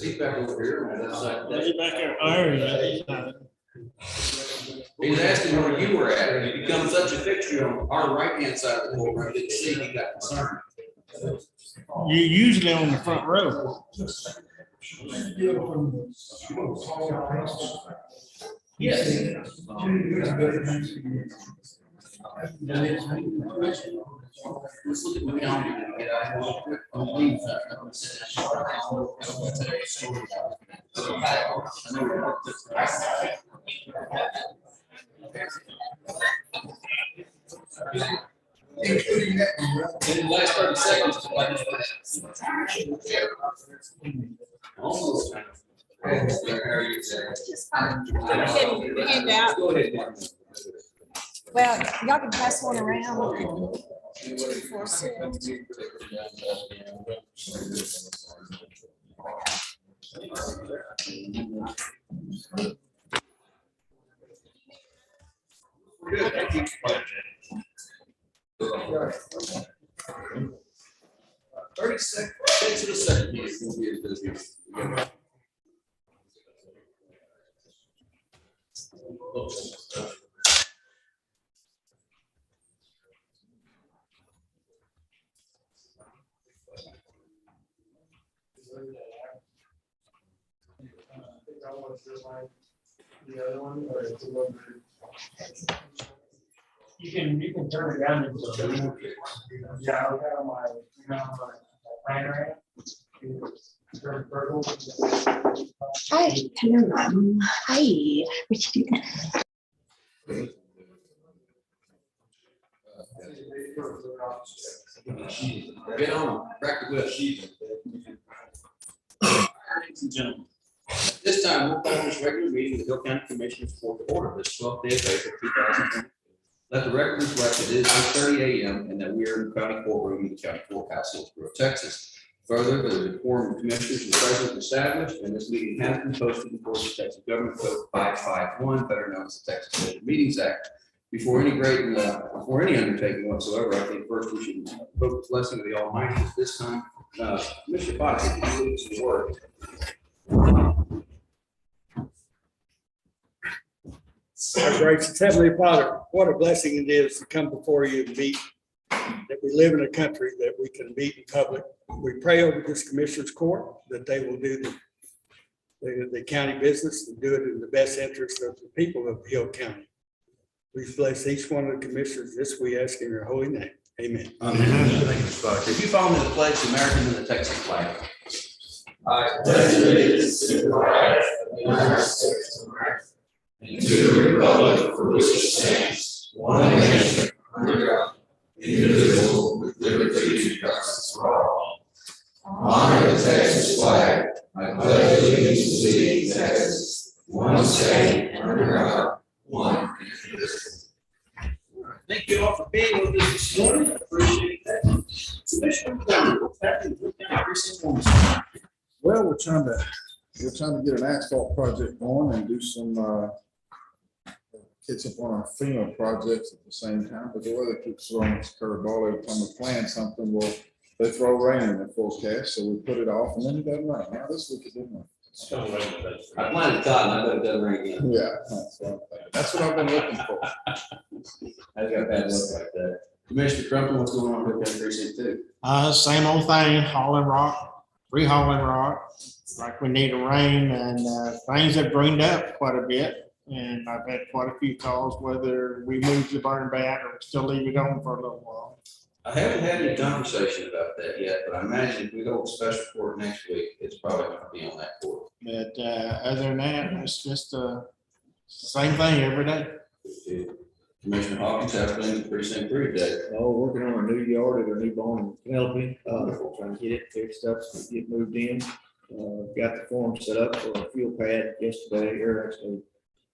He's back over here on that side. He's back there. Oh, yeah. He was asking where you were at. You become such a fixture on our right-hand side of the courtroom, didn't see, he got concerned. You're usually on the front row. Yes. Let's look at the calendar and get out in the last 30 seconds. Almost. Hand out. Go ahead. Well, y'all can pass one around. Good. Thank you. 30 seconds. Into the second meeting. We'll be as busy as we get. The other one, or it's a little bit. You can turn it down into. Yeah, I got my planner. Hi, hello, ma'am. Hi, what you doing? Get on, crack the whip. Ladies and gentlemen, at this time, we'll call this regular meeting of the Hill County Commissioners for the order this 12th day of April 2020. Let the record reflect it is 8:30 a.m. and that we are in the county courtroom in the county courthouse, Hillsborough, Texas. Further, there is a quorum of commissioners and president established, and this meeting has been posted before the Texas Government Code 551, better known as the Texas Open Meetings Act. Before any undertaking whatsoever, I think first we should invoke the blessing of the Almighty at this time. Mr. Fox, if you lead us in word. Our gracious Heavenly Father, what a blessing it is to come before you and meet, that we live in a country that we can meet in public. We pray over this commissioner's court that they will do the county business and do it in the best interest of the people of Hill County. Please bless each one of the commissioners. This we ask in your holy name. Amen. Amen. Thank you, Mr. Fox. If you follow me to the pledge, the American and the Texas flag. I pledge allegiance to the flag of the United States of America and to the republic for which it stands, one nation, under God, indivisible, with liberty and justice for all. Honor the Texas flag. I pledge allegiance to the Texas, one state, under God, one indivisible. Thank you all for being with us this morning. I appreciate that. Commissioner Thornton, what's happening with County Precinct 1? Well, we're trying to get an asphalt project going and do some catch up on our FEMA projects at the same time, but the weather keeps throwing its curveball. Every time we plan something, they throw rain in the forecast, so we put it off and then it doesn't rain. Now this week it didn't rain. I planted cotton, I bet it doesn't rain again. Yeah, that's what I've been looking for. I got a bad look like that. Commissioner Crumpton, what's going on with County Precinct 2? Same old thing, hauling rock, re-hauling rock, like we need a rain, and things have greened up quite a bit. And I've had quite a few calls whether we move the burn ban or still leave it on for a little while. I haven't had any conversation about that yet, but I imagine if we go to special court next week, it's probably going to be on that court. But other than that, it's just same thing every day. Commissioner Hawkins, how's been Precinct 3 today? Oh, working on a new yard at our new barn in Penelope, trying to get it fixed up, so get moved in. Got the form set up for a fuel pad yesterday, or actually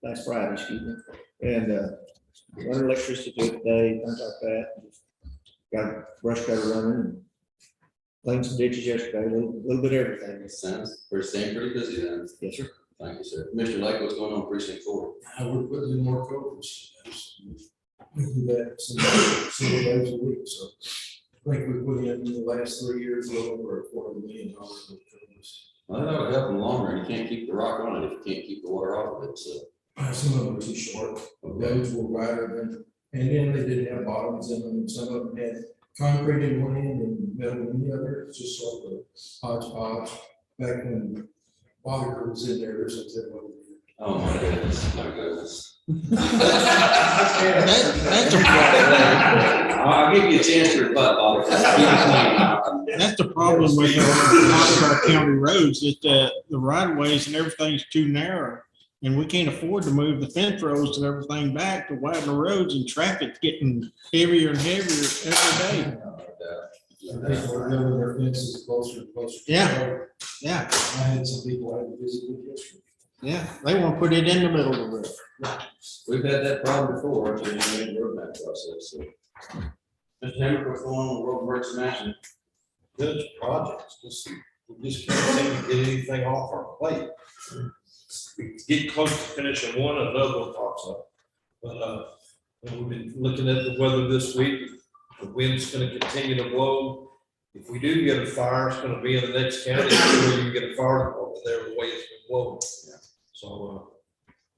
last Friday, excuse me. And run electricity to it today, things like that. Just got a brush cutter running and cleaned some ditches yesterday, a little bit of everything. Sounds, we're staying pretty busy then. Yes, sir. Thank you, sir. Mr. Lake, what's going on Precinct 4? We're putting in more coverage. We do that several days a week, so think we put in the last 3 years, a little over $250,000. Well, that would help in the long run. You can't keep the rock on it if you can't keep the water off of it, so. Some of them were too short, roads were wider than, and then they didn't have bottoms in them, and some of them had concrete in one end and metal in the other, it's just sort of a hodgepodge. Back when Botter was in there, there's a tip over Oh, my goodness, my goodness. That's a problem. I'll give you a chance to rebut, Bob. That's the problem with a lot of our county roads, is that the right of ways and everything's too narrow. And we can't afford to move the fence rows and everything back to widen the roads, and traffic's getting heavier and heavier every day. there. People were building their fences closer and closer. to the Yeah. road. Yeah, I had some people I had to visit with yesterday. yeah, they want to put it in the middle of the road. We've had that problem before, so you know, the roadmap process, so. Mr. Hammer, what's going on in the World Emergency Management? Good projects, we just can't seem to get anything off our plate. We get close to finishing one, another one pops up. But, we've been looking at the weather this week, the wind's gonna continue to blow. If we do get a fire, it's gonna be in the next county, where you get a fire over there, the way it's been blowing. So,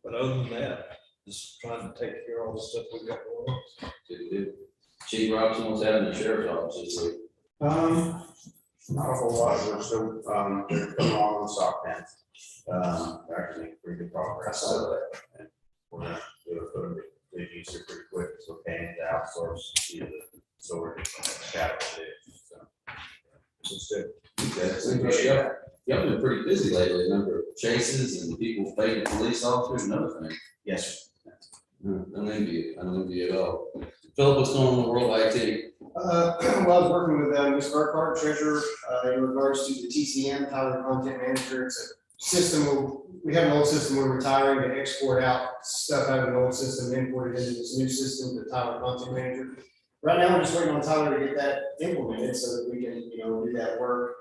but other than that, just trying to take care of all the stuff we got going on. Good. Chief Robinson, what's happening in the sheriff's office this week? Not a whole lot, we're still, coming along with sock fence. Actually making pretty good progress, so, and we're gonna do a put a big user pretty quick, so we're paying to outsource, so we're just shadow it, so. It's good. Okay, y'all been pretty busy lately, a number of chases and people faking police officers and other things. Yes, I don't envy you at all. Philip, what's going on in the world of IT? Well, I was working with Ms. Burkhardt, treasurer, in regards to the TCM, Tyler Content Manager. It's a system, we have an old system, we're retiring to export out stuff out of an old system, import it into this new system, the Tyler Content Manager. Right now, we're just waiting on Tyler to get that implemented so that we can, do that work.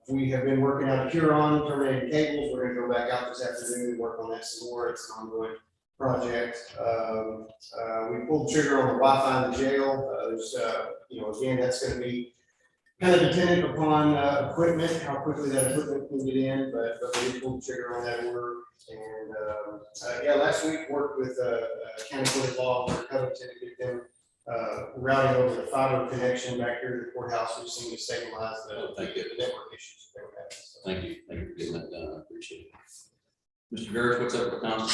We have been working out of Huron, terminating cables. We're gonna go back out this afternoon and work on that some more. It's an ongoing project. We pulled the trigger on the Wi-Fi in the jail. Again, that's gonna be kind of dependent upon equipment, how quickly that equipment can get in, but we pulled the trigger on that order. And last week worked with County Court of Law for Covington to get them routing over the fiber connection back here to the courthouse, which seemed to stabilize the network issues that they were having. So. Thank you for getting that done, I appreciate it. Mr. Garrett, what's up with the council?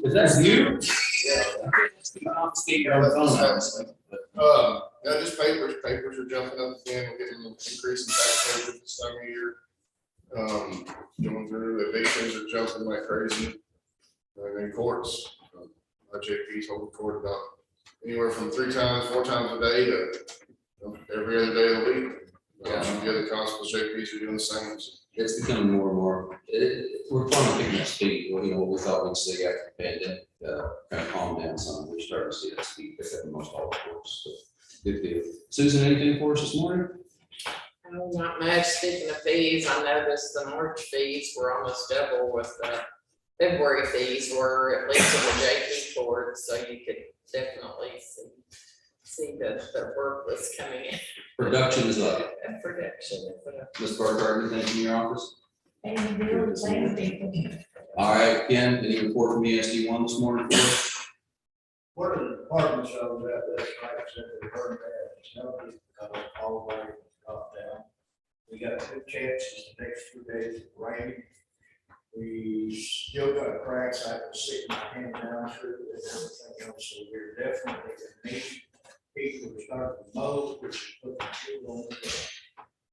Is that you? Yeah, just papers are jumping up again, we're getting an increase in tax rate this time of year. Going through, evictions are jumping like crazy. And then courts, our JP's holding court about anywhere from 3 times, 4 times a day to every other day of the week. The other constables, JP's are doing the same. It's becoming more and more, we're finally picking up speed, what we thought we'd see after the pandemic, kind of calm down some, we're starting to see that speed pick up in most all the courts, so good deal. Susan, anything for us this morning? Oh, not much. Speaking of fees, I noticed the March fees were almost double what the February fees were, at least in the JP court, so you could definitely see that the work was coming in. Production is up. Production is up. Ms. Barker, anything from your office? And the bill, same people. All right, Ken, any report from ESD one this morning for us? One of the departments I was at this night said they heard that, nobody all the way up down. We got good chances the next 2 days of rain. We still got cracks, I can stick my hand down through it and everything else, so we're definitely in need. People are starting to mow, which is putting fuel on it.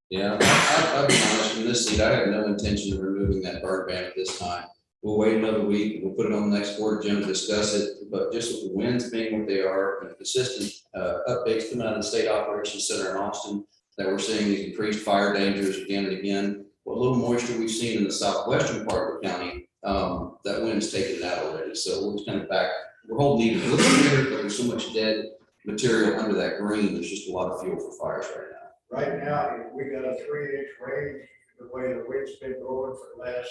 Yeah, I'll be honest, from this seat, I have no intention of removing that burn ban at this time. We'll wait another week, we'll put it on the next board agenda to discuss it, but just with the winds being what they are, and consistent updates coming out of the State Operations Center in Austin, that we're seeing these increased fire dangers again and again. Well, a little moisture we've seen in the southwestern part of the county, that wind's taken it out already, so we're just kind of back, we're holding even a little bit, but there's so much dead material under that green, there's just a lot of fuel for fires right now. Right now, we got a 3-inch rain, the way the wind's been blowing for the last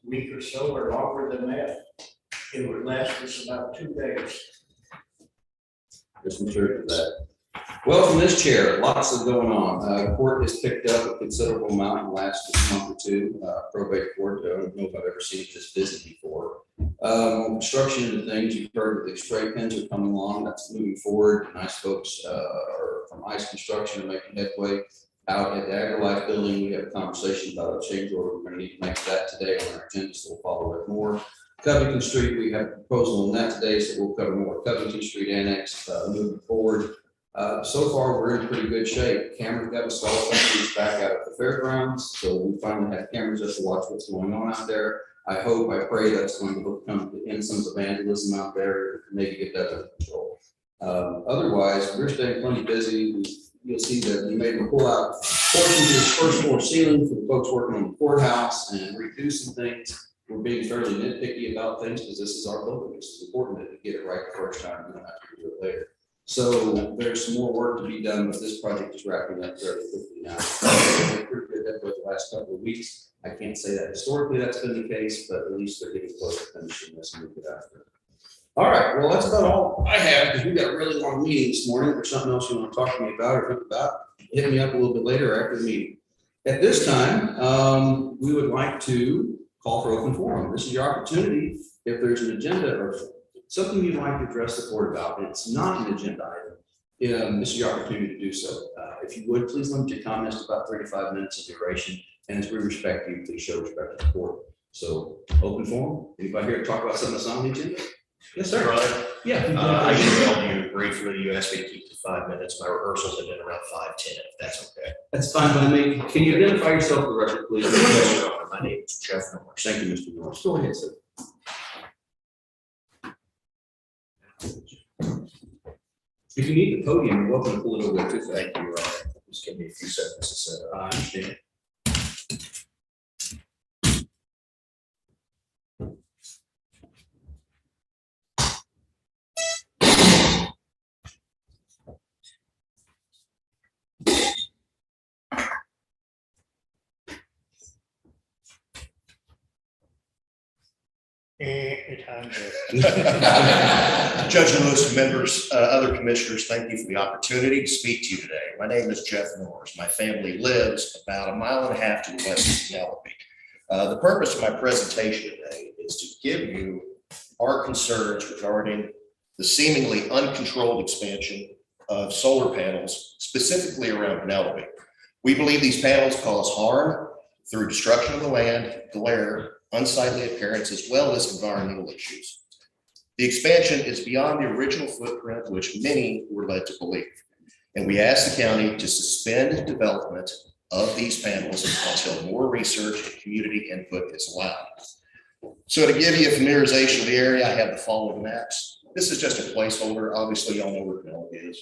week or so, or longer than that. It would last us about 2 days. There's some truth to that. Well, from this chair, lots of going on. Court has picked up a considerable amount in the last month or two. Probate court, I don't know if I've ever seen it this busy before. Construction and things, you've heard that the spray pins are coming along, that's moving forward. Nice folks from ICE Construction are making headway. Out at the AgriLife building, we have a conversation about a change order. We're gonna need to make that today on our agenda, so we'll follow it more. Covington Street, we have a proposal on that today, so we'll cover more. Covington Street Annex, moving forward. So far, we're in pretty good shape. Cameras got installed, somebody's back out at the fairgrounds, so we finally have cameras just to watch what's going on out there. I hope, I pray that's going to come to end some of the vandalism out there, maybe get that under control. Otherwise, we're staying plenty busy. You'll see that we made them pull out portions of this first floor ceiling for the folks working on the courthouse and reducing things. We're being fairly nitpicky about things because this is our building. It's important that we get it right the first time. We don't have to do it later. So there's some more work to be done, but this project is wrapping up fairly quickly now. Pretty good effort the last couple of weeks. I can't say that historically that's been the case, but at least they're getting close to finishing this and move it after. All right, well, that's about all I have because we got a really long meeting this morning. If there's something else you want to talk to me about or think about, hit me up a little bit later after the meeting. At this time, we would like to call for open forum. This is your opportunity. If there's an agenda or something you'd like to address the board about, it's not an agenda item. This is your opportunity to do so. If you would, please limit your comments to about 3 to 5 minutes of duration. And as we respect you, please show respect to the board. So open forum. Anybody here to talk about something that's on the agenda? Yes, sir. Brother, Yeah. I emailed you briefly. You asked me to keep to 5 minutes. My rehearsals have been around 5:10, if that's okay. That's fine by me. Can you identify yourself for the record, please? Yes, Your Honor. My name is Jeff Norris. Thank you, Mr. Norris. Go ahead, sir. If you need the podium, you're welcome to pull it over there too. Thank you, Your Honor. Just give me a few seconds to set up. I understand. Judge Lewis, members, other commissioners, thank you for the opportunity to speak to you today. My name is Jeff Norris. My family lives about 1.5 miles to the west of Penelope. The purpose of my presentation today is to give you our concerns regarding the seemingly uncontrolled expansion of solar panels, specifically around Penelope. We believe these panels cause harm through destruction of the land, glare, unsightly appearance, as well as environmental issues. The expansion is beyond the original footprint, which many were led to believe. And we asked the county to suspend development of these panels until more research and community input is allowed. So to give you a familiarization of the area, I have the following maps. This is just a placeholder. Obviously, y'all know where Penelope is.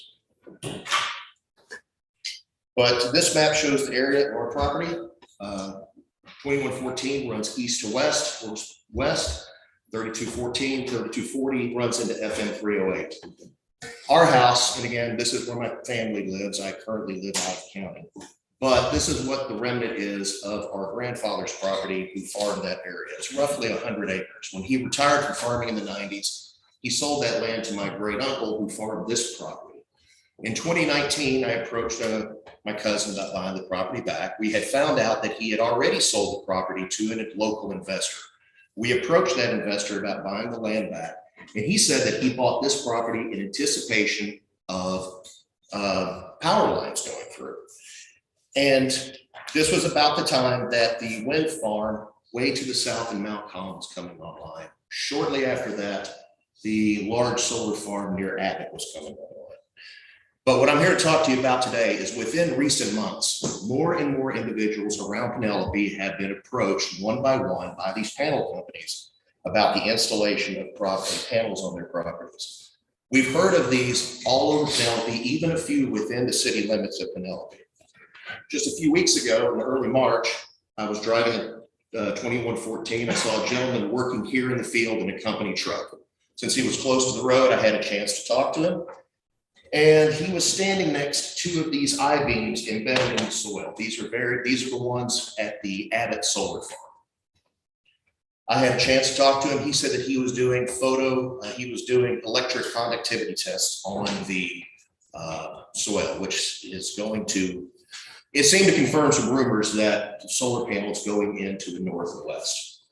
But this map shows the area of our property. 2114 runs east to west, works west. 3214, 3240 runs into FM 308. Our house, and again, this is where my family lives. I currently live out of county. But this is what the remnant is of our grandfather's property who farmed that area. It's roughly 100 acres. When he retired from farming in the 90s, he sold that land to my great uncle who farmed this property. In 2019, I approached my cousin about buying the property back. We had found out that he had already sold the property to a local investor. We approached that investor about buying the land back, and he said that he bought this property in anticipation of power lines going through. And this was about the time that the wind farm way to the south in Mount Collins was coming online. Shortly after that, the large solar farm near Abbott was coming online. But what I'm here to talk to you about today is within recent months, more and more individuals around Penelope have been approached one by these panel companies about the installation of panels on their properties. We've heard of these all over Penelope, even a few within the city limits of Penelope. Just a few weeks ago, in early March, I was driving a 2114. I saw a gentleman working here in the field in a company truck. Since he was close to the road, I had a chance to talk to him. And he was standing next to 2 of these I-beams embedded in the soil. These are the ones at the Abbott solar farm. I had a chance to talk to him. He said that he was doing electric conductivity tests on the soil, which is going to, it seemed to confirm some rumors that solar panels going into the north and west.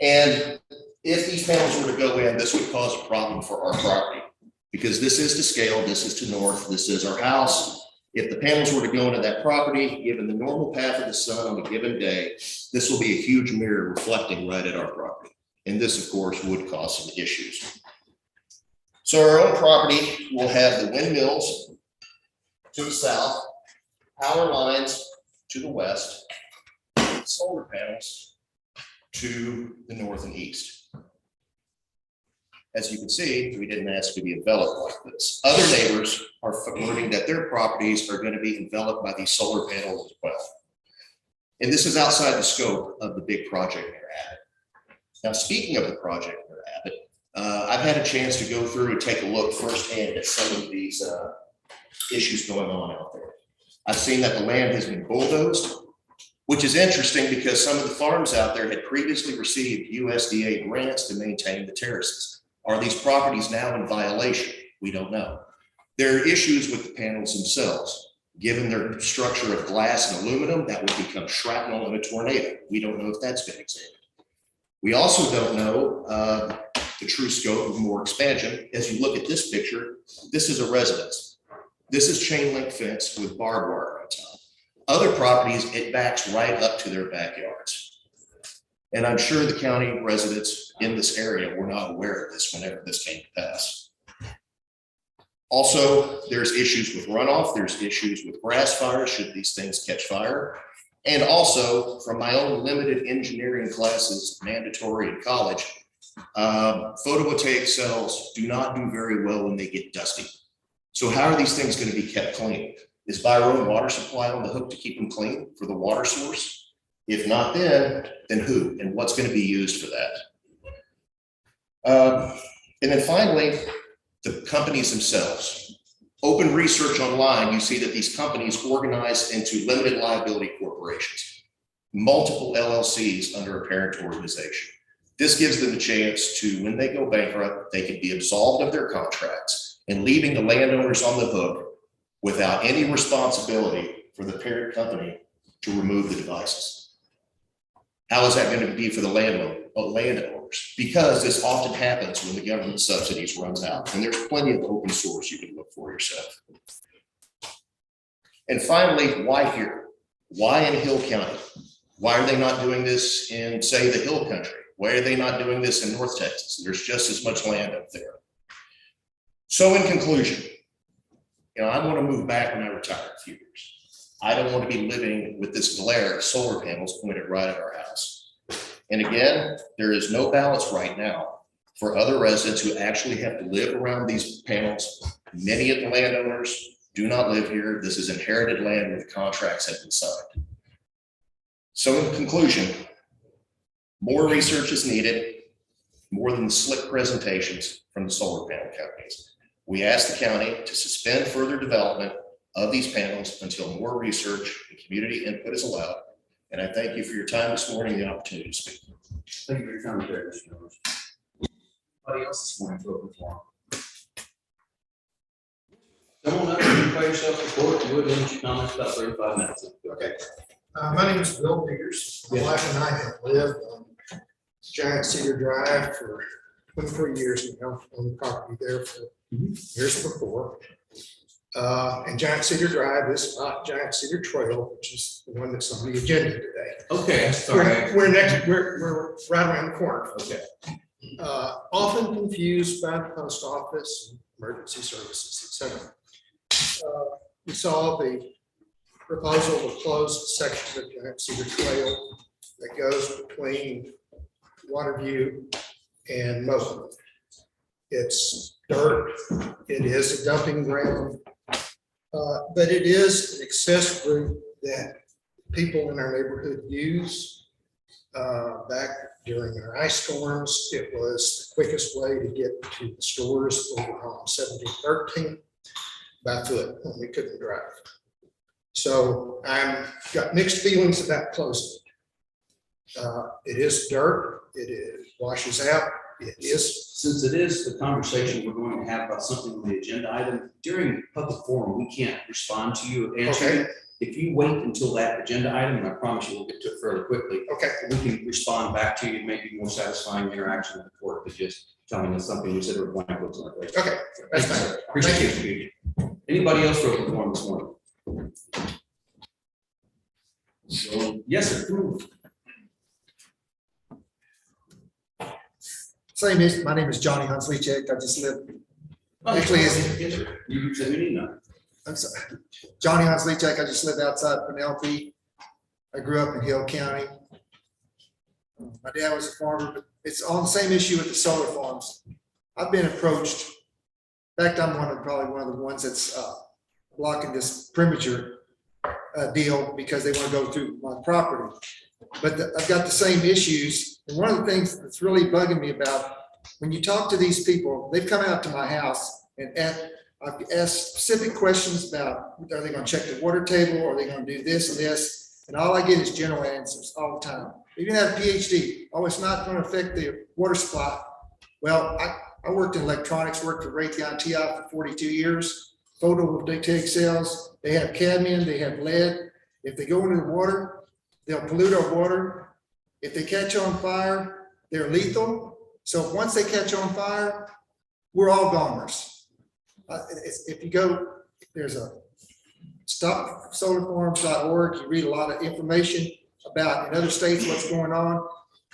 And if these panels were to go in, this would cause a problem for our property, because this is to scale, this is to north, this is our house. If the panels were to go into that property, given the normal path of the sun on a given day, this will be a huge mirror reflecting right at our property. And this, of course, would cause some issues. So our own property will have the windmills to the south, power lines to the west, solar panels to the north and east. As you can see, we didn't ask to be enveloped like this. Other neighbors are learning that their properties are going to be enveloped by these solar panels as well. And this is outside the scope of the big project near Abbott. Now, speaking of the project near Abbott, I've had a chance to go through and take a look firsthand at some of these issues going on out there. I've seen that the land has been bulldozed, which is interesting because some of the farms out there had previously received USDA grants to maintain the terraces. Are these properties now in violation? We don't know. There are issues with the panels themselves. Given their structure of glass and aluminum, that would become shrapnel in a tornado. We don't know if that's been examined. We also don't know the true scope of more expansion. As you look at this picture, this is a residence. This is chain link fence with barbed wire on top. Other properties, it backs right up to their backyards. And I'm sure the county residents in this area were not aware of this whenever this came to pass. Also, there's issues with runoff. There's issues with grass fires should these things catch fire. And also, from my own limited engineering classes, mandatory in college, photovoltaic cells do not do very well when they get dusty. So how are these things going to be kept clean? Is Byron water supply on the hook to keep them clean for the water source? If not, then who and what's going to be used for that? And then finally, the companies themselves. Open research online, you see that these companies organize into limited liability corporations, multiple LLCs under a parent organization. This gives them a chance to, when they go bankrupt, they can be absolved of their contracts and leaving the landowners on the hook without any responsibility for the parent company to remove the devices. How is that going to be for the landowners? Because this often happens when the government subsidies runs out, and there's plenty of open source you can look for yourself. And finally, why here? Why in Hill County? Why are they not doing this in, say, the Hill Country? Why are they not doing this in North Texas? There's just as much land up there. So in conclusion, I want to move back when I retire in a few years. I don't want to be living with this glare of solar panels pointed right at our house. And again, there is no balance right now for other residents who actually have to live around these panels. Many of the landowners do not live here. This is inherited land where the contracts have been signed. So in conclusion, more research is needed, more than the slick presentations from the solar panel companies. We ask the county to suspend further development of these panels until more research and community input is allowed. And I thank you for your time this morning and the opportunity to speak. Thank you for your time, Mr. Miller. Anybody else this morning to open forum? Come on up and play yourself report. You would limit your comments about 35 minutes. Okay. My name is Bill Peters. My wife and I have lived on Giant Cedar Drive for 24 years now, on the property there for years before. And Giant Cedar Drive is not Giant Cedar Trail, which is the one that's on the agenda today. Okay, sorry. We're right around the corner. Okay. Often confused by the post office, emergency services, etc. We saw the proposal to close the section of Giant Cedar Trail that goes between Waterview and Mosley. It's dirt. It is a dumping ground. But it is an access route that people in our neighborhood use. Back during our ice storms, it was the quickest way to get to the stores over on 1713 by foot when we couldn't drive. So I've got mixed feelings about closing It is dirt, it is washes out, it is. Since it is the conversation we're going to have about something on the agenda item, during public forum, we can't respond to you, answer Okay. you. If you wait until that agenda item, and I promise you we'll get to it fairly quickly, Okay. we can respond back to you, maybe more satisfying interaction with the court than just telling us something you said or blank looks like. Okay, that's Thank you, fine. sir. Appreciate you. Anybody else for open forum this morning? So, yes, sir. Same is, my name is Johnny Hunsleycheck. I just live, actually, Yes, sir. You said we need none. I'm sorry, Johnny Hunsleycheck. I just live outside Penelope. I grew up in Hill County. My dad was a farmer, but it's on the same issue with the solar farms. I've been approached. In fact, I'm probably one of the ones that's blocking this premature deal because they want to go through my property. But I've got the same issues. And one of the things that's really bugging me about, when you talk to these people, they've come out to my house and I've asked specific questions about, are they going to check the water table? Are they going to do this and this? And all I get is general answers all the time. You can have a PhD. Oh, it's not going to affect the water supply. Well, I worked in electronics, worked for Raytheon TI for 42 years. Photovoltaic cells, they have cadmium, they have lead. If they go into the water, they'll pollute our water. If they catch on fire, they're lethal. So once they catch on fire, we're all goners. If you go, there's a stopsolarfarms.org. You read a lot of information about in other states what's going on.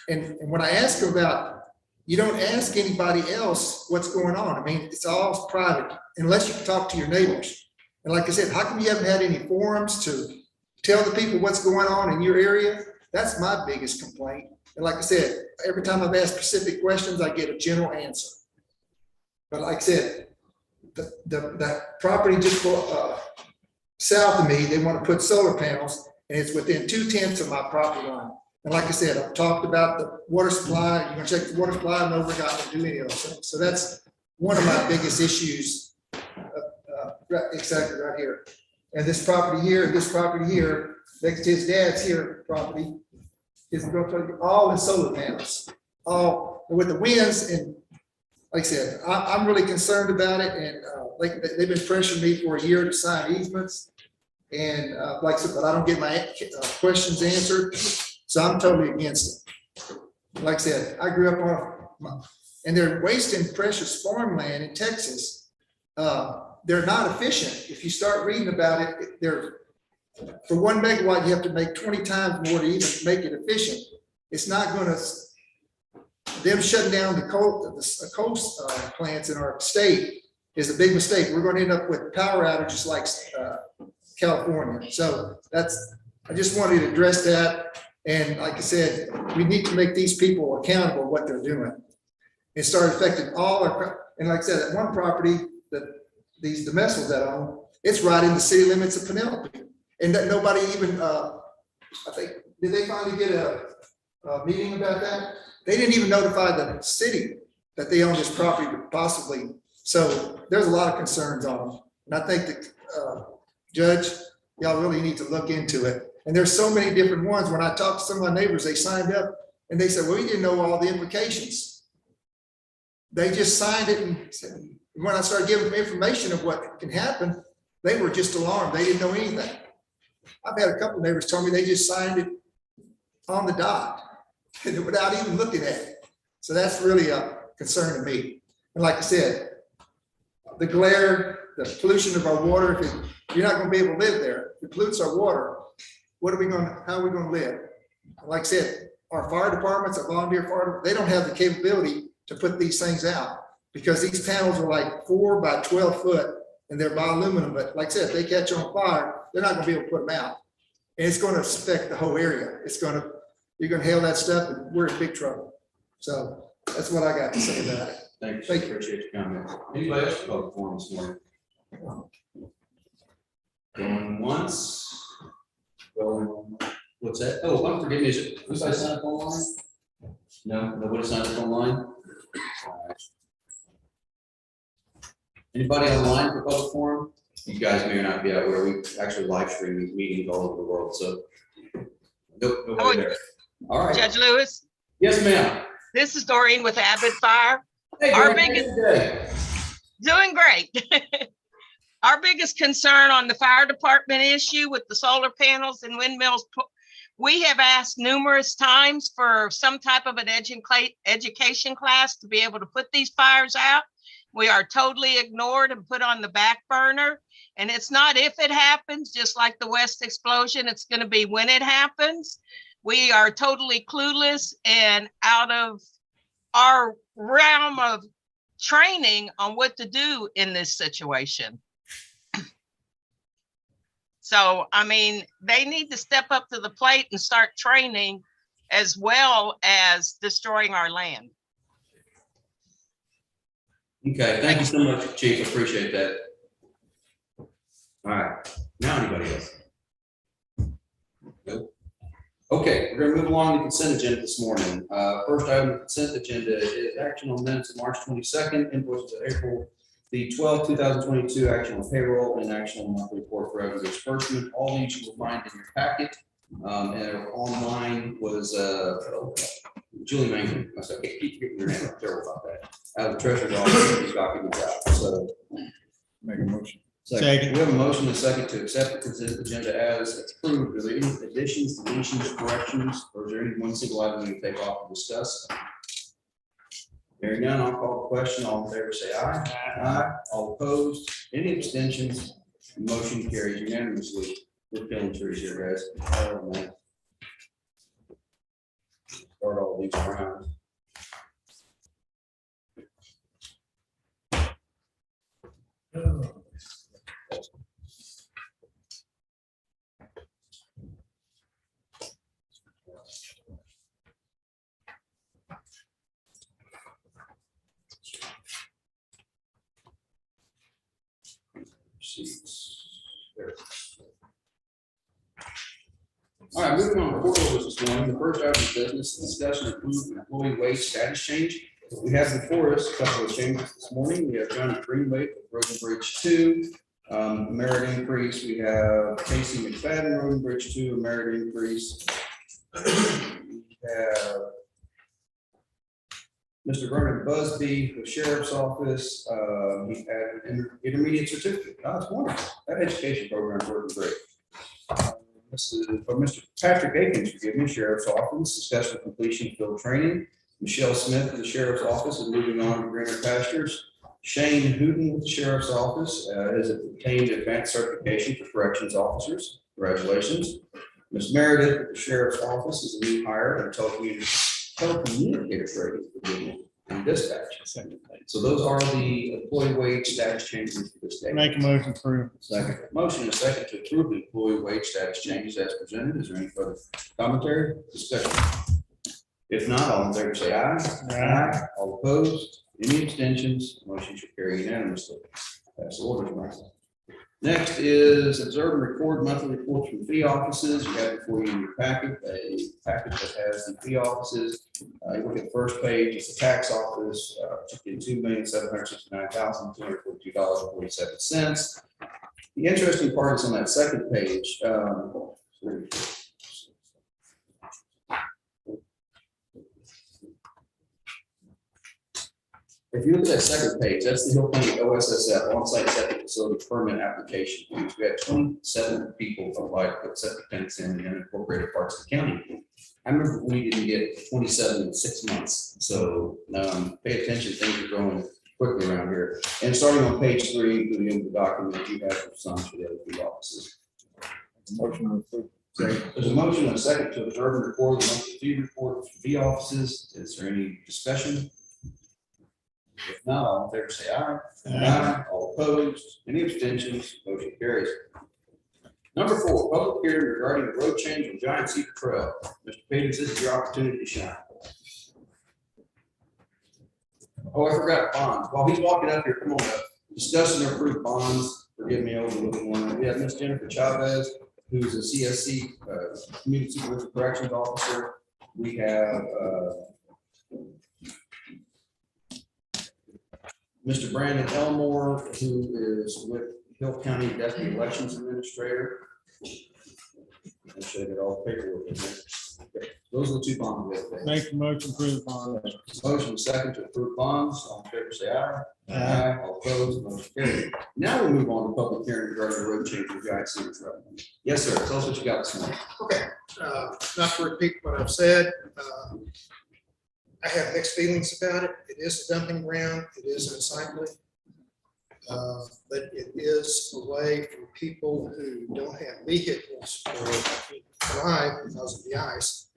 And when I ask about, you don't ask anybody else what's going on. I mean, it's all private unless you can talk to your neighbors. And like I said, how come you haven't had any forums to tell the people what's going on in your area? That's my biggest complaint. And like I said, every time I've asked specific questions, I get a general answer. But like I said, the property just south of me, they want to put solar panels and it's within 2/10 of my property line. And like I said, I've talked about the water supply. You're gonna check the water supply, and we're not gonna do any of those things. So that's one of my biggest issues, exactly right here. And this property here, and this property here, next to his dad's here property, is all in solar panels, all with the winds. And like I said, I'm really concerned about it. And like they've been pressuring me for a year to sign easements. And like I said, but I don't get my questions answered. So I'm totally against it. Like I said, I grew up and they're wasting precious farmland in Texas. They're not efficient. If you start reading about it, for 1 megawatt, you have to make 20 times more to even make it efficient. It's not going to, them shutting down the coal plants in our state is a big mistake. We're going to end up with power outages like California. So I just wanted to address that. And like I said, we need to make these people accountable for what they're doing. It started affecting all our, and like I said, that one property that these domestics that own, it's right in the city limits of Penelope. And that nobody even, I think, did they finally get a meeting about that? They didn't even notify the city that they own this property possibly. So there's a lot of concerns on them. And I think the judge, y'all really need to look into it. And there's so many different ones. When I talked to some of my neighbors, they signed up and they said, well, we didn't know all the implications. They just signed it. And said, when I started giving them information of what can happen, they were just alarmed. They didn't know anything. I've had a couple of neighbors tell me they just signed it on the dot without even looking at it. So that's really a concern to me. And like I said, the glare, the pollution of our water, you're not going to be able to live there. If it pollutes our water, how are we going to live? Like I said, our fire departments, our volunteer fire, they don't have the capability to put these things out because these panels are like 4 by 12 foot and they're by aluminum. But like I said, if they catch on fire, they're not going to be able to put them out. And it's going to affect the whole area. You're going to hail that stuff and we're in big trouble. So that's what I got to say about it. Thank you. Appreciate your comment. Anybody else about the forum this morning? Going once. What's that? Oh, I'm forgetting, is it, who's I signed up online? No, nobody signed up online? All right. Anybody online for public forum? You guys may or not be aware, we actually live stream these meetings all over the world, so. Nope, nobody there. All right. Judge Lewis, Yes, ma'am. this is Doreen with Abbott Fire. Hey, Our Doreen, biggest, how you today? doing great. Our biggest concern on the fire department issue with the solar panels and windmills, we have asked numerous times for some type of an education class to be able to put these fires out. We are totally ignored and put on the back burner. And it's not if it happens, just like the West explosion, it's going to be when it happens. We are totally clueless and out of our realm of training on what to do in this situation. So, I mean, they need to step up to the plate and start training as well as destroying our land. Okay, thank you so much, Chief. Appreciate that. All right, now anybody else? Nope. Okay, we're gonna move along the consent agenda this morning. First item on the consent agenda is action on minutes of March 22nd, invoices of April the 12th, 2022, action on payroll and action on monthly report for revenue disbursement. All these you will find in your packet. And online was Julie Mangan. I said, keep your name up, terrible about that. Out of the treasurer's office, these documents out. So Make a motion. Second. we have a motion and a second to accept the consent agenda as approved. Are there any additions, deletions, corrections, or is there any one single item we can take off and discuss? Hearing none, I'll call the question. All in favor, say aye. Aye. All opposed, any abstentions? Motion carries unanimously. We're killing trees here, guys. Oh, man. Start all these around. There. All right, moving on to board orders this morning. The first item of business is discussion of employee wage status change. We have before us a couple of changes this morning. We have Johnny Greenway for Roden Bridge 2, merit increase. We have Casey McFadden, Roden Bridge 2, a merit increase. We have Mr. Vernon Busby, the Sheriff's Office, he had an intermediate certificate. Oh, that's wonderful. That education program is working great. This is from Mr. Patrick Akins, forgive me, Sheriff's Office, successful completion of field training. Michelle Smith of the Sheriff's Office is moving on to greener pastures. Shane Hooten with the Sheriff's Office has obtained advanced certification for corrections officers. Congratulations. Ms. Meredith at the Sheriff's Office is a new hire in telecommunicator training and dispatch. So those are the employee wage status changes for this day. Make a motion to approve. Second. Motion and second to approve the employee wage status changes as presented. Is there any further commentary, discussion? If not, all in favor say aye. Aye. All opposed, any abstentions, motion should carry unanimously. Pass the orders, Martha. Next is observe and record monthly reports from fee offices. You have before you in your packet, a packet that has the fee offices. You look at the first page, it's the tax office, took in $2,769,242.47. The interesting part is on that second page. If you look at that second page, that's the Hill County OSSF on-site septic facility permit application. We had 27 people apply to put septic tanks in the unincorporated parts of the county. I remember we didn't get 27 in 6 months. So pay attention, things are growing quickly around here. And starting on page 3, including the document you have for some for the other three offices. Motion to approve. There's a motion and a second to observe and record the monthly fee report for fee offices. Is there any discussion? If not, all in favor say aye. Aye. All opposed, any abstentions, motion carries. Number 4, public hearing regarding the road change on Giant Cedar Trail. Mr. Peters, this is your opportunity to shine. Oh, I forgot bonds. While he's walking up here, come on up. Discussing and approve bonds. Forgive me, overlooking one. We have Miss Jennifer Chavez, who's a CSC, Community Supervisor Corrections Officer. We have Mr. Brandon Elmore, who is with Hill County Deputy Elections Administrator. I'll show you all the paperwork in there. Those are the two bonds we have today. Make the motion, approve bond. Motion second to approve bonds, all in favor, say aye. Aye. All opposed, motion carried. Now we'll move on to public hearing regarding the road change for Giant Cedars Road. Yes, sir, tell us what you got this morning. Okay, not to repeat what I've said, I have mixed feelings about it. It is a dumping ground, it is unsightly. But it is a way for people who don't have vehicles or drive because of the ice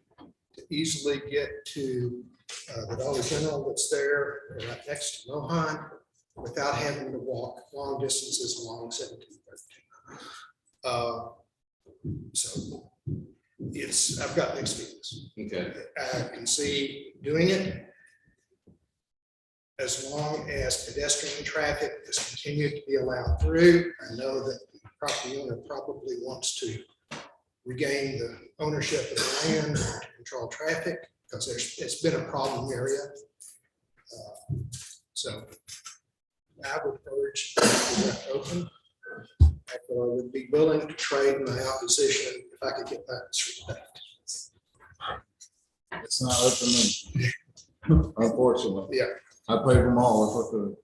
to easily get to the Dollar General that's there right next to Mohan without having to walk long distances along 1713. So it's, I've got mixed feelings. Okay. I can see doing it as long as pedestrian traffic is continued to be allowed through. I know that the property owner probably wants to regain the ownership of the land and to control traffic because it's been a problem area. So I would urge to be left open. I would be willing to trade my opposition if I could get that respect. It's not up to me, unfortunately. Yeah. I pay them all.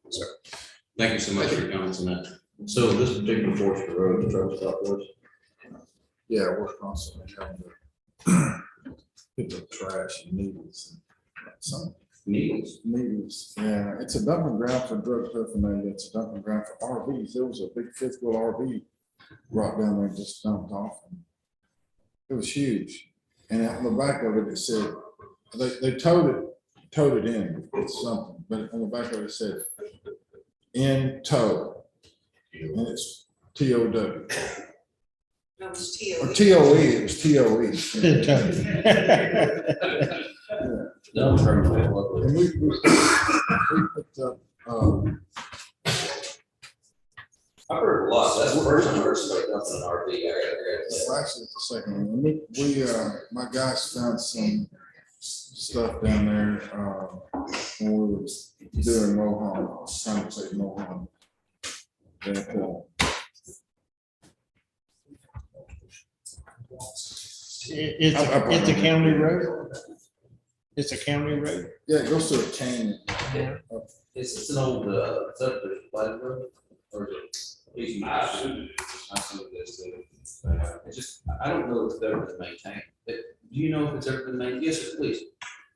So, Thank you so much for your comments on that. So this particular portion of the road, the truck stop was. Yeah, we're constantly having to pick up trash and needles. Some Needles. needles, yeah, it's a dumping ground for drug paraphernalia. It's a dumping ground for RVs. There was a big fifth wheel RV brought down there and just dumped off. It was huge. And on the back of it, it said, they towed it in, it's something, but on the back of it said, in tow. And it's TOW. That was Or TOE, it was TOE. No, And we picked up, I've heard a lot, that's the first time I heard somebody dumping an RV. well, actually, it's the second one. We, my guys found some stuff down there, when we were doing Mohan, trying to say Mohan. That, It's a county road. It's a county road. yeah, it goes to a canyon. It's an old, subdivision, plat road, or is it? I assume it's just, I don't know if it's ever been maintained. Do you know if it's ever been maintained? Yes, sir, please.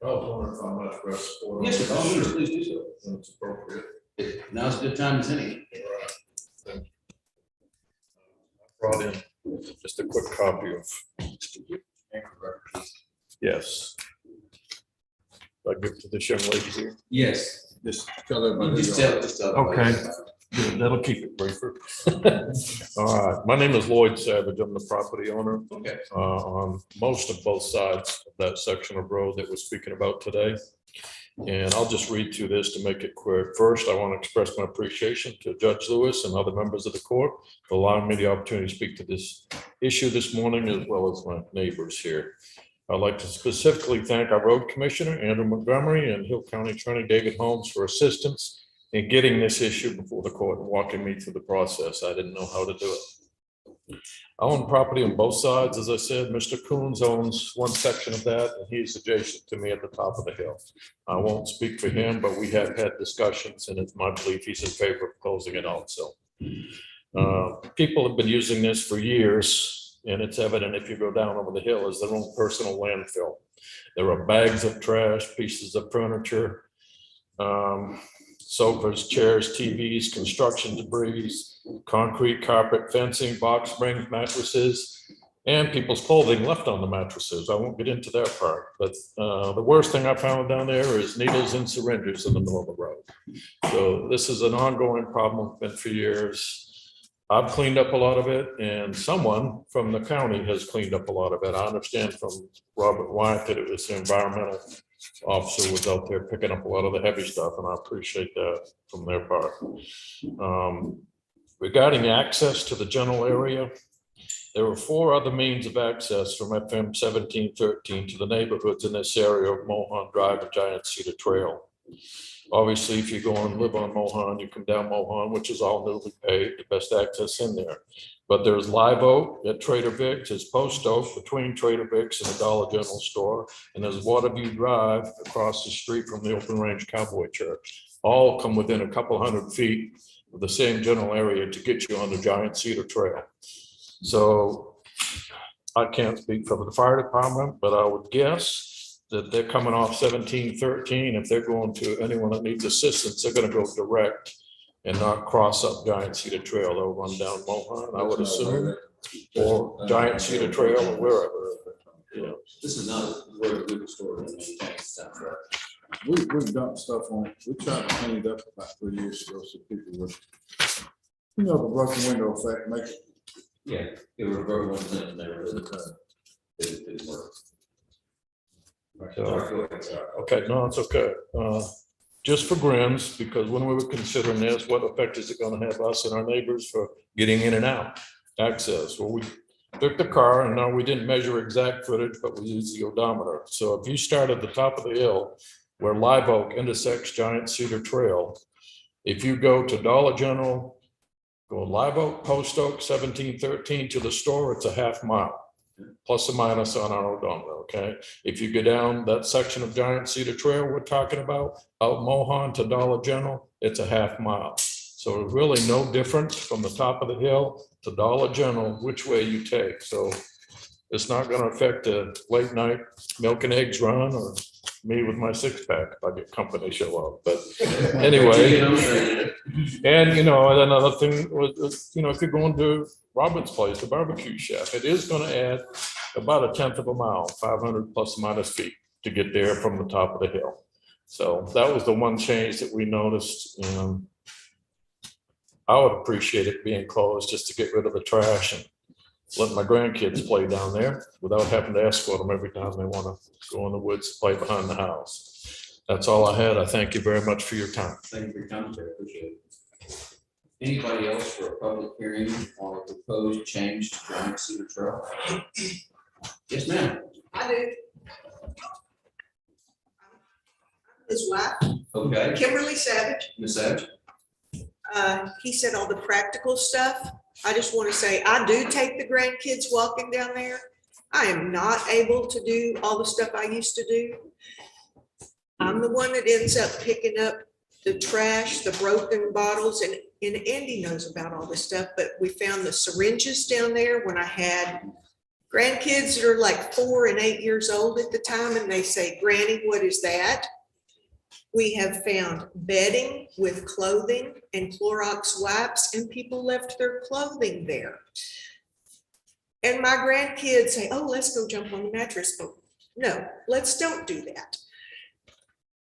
I was wondering if I might express support. Yes, sir, oh, sure, please do so. When it's appropriate. Now's a good time as any. Brought in just a quick copy of. Yes. I give it to this young lady here. Yes. Just tell everybody. Just tell. Okay, good, that'll keep it briefer. All right, my name is Lloyd Savage. I'm the property owner. Okay. On most of both sides of that section of road that we're speaking about today. And I'll just read through this to make it quick. First, I want to express my appreciation to Judge Lewis and other members of the court for allowing me the opportunity to speak to this issue this morning, as well as my neighbors here. I'd like to specifically thank our road commissioner, Andrew Montgomery, and Hill County Attorney David Holmes for assistance in getting this issue before the court and walking me through the process. I didn't know how to do it. I own property on both sides. As I said, Mr. Coons owns one section of that, and he's adjacent to me at the top of the hill. I won't speak for him, but we have had discussions, and it's my belief he's in favor of closing it also. People have been using this for years, and it's evident if you go down over the hill as their own personal landfill. There are bags of trash, pieces of furniture, sofas, chairs, TVs, construction debris, concrete, carpet, fencing, box springs, mattresses, and people's clothing left on the mattresses. I won't get into that part, but the worst thing I found down there is needles and syringes in the middle of the road. So this is an ongoing problem, been for years. I've cleaned up a lot of it, and someone from the county has cleaned up a lot of it. I understand from Robert Wyatt that it was the environmental officer was out there picking up a lot of the heavy stuff, and I appreciate that from their part. Regarding access to the general area, there are 4 other means of access from FM 1713 to the neighborhoods in this area of Mohan Drive and Giant Cedar Trail. Obviously, if you go and live on Mohan, you come down Mohan, which is all newly paved, the best access in there. But there's Live Oak at Trader Vic's, there's Post Oak between Trader Vic's and the Dollar General store, and there's Waterview Drive across the street from the Open Range Cowboy Church. All come within a couple 100 feet of the same general area to get you on the Giant Cedar Trail. So I can't speak for the fire department, but I would guess that they're coming off 1713. If they're going to anyone that needs assistance, they're gonna go direct and not cross up Giant Cedar Trail. They'll run down Mohan, I would assume, or Giant Cedar Trail or wherever. Yeah. This is not where the liquor store is maintained, sounds right. We've dumped stuff on, we tried to clean it up about 3 years ago, so people would, you know, the broken window effect, make it. Yeah, it was very well done in there. It didn't work. Okay, no, it's okay. Just for grins, because when we were considering this, what effect is it gonna have us and our neighbors for getting in and out access? Well, we took the car and now we didn't measure exact footage, but we used the odometer. So if you start at the top of the hill where Live Oak intersects Giant Cedar Trail, if you go to Dollar General, go Live Oak, Post Oak, 1713 to the store, it's a half mile, plus or minus on our odometer, okay? If you go down that section of Giant Cedar Trail we're talking about, out Mohan to Dollar General, it's a half mile. So really no different from the top of the hill to Dollar General, which way you take. So it's not gonna affect the late night milk and eggs run or me with my six pack if I get company show up, but anyway. And, you know, and another thing was, you know, if you're going to Robert's Place, the barbecue chef, it is gonna add about 1/10 of a mile, 500 plus or minus feet to get there from the top of the hill. So that was the one change that we noticed. I would appreciate it being closed just to get rid of the trash and let my grandkids play down there without having to escort them every time they want to go in the woods, play behind the house. That's all I had. I thank you very much for your time. Thank you for your time, sir. Appreciate it. Anybody else for a public hearing on a proposed change to Giant Cedar Trail? Yes, ma'am. I do. His wife, Okay, Kimberly Savage, Ms. Savage. he said all the practical stuff. I just want to say, I do take the grandkids walking down there. I am not able to do all the stuff I used to do. I'm the one that ends up picking up the trash, the broken bottles, and Andy knows about all this stuff, but we found the syringes down there when I had grandkids that are like 4 and 8 years old at the time, and they say, "Granny, what is that?" We have found bedding with clothing and Clorox wipes, and people left their clothing there. And my grandkids say, "Oh, let's go jump on the mattress." But no, let's don't do that.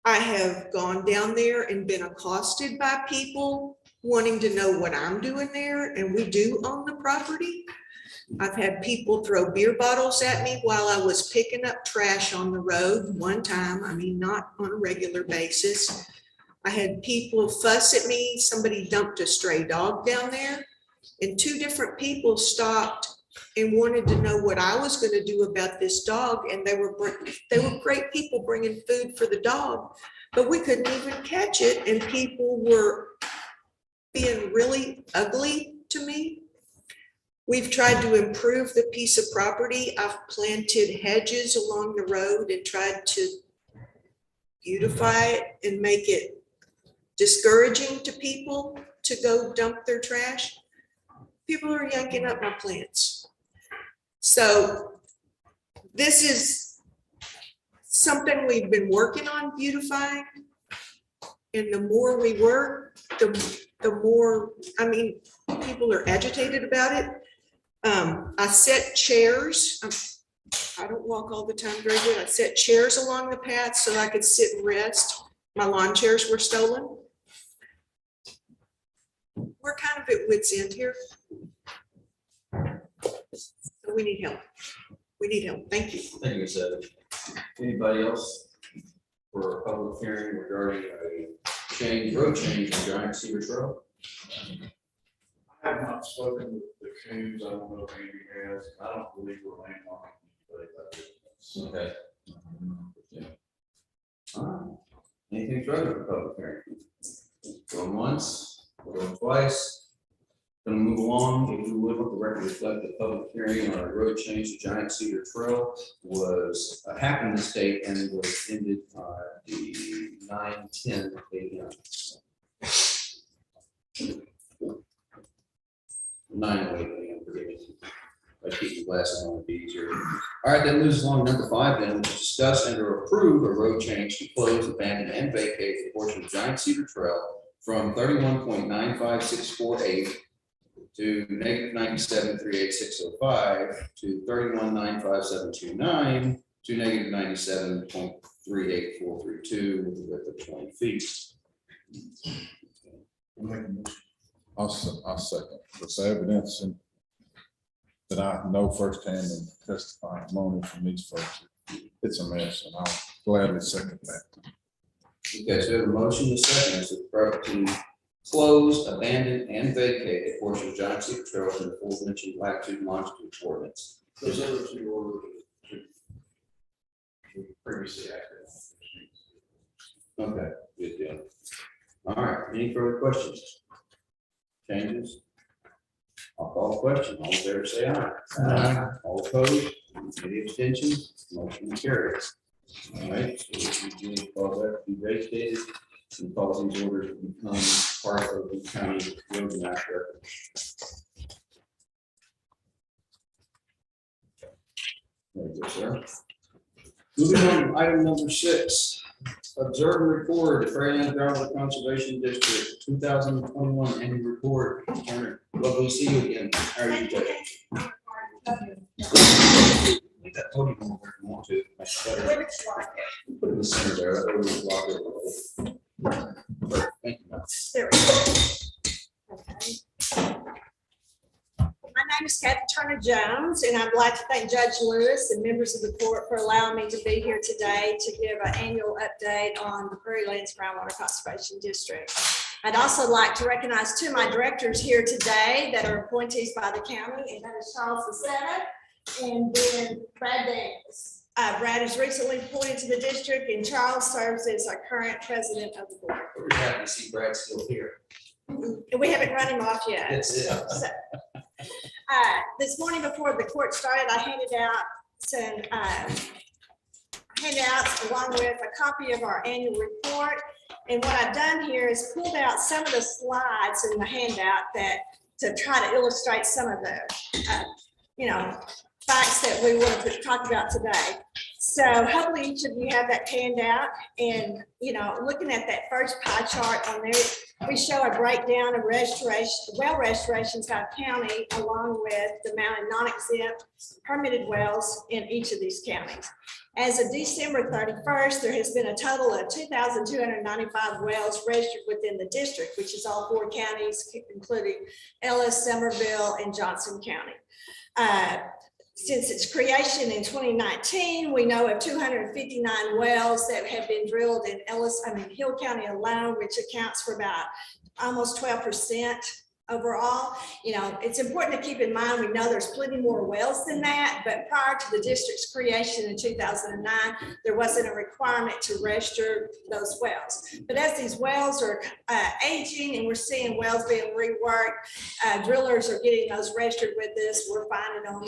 I have gone down there and been accosted by people wanting to know what I'm doing there, and we do own the property. I've had people throw beer bottles at me while I was picking up trash on the road one time. I mean, not on a regular basis. I had people fuss at me. Somebody dumped a stray dog down there, and 2 different people stopped and wanted to know what I was going to do about this dog. And they were great people bringing food for the dog, but we couldn't even catch it. And people were being really ugly to me. We've tried to improve the piece of property. I've planted hedges along the road and tried to beautify it and make it discouraging to people to go dump their trash. People are yanking up my plants. So this is something we've been working on beautifying. And the more we work, the more, I mean, people are agitated about it. I set chairs. I don't walk all the time very good. I set chairs along the path so I could sit and rest. My lawn chairs were stolen. We're kind of at wit's end here. So we need help. We need help. Thank you. Thank you, Ms. Savage. Anybody else for a public hearing regarding a road change on Giant Cedar Trail? I have not spoken with the Coons. I don't know if Andy has. I don't believe we're landlocked. Okay. Yeah. All right. Anything further for public hearing? Going once, going twice. Gonna move along, if you would, let the record reflect the public hearing on a road change to Giant Cedar Trail was happened this date and was ended the 9:10 a.m. 9:08 a.m. forgive me. I keep the glasses on, it'd be easier. All right, that moves along number 5, then discuss and or approve a road change to close, abandon, and vacate a portion of Giant Cedar Trail from 31.95648 to -97.38605 to 31.95729 to -97.38432 with a width of 20 feet. I'll second. This evidence and that I know firsthand and testify money from these folks. It's a mess, and I'll gladly second that. Okay, so we have a motion to second to close, abandon, and vacate a portion of Giant Cedar Trail in the aforementioned latitude and longitude coordinates. Those other two orders previously acted. Okay, good deal. All right, any further questions? Changes? I'll call the question. All in favor, say aye. Aye. All opposed? Any abstentions? Motion carries. All right, so we can cause that to be vacated and cause these orders to become part of the county road map record. There you go, sir. Moving on to item number 6. Observe and record the Fairland Groundwater Conservation District 2021 annual report. Turner, lovely to see you again. How are you today? Leave that podium over if you want to. That's better. Put it in the center there. That way we can block it. Perfect. Thank you, ma'am. There we go. Okay. My name is Kathy Turner Jones, and I'd like to thank Judge Lewis and members of the court for allowing me to be here today to give an annual update on the Prairie Lands Groundwater Conservation District. I'd also like to recognize 2 of my directors here today that are appointees by the county, and that is Charles VII and then Brad Davis. Brad is recently appointed to the district, and Charles serves as our current president of the board. We're happy to see Brad still here. And we haven't run him off yet. That's it. So, this morning before the court started, I handed out some handouts along with a copy of our annual report. And what I've done here is pulled out some of the slides in the handout that to try to illustrate some of the, facts that we want to talk about today. So hopefully each of you have that handout, and, looking at that first pie chart on there, we show a breakdown of well restorations out of county, along with the amount of non-exempt permitted wells in each of these counties. As of December 31st, there has been a total of 2,295 wells registered within the district, which is all 4 counties, including Ellis, Somerville, and Johnson County. Since its creation in 2019, we know of 259 wells that have been drilled in Hill County alone, which accounts for about almost 12% overall. It's important to keep in mind, we know there's plenty more wells than that, but prior to the district's creation in 2009, there wasn't a requirement to register those wells. But as these wells are aging and we're seeing wells being reworked, drillers are getting those registered with us. We're finding them,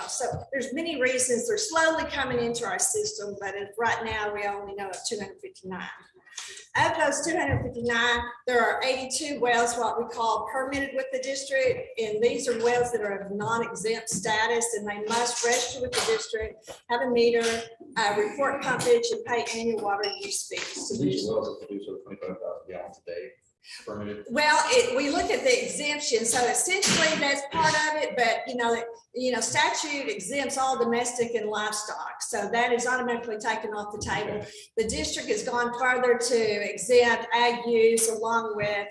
so there's many reasons they're slowly coming into our system, but right now we only know of 259. Of those 259, there are 82 wells, what we call permitted with the district. And these are wells that are of non-exempt status, and they must register with the district, have a meter, report pumpage, and pay annual water use fees. So these wells that produce over 25,000 gallons a day. Permitted. Well, we look at the exemption, so essentially that's part of it, but statute exempts all domestic and livestock, so that is automatically taken off the table. The district has gone further to exempt ag use, along with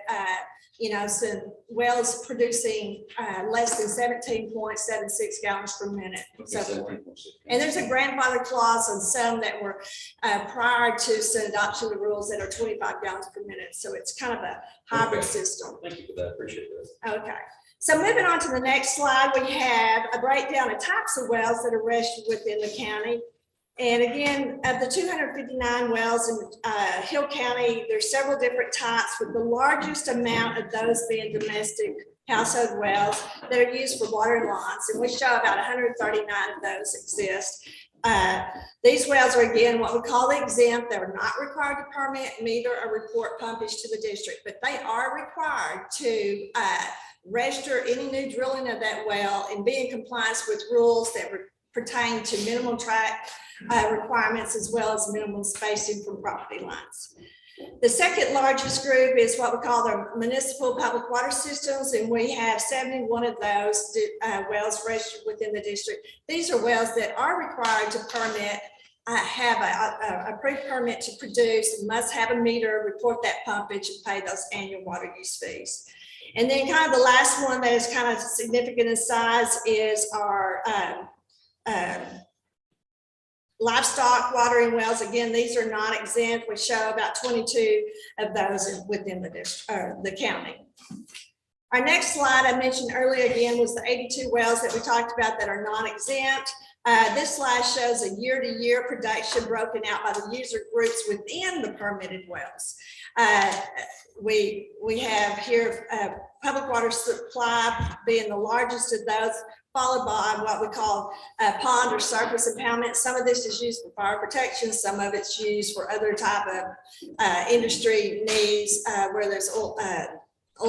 some wells producing less than 17.76 gallons per minute. So, and there's a grandfather clause on some that were prior to the adoption of the rules that are 25 gallons per minute. So it's kind of a hybrid system. Thank you for that. Appreciate that. Okay. So moving on to the next slide, we have a breakdown of types of wells that are registered within the county. And again, of the 259 wells in Hill County, there's several different types, with the largest amount of those being domestic household wells that are used for water lines. And we show about 139 of those exist. These wells are again what we call exempt. They're not required to permit, meter, or report pumpage to the district, but they are required to register any new drilling of that well and be in compliance with rules that pertain to minimum tract requirements as well as minimum spacing from property lines. The second largest group is what we call the municipal public water systems, and we have 71 of those wells registered within the district. These are wells that are required to permit, have a pre-permit to produce, must have a meter, report that pumpage, and pay those annual water use fees. And then kind of the last one that is kind of significant in size is our livestock watering wells. Again, these are not exempt. We show about 22 of those within the county. Our next slide I mentioned earlier again was the 82 wells that we talked about that are non-exempt. This slide shows a year-to-year production broken out by the user groups within the permitted wells. We have here public water supply being the largest of those, followed by what we call pond or surface impoundment. Some of this is used for fire protection. Some of it's used for other type of industry needs where there's oil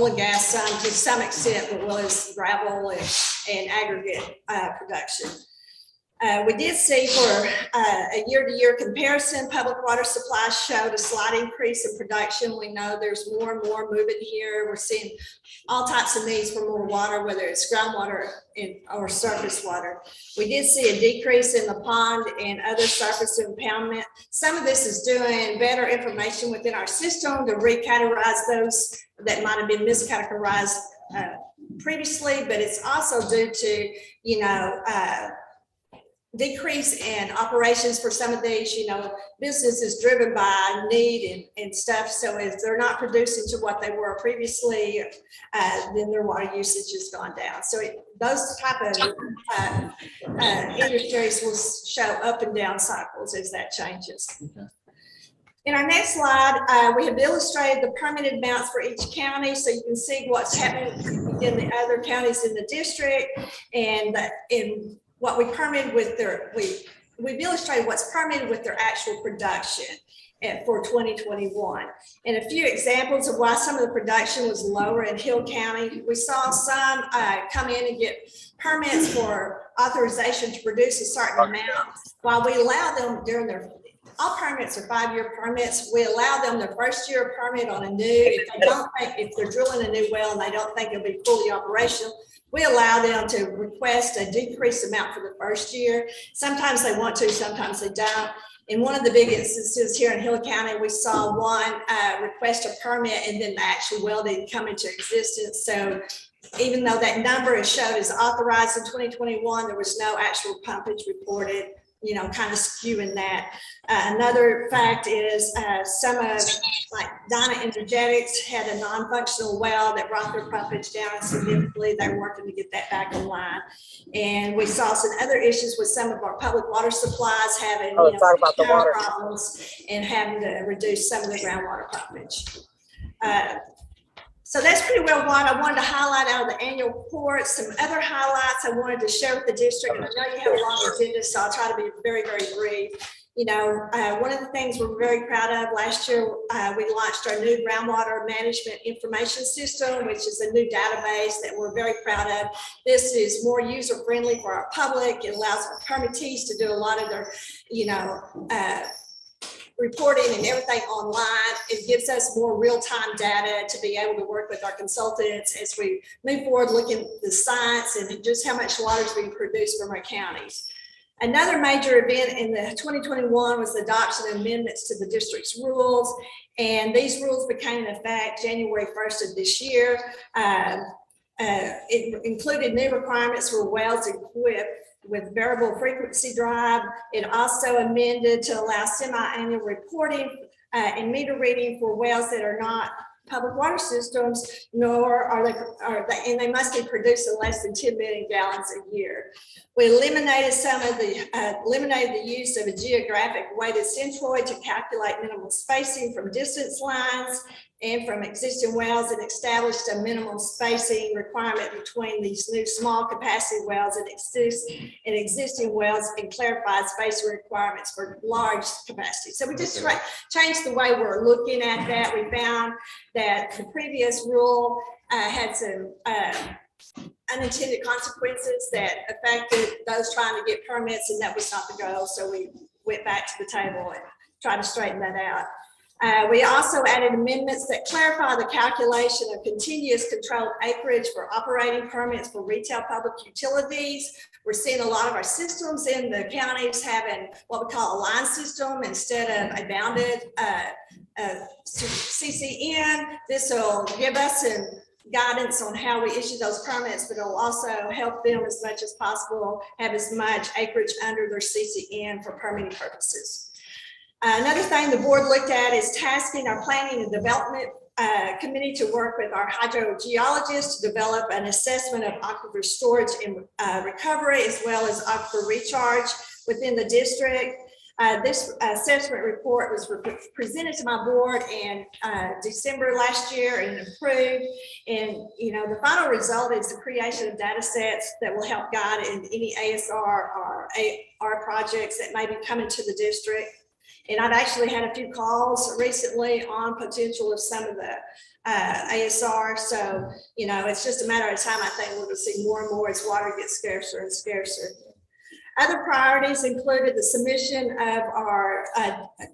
and gas, to some extent, but well as gravel and aggregate production. We did see for a year-to-year comparison, public water supplies showed a slight increase in production. We know there's more and more moving here. We're seeing all types of needs for more water, whether it's groundwater or surface water. We did see a decrease in the pond and other surface impoundment. Some of this is doing better information within our system to recategorize those that might have been miscategorized previously, but it's also due to, decrease in operations for some of these, business is driven by need and stuff. So if they're not producing to what they were previously, then their water usage has gone down. So those type of industries will show up and down cycles as that changes. Okay. In our next slide, we have illustrated the permitted amounts for each county, so you can see what's happening in the other counties in the district, and in what we permitted with we've illustrated what's permitted with their actual production for 2021. And a few examples of why some of the production was lower in Hill County. We saw some come in and get permits for authorization to produce a certain amount, while we allow them during all permits are 5-year permits. We allow them their first year permit on a new, if they're drilling a new well and they don't think it'll be fully operational, we allow them to request a decreased amount for the first year. Sometimes they want to, sometimes they don't. In one of the big instances here in Hill County, we saw one request a permit and then the actual well didn't come into existence. So even though that number is showed as authorized in 2021, there was no actual pumpage reported, kind of skewing that. Another fact is some of, like Dyna Energetics had a non-functional well that brought their pumpage down significantly. They're working to get that back online. And we saw some other issues with some of our public water supplies having power problems and having to reduce some of the groundwater pumpage. So that's pretty well what I wanted to highlight out of the annual report. Some other highlights I wanted to share with the district, and I know you have a long agenda, so I'll try to be very, very brief. One of the things we're very proud of, last year, we launched our new groundwater management information system, which is a new database that we're very proud of. This is more user-friendly for our public. It allows our permittees to do a lot of their, reporting and everything online. It gives us more real-time data to be able to work with our consultants as we move forward, looking at the science and just how much water is being produced from our counties. Another major event in the 2021 was the adoption of amendments to the district's rules, and these rules became in effect January 1st of this year. It included new requirements for wells equipped with variable frequency drive. It also amended to allow semi-annual reporting and meter reading for wells that are not public water systems, nor and they must be producing less than 10 million gallons a year. We eliminated the use of a geographic weighted centroid to calculate minimum spacing from distance lines and from existing wells, and established a minimum spacing requirement between these new small capacity wells and existing wells, and clarified spacing requirements for large capacity. So we just changed the way we're looking at that. We found that the previous rule had some unintended consequences that affected those trying to get permits, and that was not the goal. So we went back to the table and tried to straighten that out. We also added amendments that clarify the calculation of continuous controlled acreage for operating permits for retail public utilities. We're seeing a lot of our systems in the counties having what we call a line system instead of a bounded CCN. This will give us some guidance on how we issue those permits, but it'll also help them as much as possible have as much acreage under their CCN for permitting purposes. Another thing the board looked at is tasking our planning and development committee to work with our hydrogeologists to develop an assessment of aquifer storage and recovery, as well as aquifer recharge within the district. This assessment report was presented to my board in December last year and approved. And the final result is the creation of data sets that will help guide in any ASR or AR projects that may be coming to the district. And I've actually had a few calls recently on potential of some of the ASR. So, it's just a matter of time. I think we're going to see more and more as water gets scarcer and scarcer. Other priorities included the submission of our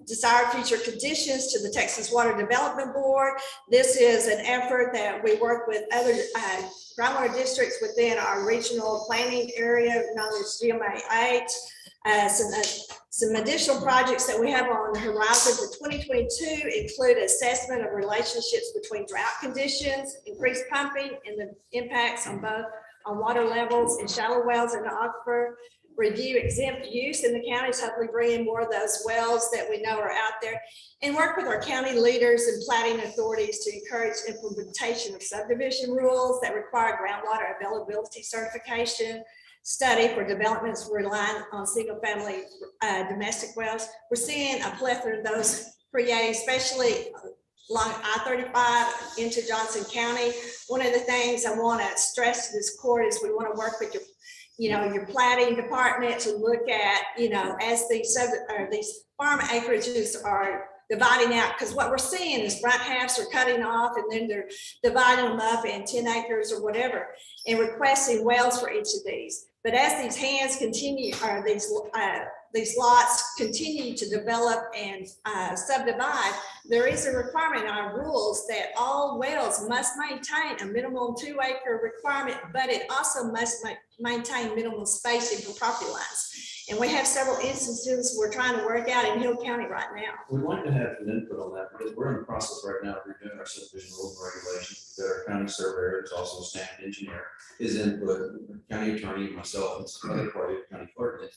desired future conditions to the Texas Water Development Board. This is an effort that we work with other groundwater districts within our regional planning area known as GMA 8. Some additional projects that we have on the horizon for 2022 include assessment of relationships between drought conditions, increased pumping, and the impacts on both on water levels in shallow wells and the aquifer. Review exempt use in the counties, hopefully bring in more of those wells that we know are out there, and work with our county leaders and planning authorities to encourage implementation of subdivision rules that require groundwater availability certification. Study for developments relying on single family domestic wells. We're seeing a plethora of those created, especially along I-35 into Johnson County. One of the things I want to stress to this court is we want to work with your planning department to look at, as these farm acreages are dividing out, because what we're seeing is front halves are cutting off and then they're dividing them up in 10 acres or whatever and requesting wells for each of these. But as these hands continue, or these lots continue to develop and subdivide, there is a requirement in our rules that all wells must maintain a minimum 2 acre requirement, but it also must maintain minimum spacing for property lines. And we have several instances we're trying to work out in Hill County right now. We'd like to have an input on that because we're in the process right now of redoing our subdivision rules and regulations. We've got our county surveyor, it's also a staff engineer, his input, county attorney, myself, and some other party, county clerk.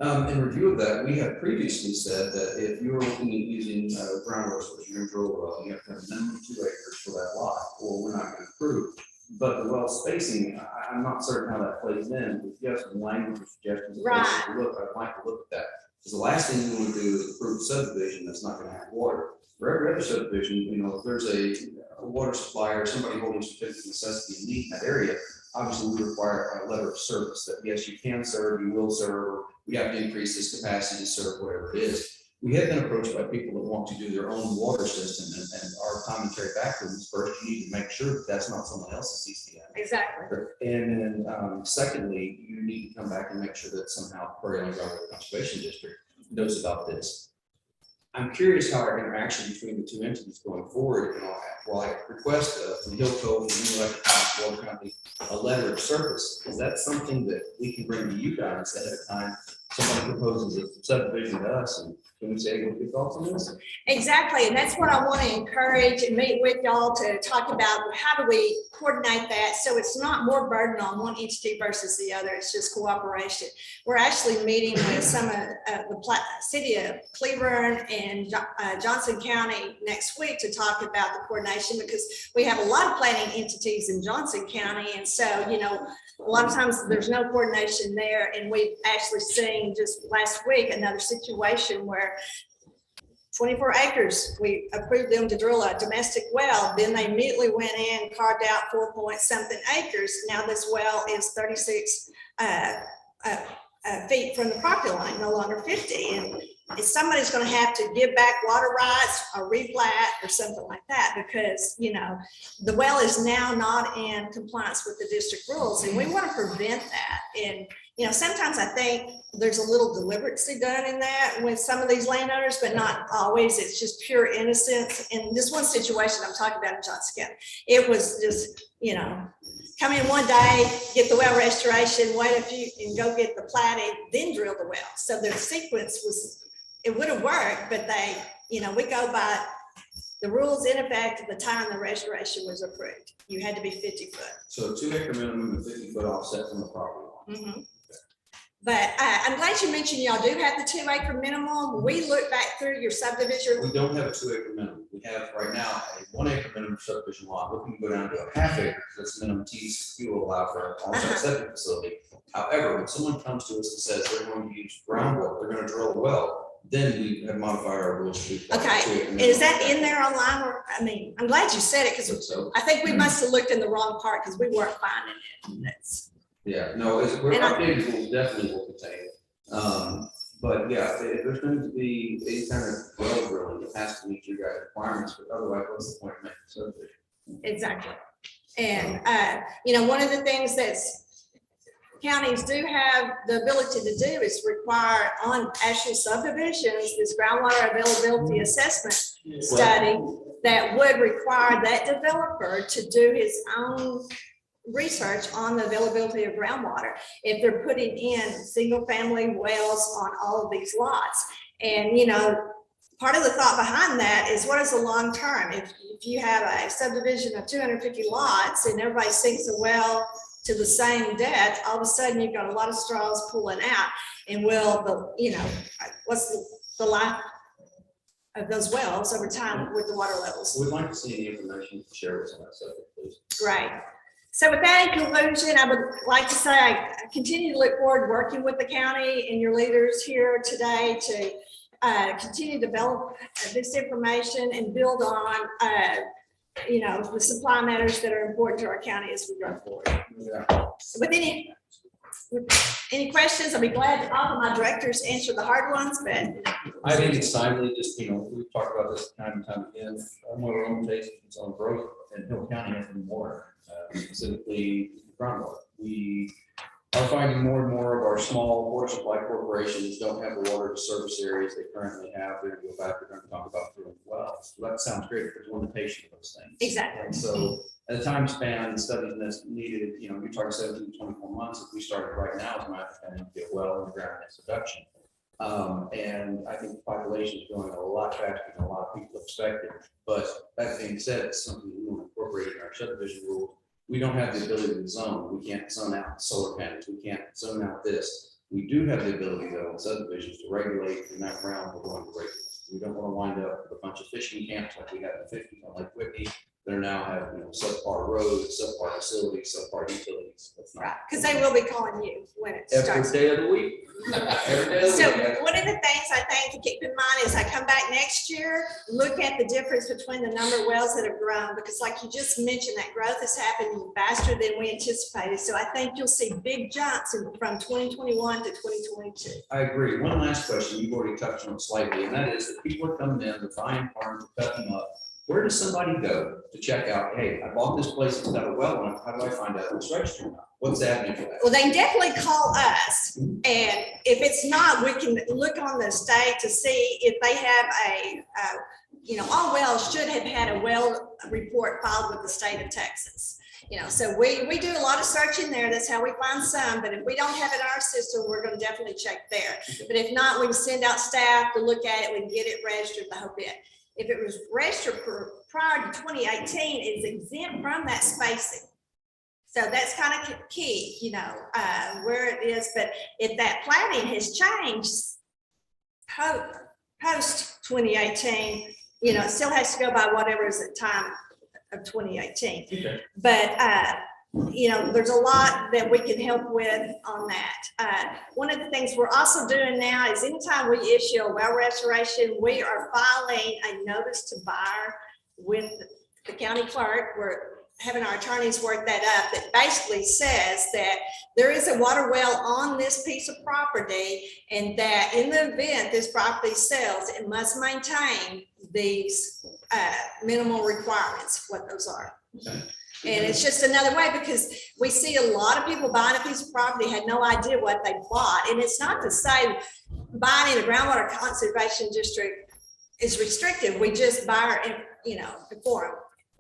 In review of that, we have previously said that if you're looking at using groundwater source, you're going to drill a well, you have to have a minimum 2 acres for that lot, or we're not going to approve. But the well spacing, I'm not certain how that plays in. If you have some language or suggestions, Right. I'd like to look at that. Because the last thing you want to do is approve a subdivision that's not going to have water. For every other subdivision, if there's a water supplier, or somebody holding certificate of necessity and need in that area, obviously we require a letter of service that yes, you can serve, you will serve, or we have to increase this capacity to serve whatever it is. We have been approached by people that want to do their own water system, and our commentary back to them is first, you need to make sure that that's not someone else's CCN. Exactly. And then secondly, you need to come back and make sure that somehow Prairie Island Groundwater Conservation District knows about this. I'm curious how our interaction between the two entities going forward, while I request from Hillco and the Electric Water Company a letter of service, is that something that we can bring to you guys ahead of time somebody proposes a subdivision to us, and can we say, what your thoughts on this? Exactly, and that's what I want to encourage and meet with y'all to talk about. How do we coordinate that so it's not more burden on one entity versus the other? It's just cooperation. We're actually meeting with some of the city of Cleburne and Johnson County next week to talk about the coordination, because we have a lot of planning entities in Johnson County, and so, you know, a lot of times there's no coordination there. And we've actually seen just last week another situation where 24 acres, we approved them to drill a domestic well. Then they immediately went in, carved out 4-point-something acres. Now this well is 36 feet from the property line, no longer 50. And if somebody's going to have to give back water rights or replat or something like that, because, you know, the well is now not in compliance with the district rules, and we want to prevent that. And, you know, sometimes I think there's a little deliberacy done in that with some of these landowners, but not always. It's just pure innocence. In this one situation I'm talking about in Johnson County, it was just, you know, come in one day, get the well restoration, wait a few, and go get the platted, then drill the well. So the sequence was, it would have worked, but they, you know, we go by the rules in effect at the time the restoration was approved. You had to be 50 foot. So 2-acre minimum and 50-foot offset from the property line. Mhm. But I'm glad you mentioned y'all do have the 2-acre minimum. We look back through your subdivision. We don't have a 2-acre minimum. We have right now a 1-acre minimum subdivision lot. We can go down to a 1/2 acre. That's minimum TCQ will allow for an on-site septic facility. However, when someone comes to us and says they're going to use groundwater, they're going to drill a well, then we have modified our rules. Okay, and is that in there online? Or, I mean, I'm glad you said it, because I think we must have looked in the wrong part because we weren't finding it. That's, Yeah, no, we're And I- updated rules definitely will contain it. But yeah, if there's going to be any kind of well drilling, it has to meet your guys' requirements, but otherwise, what's the point of making subdivision? exactly. And, you know, one of the things that's counties do have the ability to do is require on actual subdivisions, this groundwater availability assessment study that would require that developer to do his own research on the availability of groundwater if they're putting in single family wells on all of these lots. And, you know, part of the thought behind that is, what is the long term? If you have a subdivision of 250 lots and everybody sinks a well to the same depth, all of a sudden you've got a lot of straws pulling out. And will the, you know, what's the life of those wells over time with the water levels? We'd like to see the information shared with us on that subject, please. Great. So with that in conclusion, I would like to say I continue to look forward to working with the county and your leaders here today to continue to develop this information and build on, you know, the supply matters that are important to our county as we go forward. Yeah. With any questions, I'll be glad to offer my directors answer the hard ones, but I think it's timely, just, you know, we've talked about this time and time again. One of our own takes its own growth in Hill County and water, specifically groundwater. We are finding more and more of our small water supply corporations don't have the water to service areas they currently have. They're going to go back, we're going to talk about drilling wells. So that sounds great, there's limitation of those things. exactly. And so at the time span, studying this needed, you know, we target 17 to 24 months. If we started right now, as my understanding, get well in the ground next production. And I think the population is growing a lot faster than a lot of people expected. But that being said, it's something we want to incorporate in our subdivision rules. We don't have the ability to zone. We can't zone out solar panels. We can't zone out this. We do have the ability, though, in subdivisions to regulate in that realm. We're going to regulate. We don't want to wind up with a bunch of fishing camps like we had in 50 on Lake Whitney. That now have, you know, subpar roads, subpar facilities, subpar utilities. That's not. Right, because they will be calling you when it Every starts. day of the week. Every day of the So week. one of the things I think to keep in mind is I come back next year, look at the difference between the number of wells that have grown, because like you just mentioned, that growth is happening faster than we anticipated. So I think you'll see big jumps from 2021 to 2022. I agree. One last question, you've already touched on it slightly, and that is that people are coming in, they're buying farms, they're cutting them up. Where does somebody go to check out, hey, I bought this place, it's got a well on it, how do I find out if it's registered or not? What's the avenue for that? Well, they can definitely call us, and if it's not, we can look on the state to see if they have a, you know, all wells should have had a well report filed with the state of Texas. You know, so we do a lot of searching there. That's how we find some, but if we don't have it in our system, we're gonna definitely check there. But if not, we can send out staff to look at it, we can get it registered, the whole bit. If it was registered prior to 2018, it's exempt from that spacing. So that's kind of key, you know, where it is, but if that plating has changed post 2018, you know, it still has to go by whatever is at time of 2018. Okay. But, you know, there's a lot that we can help with on that. One of the things we're also doing now is anytime we issue a well restoration, we are filing a notice to buyer with the county clerk. We're having our attorneys work that up, that basically says that there is a water well on this piece of property, and that in the event this property sells, it must maintain these minimal requirements, what those are. And it's just another way, because we see a lot of people buying a piece of property, had no idea what they bought. And it's not to say buying in a groundwater conservation district is restrictive. We just buy it, you know, before them.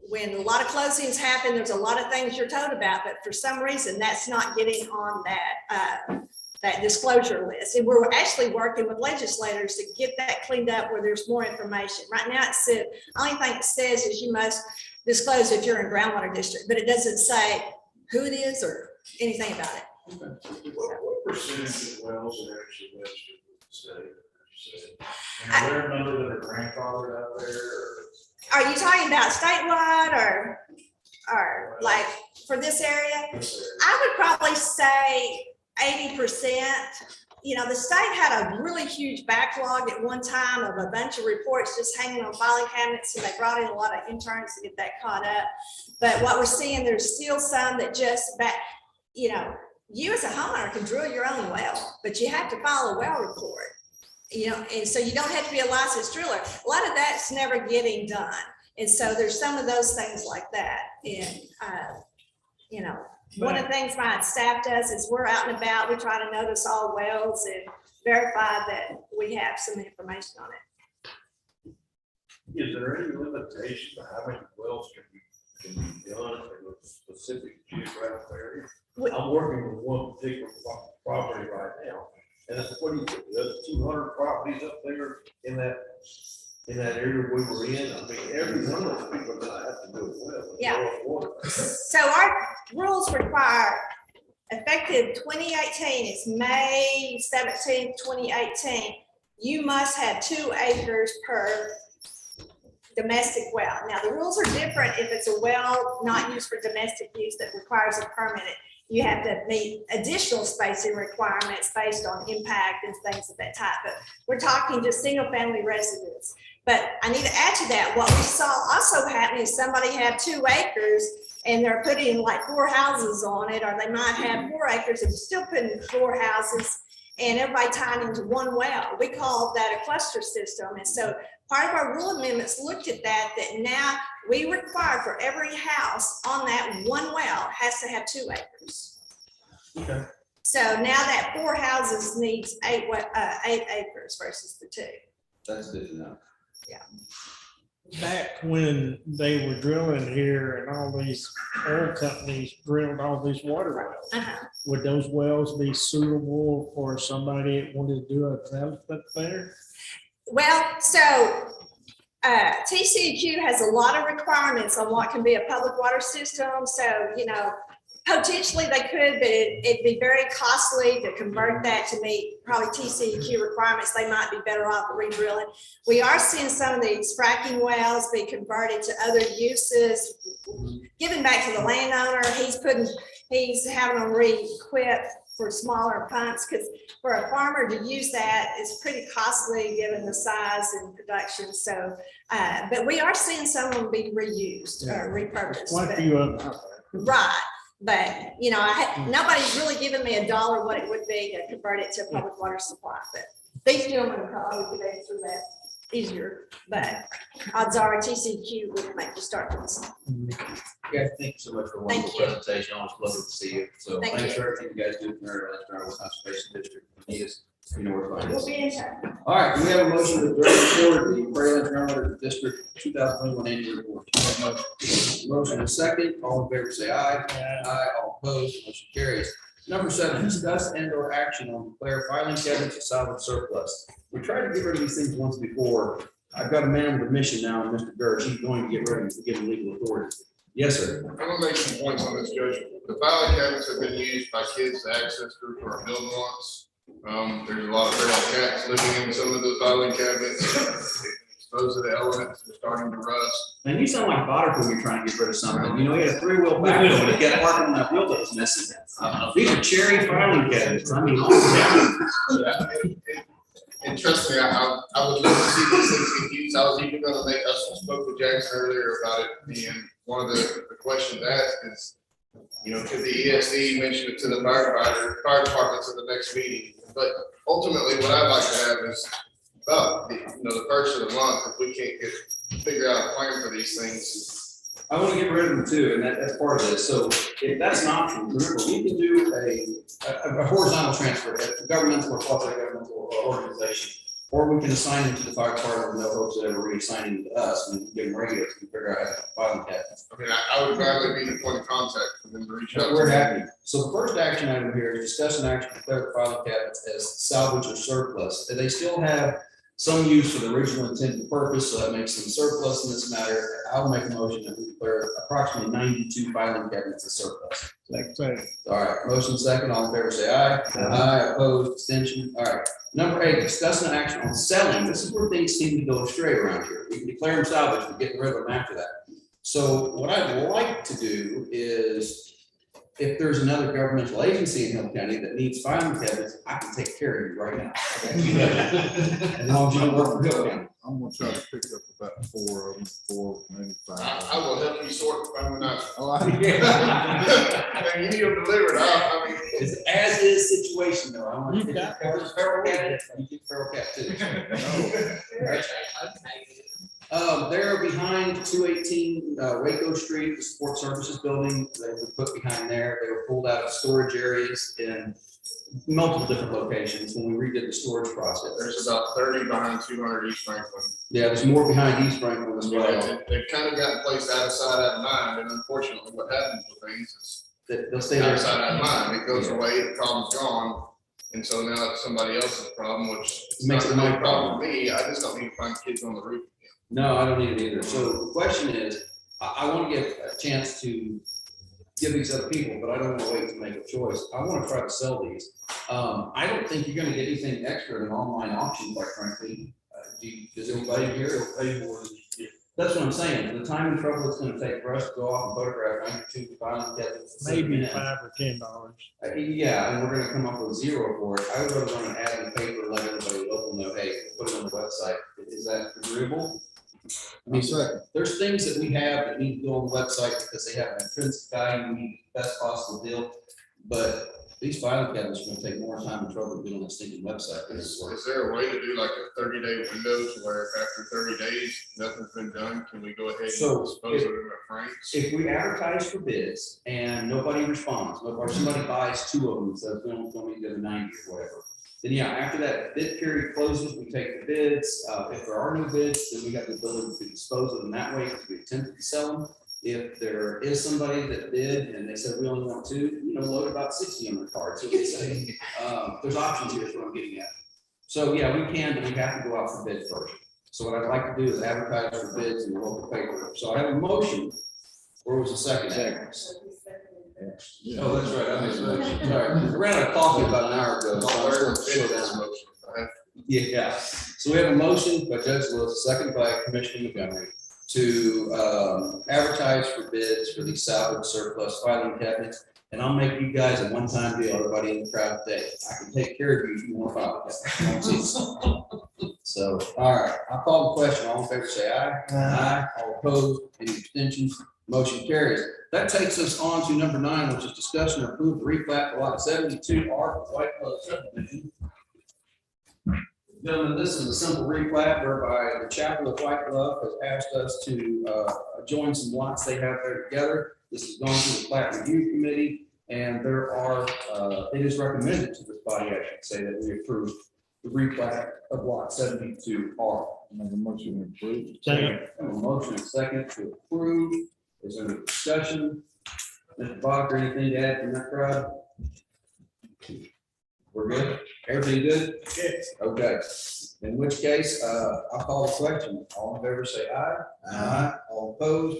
When a lot of closings happen, there's a lot of things you're told about, but for some reason that's not getting on that disclosure list. And we're actually working with legislators to get that cleaned up where there's more information. Right now it said, only thing it says is you must disclose if you're in groundwater district, but it doesn't say who it is or anything about it. What percentage of wells are actually registered with the state? And are there a number that are grandfathered out there? Are you talking about statewide or like for this area? I would probably say 80%. You know, the state had a really huge backlog at one time of a bunch of reports just hanging on filing cabinets, and they brought in a lot of interns to get that caught up. But what we're seeing, there's still some that just you know, you as a homeowner can drill your own well, but you have to file a well report. You know, and so you don't have to be a licensed driller. A lot of that's never getting done. And so there's some of those things like that. And, you know, one of the things my staff does is we're out and about, we try to notice all wells and verify that we have some information on it. Is there any limitation to how many wells can be done in a specific geographic area? I'm working with one particular property right now. And it's, what do you think, there's 200 properties up there in that area we were in. I mean, every one of those people are gonna have to do it well. Yeah. So our rules require effective 2018, it's May 17th, 2018. You must have 2 acres per domestic well. Now, the rules are different if it's a well not used for domestic use that requires a permit. You have to meet additional spacing requirements based on impact and things of that type. But we're talking just single family residents. But I need to add to that, what we saw also happen is somebody had 2 acres and they're putting like 4 houses on it, or they might have 4 acres and still putting 4 houses and everybody tying into one well. We call that a cluster system. And so part of our rule amendments looked at that now we require for every house on that one well has to have 2 acres. Okay. So now that 4 houses needs 8 acres versus the 2. That's good to know. Yeah. Back when they were drilling here and all these oil companies drilled all these water wells, would those wells be suitable for somebody that wanted to do a development there? Well, so TCEQ has a lot of requirements on what can be a public water system. So, you know, potentially they could, but it'd be very costly to convert that to meet probably TCEQ requirements. They might be better off re-drilling. We are seeing some of these fracking wells be converted to other uses, given back to the landowner. He's having them re-equipped for smaller pumps, because for a farmer to use that is pretty costly given the size and production. So, but we are seeing some of them be reused or repurposed. Quite a few of them. Right. But, you know, nobody's really given me $1 what it would be to convert it to a public water supply. But these gentlemen probably could answer that easier. But odds are TCQ would make you start this. Guys, thank you so much for a wonderful presentation. Always pleasure to see you. So Thank thanks you. for everything you guys do for our Conservation District. You know where to find us. We'll be in touch. All right, we have a motion to record the Pearland Journal District 2021 annual report. Motion is second. All in favor, say aye. Aye. All opposed, motion carries. Number 7, discuss and/or action on declare filing cabinets as salvage surplus. We tried to get rid of these things once before. I've got a man with a mission now, Mr. Gersh. He's going to get rid of them, give them legal authority. Yes, sir. I'm gonna make some points on this, Judge. The filing cabinets have been used by kids to access through to our building lots. There's a lot of feral cats living in some of those filing cabinets. Exposed to the elements, they're starting to rust. Man, you sound like Potter when you're trying to get rid of something. You know, he had a 3-wheel backhoe and he got parked on that wheel that was missing. These are cherry filing cabinets. I mean, all down. And trust me, I would love to see these things get used. I was even gonna make, I spoke with Jackson earlier about it, and one of the questions asked is, you know, could the ESD mention it to the fire departments at the next meeting? But ultimately, what I'd like to have is about, the first of the month, if we can't figure out a plan for these things. I want to get rid of them too, and that's part of this. So if that's an option, remember, we can do a horizontal transfer, a governmental or quasi-governmental organization. Or we can assign them to the fire department with no hopes of ever reassigning them to us, and give them radios and figure out how to file them. I mean, I would gladly be the point of contact for them to reach out. We're happy. So the first action item here is discuss an action to declare the filing cabinets as salvage or surplus. And they still have some use for the original intended purpose, so that makes them surplus in this matter. I'll make a motion that we declare approximately 92 filing cabinets as surplus. Second. All right, motion second, all in favor, say aye. Aye, opposed, abstention. All right. Number 8, discuss an action on selling. This is where things seem to go astray around here. We can declare them salvage, we get rid of them after that. So what I'd like to do is, if there's another governmental agency in Hill County that needs filing cabinets, I can take care of you right now. Okay? As long as you don't work for Hill County. I'm gonna try to pick up about 4 of them, 4, maybe 5. I will help you sort if I'm not. Oh, I- And you need them delivered, I mean. It's as is situation though. I want to get feral cat, you get feral cat too. They're behind 218 Waco Street, the Support Services Building. They were put behind there. They were pulled out of storage areas in multiple different locations when we redid the storage process. There's about 30 behind 200 East Franklin. Yeah, there's more behind East Franklin as well. They've kind of gotten placed out of sight, out of mind, and unfortunately, what happens with things is They'll stay there. out of sight, out of mind. It goes away, the problem's gone, and so now it's somebody else's problem, which is not Makes it really my a problem for me. I just don't need to find kids on the roof again. No, I don't need it either. So the question is, I want to give a chance to give these other people, but I don't want to wait to make a choice. I want to try to sell these. I don't think you're going to get anything extra in an online auction, quite frankly. Does anybody here pay more? That's what I'm saying. The time and trouble it's going to take for us to go off and photograph 92 filing cabinets. Maybe $5 or $10. Yeah, and we're going to come up with 0 for it. I would rather run an ad in the paper and let everybody local know, hey, put it on the website. Is that agreeable? I mean, there's things that we have that need to go on the website because they have an intrinsic value, we need the best possible deal. But these filing cabinets are gonna take more time and trouble to get on the stinking website. Is there a way to do like a 30-day window to where after 30 days, nothing's been done? Can we go ahead and dispose of it in a frame? If we advertise for bids and nobody responds, or somebody buys 2 of them and says, we don't need to go to 90 or whatever. Then yeah, after that bid period closes, we take the bids. If there are no bids, then we got the ability to dispose of them that way if we attempted to sell them. If there is somebody that bid and they said we only want 2, load about 60 on their card. So we say, there's options here is what I'm getting at. So yeah, we can, but we have to go out for bid first. So what I'd like to do is advertise for bids in the local paper. So I have a motion. Where was the second? Oh, that's right. I missed the motion. Sorry. We ran out of coffee about an hour ago. So I'm going to slow down. Yeah. So we have a motion by Judge Lewis, a second by Commissioner Montgomery, to advertise for bids for these salvage surplus filing cabinets. And I'll make you guys a one-time deal, everybody in the crowd today. I can take care of you if you want to file cabinets. So, all right, I'll call the question. All in favor, say aye. Aye. All opposed, any abstentions? Motion carries. That takes us on to number 9, which is discussion and approve the replat for lot 72R for White Club subdivision. Gentlemen, this is a simple replat whereby the Chapel of White Glove has asked us to join some lots they have there together. This has gone through the plat review committee, and there are, it is recommended to this body, I should say, that we approve the replat of lot 72R. Make a motion to approve. Second. A motion and second to approve. Is there any discussion? Mr. Bacher, anything to add from that crowd? We're good? Everything good? Yes. Okay. In which case, I'll call the question. All in favor, say aye. Aye. All opposed?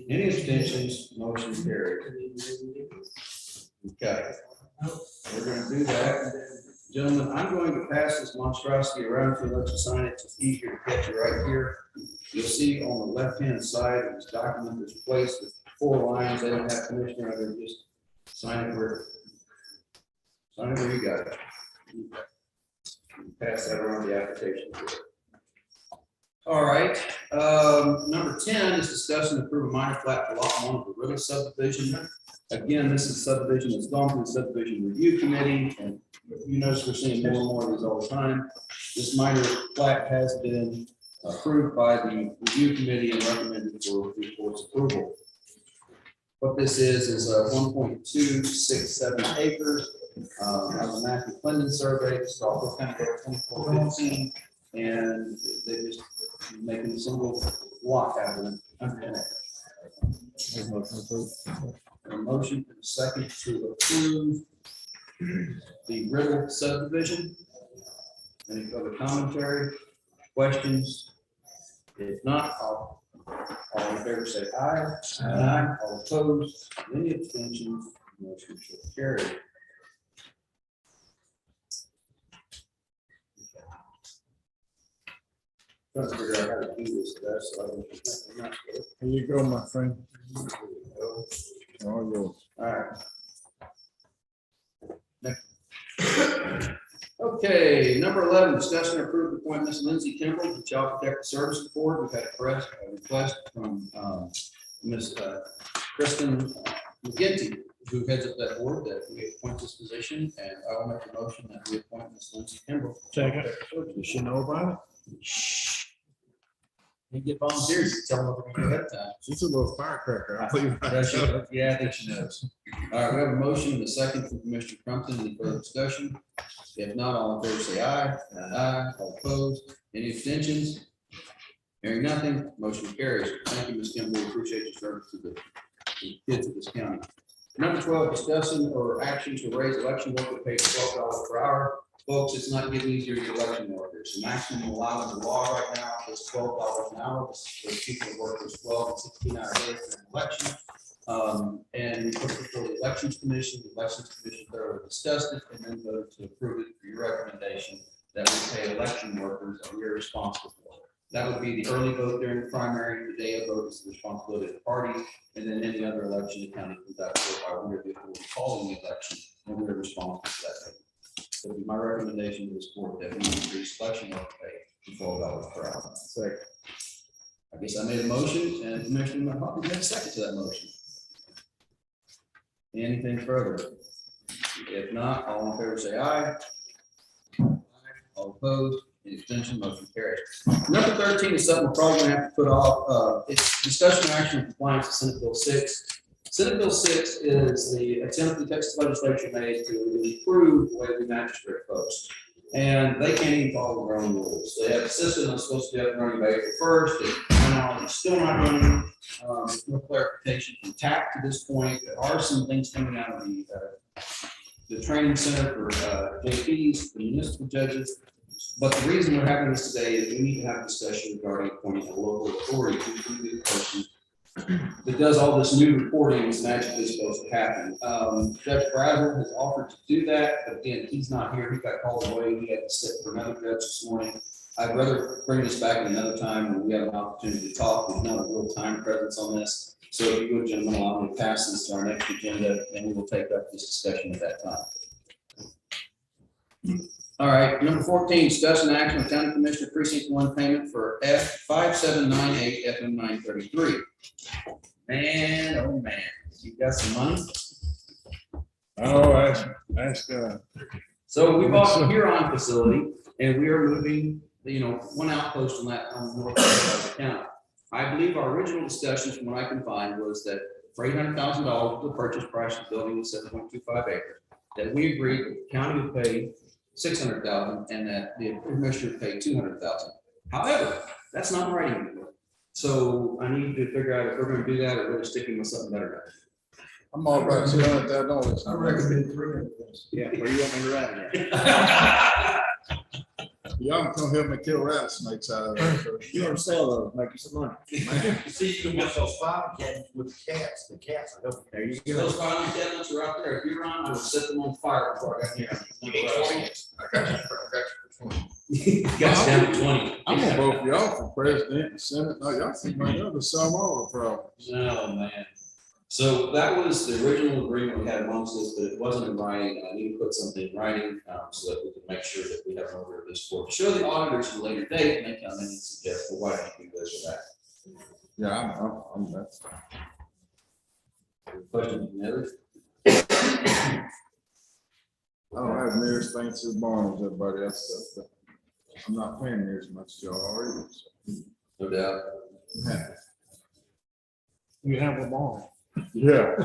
Any abstentions? Motion carried. Okay. We're gonna do that. Gentlemen, I'm going to pass this monstrosity around to let you sign it. It's easier to catch it right here. You'll see on the left-hand side of this document, there's placed with 4 lines. They don't have commissioner, I'm gonna just sign it where you got it. Pass that around the application. All right, number 10 is discuss and approve a minor plat for lot 1 of the Riddle subdivision. Again, this is subdivision that's gone through the subdivision review committee, and you notice we're seeing more and more of these all the time. This minor plat has been approved by the review committee and recommended for the board's approval. What this is 1.267 acres. Has a Matthew Clinton survey, it's all kind of 2415, and they just making a single lot out of it. A motion and a second to approve the Riddle subdivision. Any further commentary, questions? If not, all in favor say aye. Aye. All opposed, any abstentions, motion shall carry. Trying to figure out how to do this, that's. Here you go, my friend. All yours. All right. Okay, number 11, discuss and approve the appointment of Lindsay Kimball to Child Protective Services Board. We've had a request from Ms. Kristen McGinty, who heads up that board, that we appoint this position, and I will make a motion that we appoint Ms. Lindsay Kimball. Second. You should know about it. You get volunteers, tell them what we're gonna do that time. She's a little firecracker. I'll tell you that. Yeah, I think she knows. All right, we have a motion and a second from Commissioner Crumpton. Any further discussion? If not, all in favor say aye. Aye. All opposed? Any abstentions? Hearing nothing, motion carries. Thank you, Ms. Kimball. Appreciate your service to the kids of this county. Number 12, discussing or action to raise election worker pay $12 per hour. Folks, it's not getting easier to election workers. The maximum allowed in the law right now is $12 an hour. Those people who work those 12 and 16-hour days for an election. And we put it before the Elections Commission. The Elections Commission thoroughly discussed it and then voted to approve it for your recommendation that we pay election workers and we're responsible for it. That would be the early vote during the primary. The day of vote is the responsibility of the party. And then any other election the county conducts, by we're the authority calling the election, and we're responsible for that. So it'd be my recommendation to this board that we increase election worker pay to $12 per hour. Second. I guess I made a motion and Commissioner McCollum made a second to that motion. Anything further? If not, all in favor say aye. All opposed, any extension, motion carries. Number 13 is something we're probably gonna have to put off. It's discussion action and compliance with Senate Bill 6. Senate Bill 6 is the attempt the Texas legislature made to improve the way we magistrate folks. And they can't even follow their own rules. They have a system that's supposed to be up and running by April 1st. Now it's still not running. No clarification from TAC to this point. There are some things coming out of the training center for JPs, the municipal judges. But the reason we're having this today is we need to have a discussion regarding appointing a local authority to be the person that does all this new reporting is magically supposed to happen. Judge Brazel has offered to do that, but again, he's not here. He got called away. He had to sit for another judge this morning. I'd rather bring this back another time when we have an opportunity to talk. There's not a real time presence on this. So if you would, gentlemen, allow me to pass this to our next agenda, and we will take up this discussion at that time. All right, number 14, discussion action of County Commissioner Precinct 1 payment for F5798 FM 933. Man, oh man, you got some money? Oh, ask. So we bought the Huron facility and we are moving, one outpost on that on the north side of the county. I believe our original discussion, from what I can find, was that for $800,000 the purchase price of the building was 7.25 acres, that we agreed that the county would pay $600,000 and that the commissioner paid $200,000. However, that's not right anymore. So I need to figure out if we're gonna do that or really sticking with something better. I'm all about $200,000. I recommend 300. Yeah, where you want me to ride it? Y'all can come help me kill rattlesnakes out of there. You want to sell those, make you some money. You see, you can get those filing cabinets with cats, the cats are helping. There you Those go. filing cabinets are out there. If you're on, I will set them on fire before I got here. You need 20? I got you for 20. Got down to 20. I'm gonna vote for y'all for president and senate. No, y'all seem like y'all to solve all the problems. Oh, man. So that was the original agreement we had amongst us, but it wasn't in writing, and I need to put something in writing, so that we can make sure that we have an order of this for, show the auditors at a later date, and they come in and suggest, well, why don't you do this or that? Yeah, I'm that's. Questions, from the others? I don't have near as fancy a barn as everybody else does, but I'm not paying near as much as y'all already. No doubt. Yeah. You have a barn. Yeah.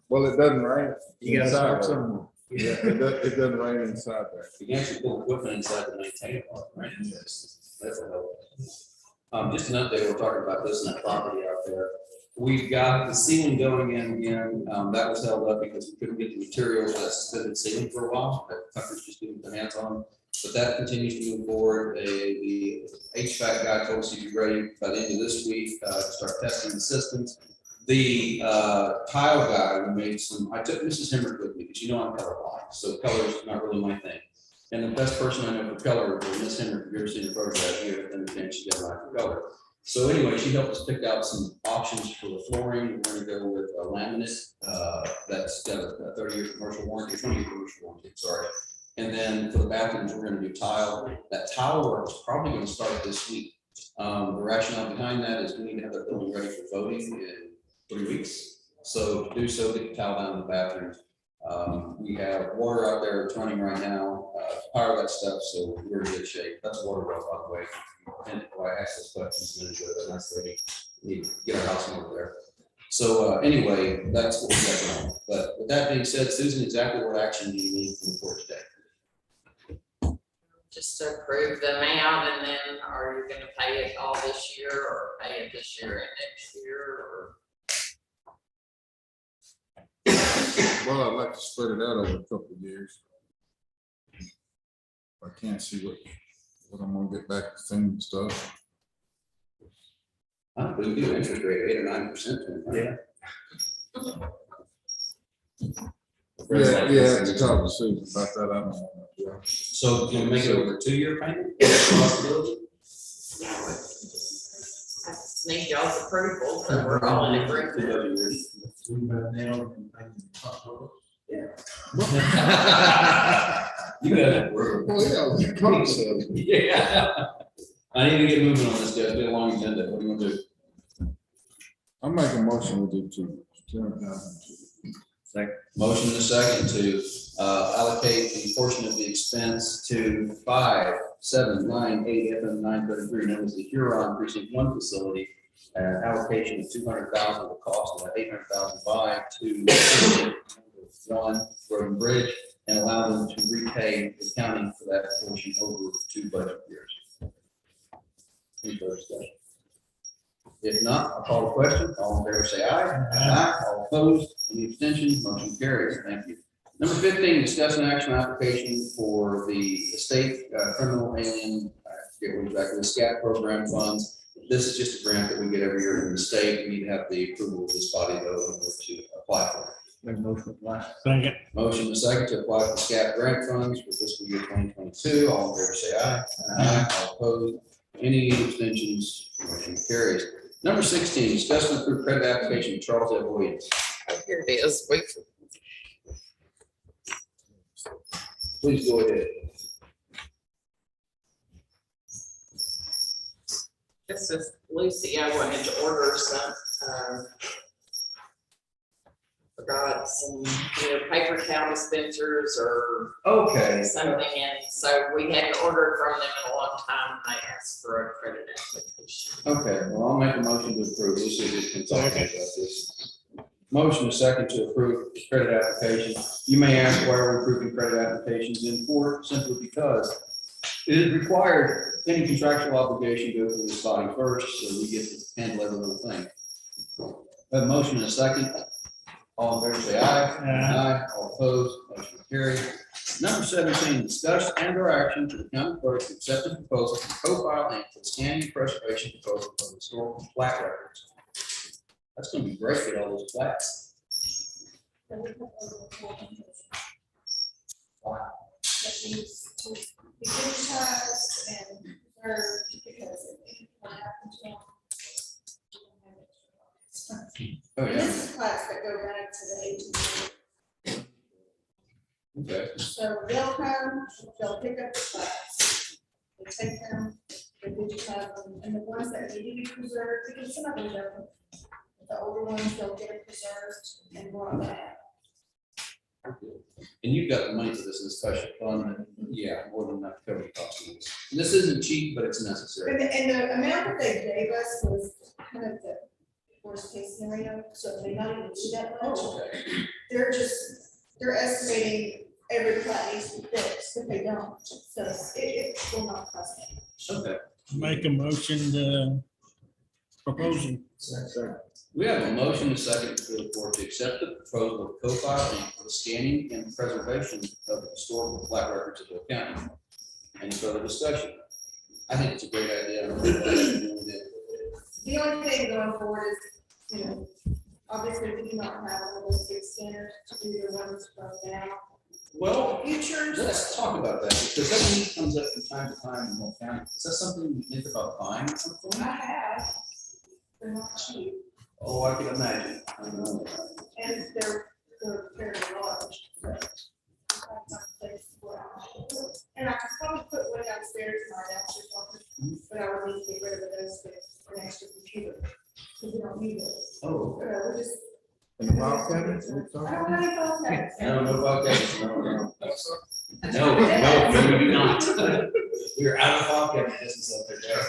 Well, it doesn't rain. You gotta inside start there. somewhere. Yeah, it doesn't rain inside there. You can actually pull equipment inside to maintain it, right? Yes. That's a help. Just an update, we're talking about this in that property out there. We've got the ceiling going in again. That was held up because we couldn't get the materials for that suspended ceiling for a while. That Tucker's just didn't put hands on. But that continues to move forward. The HVAC guy told us he'd be ready by the end of this week to start testing the systems. The tile guy, we made some, I took Mrs. Hemrick with me because you know I'm colorblind, so color's not really my thing. And the best person I know for color is Miss Hemrick. If you've ever seen her photograph, you understand she's got a eye for color. So anyway, she helped us pick out some options for the flooring. We're gonna go with a laminate that's got a 30-year commercial warranty, 20-year commercial warranty, sorry. And then for the bathrooms, we're gonna do tile. That tile work is probably gonna start this week. The rationale behind that is we need to have that building ready for voting in 3 weeks. So to do so, get the tile down in the bathrooms. We have water out there, it's running right now, power that stuff, so we're in good shape. That's a water well, by the way. And I asked those questions a minute ago, but that's ready. We need to get our house over there. So anyway, that's what we got going on. But with that being said, Susan, exactly what action do you need from the board today? Just to approve the amount, and then are you gonna pay it all this year, or pay it this year and next year, or? Well, I'd like to spread it out over a couple of years. I can't see what I'm gonna get back to thing stuff. I don't think we do interest rate 8 or 9%. Yeah. Yeah, to talk to Susan about that, I don't know. Yeah. So can we make it over a 2-year payment? Possibility? I just need y'all's approval, that we're all in agreement. You got it. Well, yeah, concept. Yeah. I need to get moving on this, guys. It's been a long agenda. What do you want to do? I'm making a motion we do 200,000. Second. Motion and a second to allocate the portion of the expense to 5798 FM 933, known as the Huron Precinct 1 facility. Allocation of 200,000, the cost of that 800,000 by to 1 Road and Bridge, and allow them to repay the county for that portion over 2 budget years. Any further discussion? If not, I'll call the question. All in favor, say aye. Aye. All opposed, any abstentions, motion carries. Thank you. Number 15, discuss an action application for the state criminal alien, I forget what exactly, the SCAT program funds. This is just a grant that we get every year from the state. We need to have the approval of this body though in order to apply for it. Make a motion to apply. Second. Motion and second to apply for SCAT grant funds for fiscal year 2022. All in favor, say aye. Aye. All opposed, any abstentions, motion carries. Number 16, discuss and approve credit application of Charles F. Williams. Here it is, wait. Please go ahead. This is Lucy, I wanted to order some, forgot some, paper towel dispensers or Okay. something, and so we hadn't ordered from them in a long time, and I asked for a credit application. Okay, well, I'll make a motion to approve. This is a consultant about this. Motion is second to approve the credit application. You may ask why are we approving credit applications in court? Simply because it is required, any contractual obligation go through this body first, so we get to handle every little thing. A motion and a second. All in favor, say aye. Aye. All opposed, motion carried. Number 17, discussion and or action to the county clerk to accept the proposal from Co-File Inc. for the scanning and preservation proposal for the historical plat records. That's gonna be great, get all those plats. Wow. That needs to be digitized and preserved because it what happened to them. Oh, And yeah. this is class that go back to the 1800s. Okay. So they'll come, they'll pick up the class. They take them, they digitize them, and the ones that need to be preserved, because some of them don't. The older ones, they'll get it preserved and brought back. And you've got the money for this in a special fund, yeah, more than enough to cover the cost of this. And this isn't cheap, but it's necessary. And the amount that they gave us was kind of the worst case scenario, so they not even do that much. Okay. They're estimating every plat needs to be fixed, if they don't, so it will not cost them. Okay. Make a motion to proposal. We have a motion and a second for the board to accept the proposal of Co-File Inc. for the scanning and preservation of the historical plat records of the county. Any further discussion? I think it's a great idea. I'm really glad you're doing it. The only thing going forward is, obviously, we do not have one of those big scanners to do the ones from now. Well, Futures. let's talk about that, because that need comes up from time to time in Whole County. Is that something you think about buying at some point? I have, they're not cheap, Oh, I can imagine. I know. and they're fairly large, so. I have some place where I- And I could probably put one downstairs in my downstairs office, but I would need to get rid of those for an extra computer, because we don't need it. Oh, okay. We're just. In the file cabinet? I don't have any file cabinets. I don't know about that. No, we do not. We're out of file cabinet business up there, Jeff.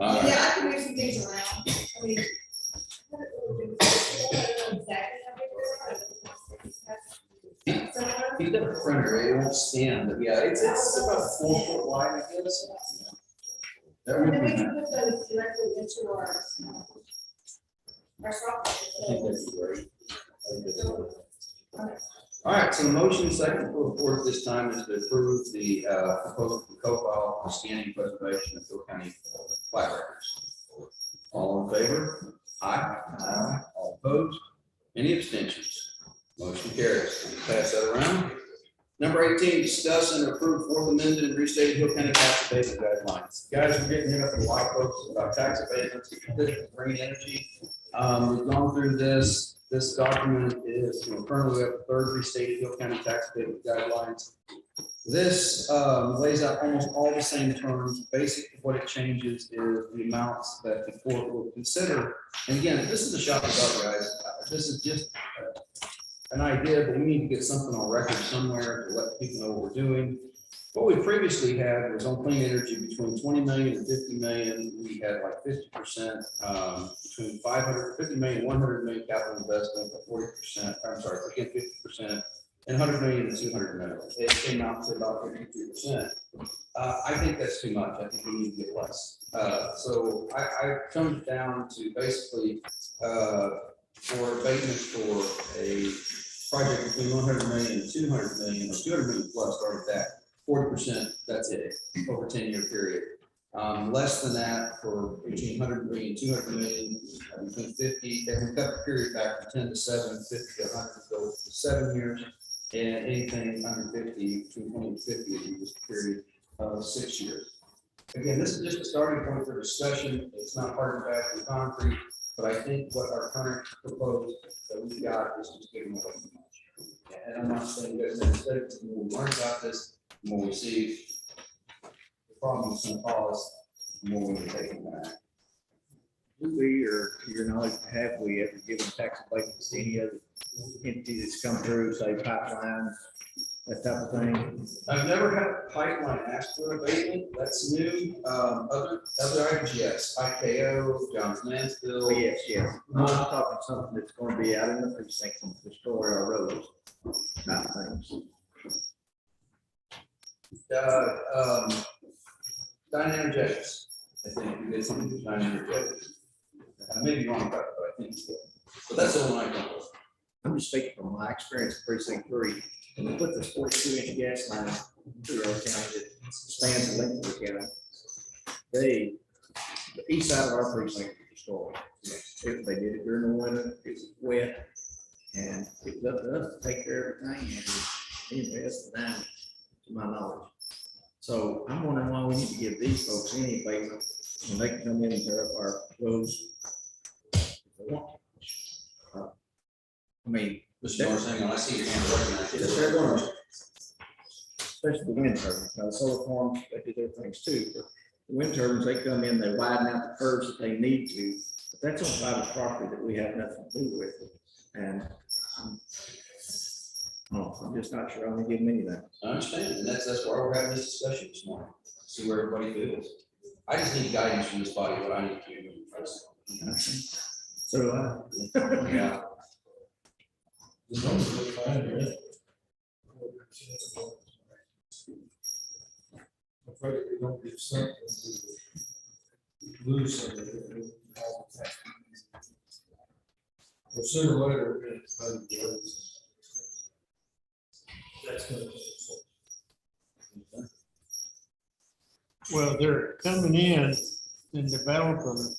Yeah, I can move some things around, I mean. He's got a printer, it won't scan, but yeah, it's about 4 foot wide, I guess. That And would then be we nice. can put those directly into our I think software. that'd be great. I think that's great. All right, so the motion second for the board this time is to approve the proposal from Co-File for scanning and preservation of Phil County plat records. All in favor? Aye. Aye. All opposed? Any abstentions? Motion carries. Pass that around. Number 18, discuss and approve fourth amended and restated Hill County tax abatement guidelines. Guys, we're getting hit up with a lot of folks about tax abatements, green energy. We've gone through this. This document is, currently we have the third restated Hill County tax abatement guidelines. This lays out almost all the same terms. Basically, what it changes is the amounts that the court will consider. And again, this is a shot in the dark, guys. This is just an idea, but we need to get something on record somewhere to let people know what we're doing. What we previously had was on clean energy between 20 million and 50 million. We had like 50%, between 50 million, 100 million capital investment, 40%, I'm sorry, again, 50%, and 100 million and 200 million. It came out to about 52%. I think that's too much. I think we need to get less. So I toned it down to basically for abatement for a project between 100 million and 200 million, or 200 million plus, start at that. 40%, that's it, over a 10-year period. Less than that for between 100 million, 200 million, between 50, and we cut the period back from 10 to 7, 50 to 100, go to 7 years. And anything under 50, between 20 and 50, would be this period of 6 years. Again, this is just a starting point for discussion. It's not hard and fast and concrete, but I think what our current proposal that we've got is just giving away too much. And I'm not saying there's no mistake, the more we learn about this, the more we see the problems and cause, the more we can take them back. Do we, or to your knowledge, have we ever given tax abatements to any other entity that's come through, say pipeline, that type of thing? I've never had a pipeline ask for abatement, that's new. Other items, yes, IKO, Johns Oh, Mansfield. yes, yes. I'm talking something that's gonna be out in the precinct and destroy our roads, not things. Dynergetics, I think we did something with Dynergetics. I may be wrong about it, but I think, so. But that's the one I know of. I'm just speaking from my experience in precinct 3. When we put this 42-inch gas line through our county that spans the length of the county, the east side of our precinct was destroyed. If they did it during the winter, it was wet, and it was up to us to take care of everything, and anyway, that's the damage, to my knowledge. So I'm wondering why we need to give these folks any favor when they can come in and tear up our roads. if they want. I mean, Mr. Morrison, I see your hand recognized. yes, they're gonna, especially the wind turbines, now the solar farms, they do their things too, but the wind turbines, they come in, they widen out the curves that they need to, but that's on private property that we have nothing to do with. And I'm just not sure I'm gonna give them any of that. I understand, and that's why we're having this discussion this morning, see where everybody feels. I just need guidance from this body, what I need to do. So, Yeah. Afraid we don't get something to lose some of it. Well, sooner or later, we're gonna find the roads. That's gonna. Well, they're coming in and developing,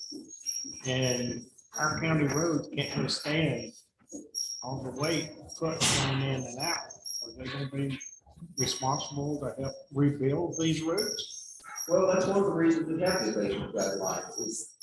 and our county roads can't withstand all the weight trucks coming in and out. Are they gonna be responsible to help rebuild these roads? Well, that's one of the reasons we have the abatement guidelines, is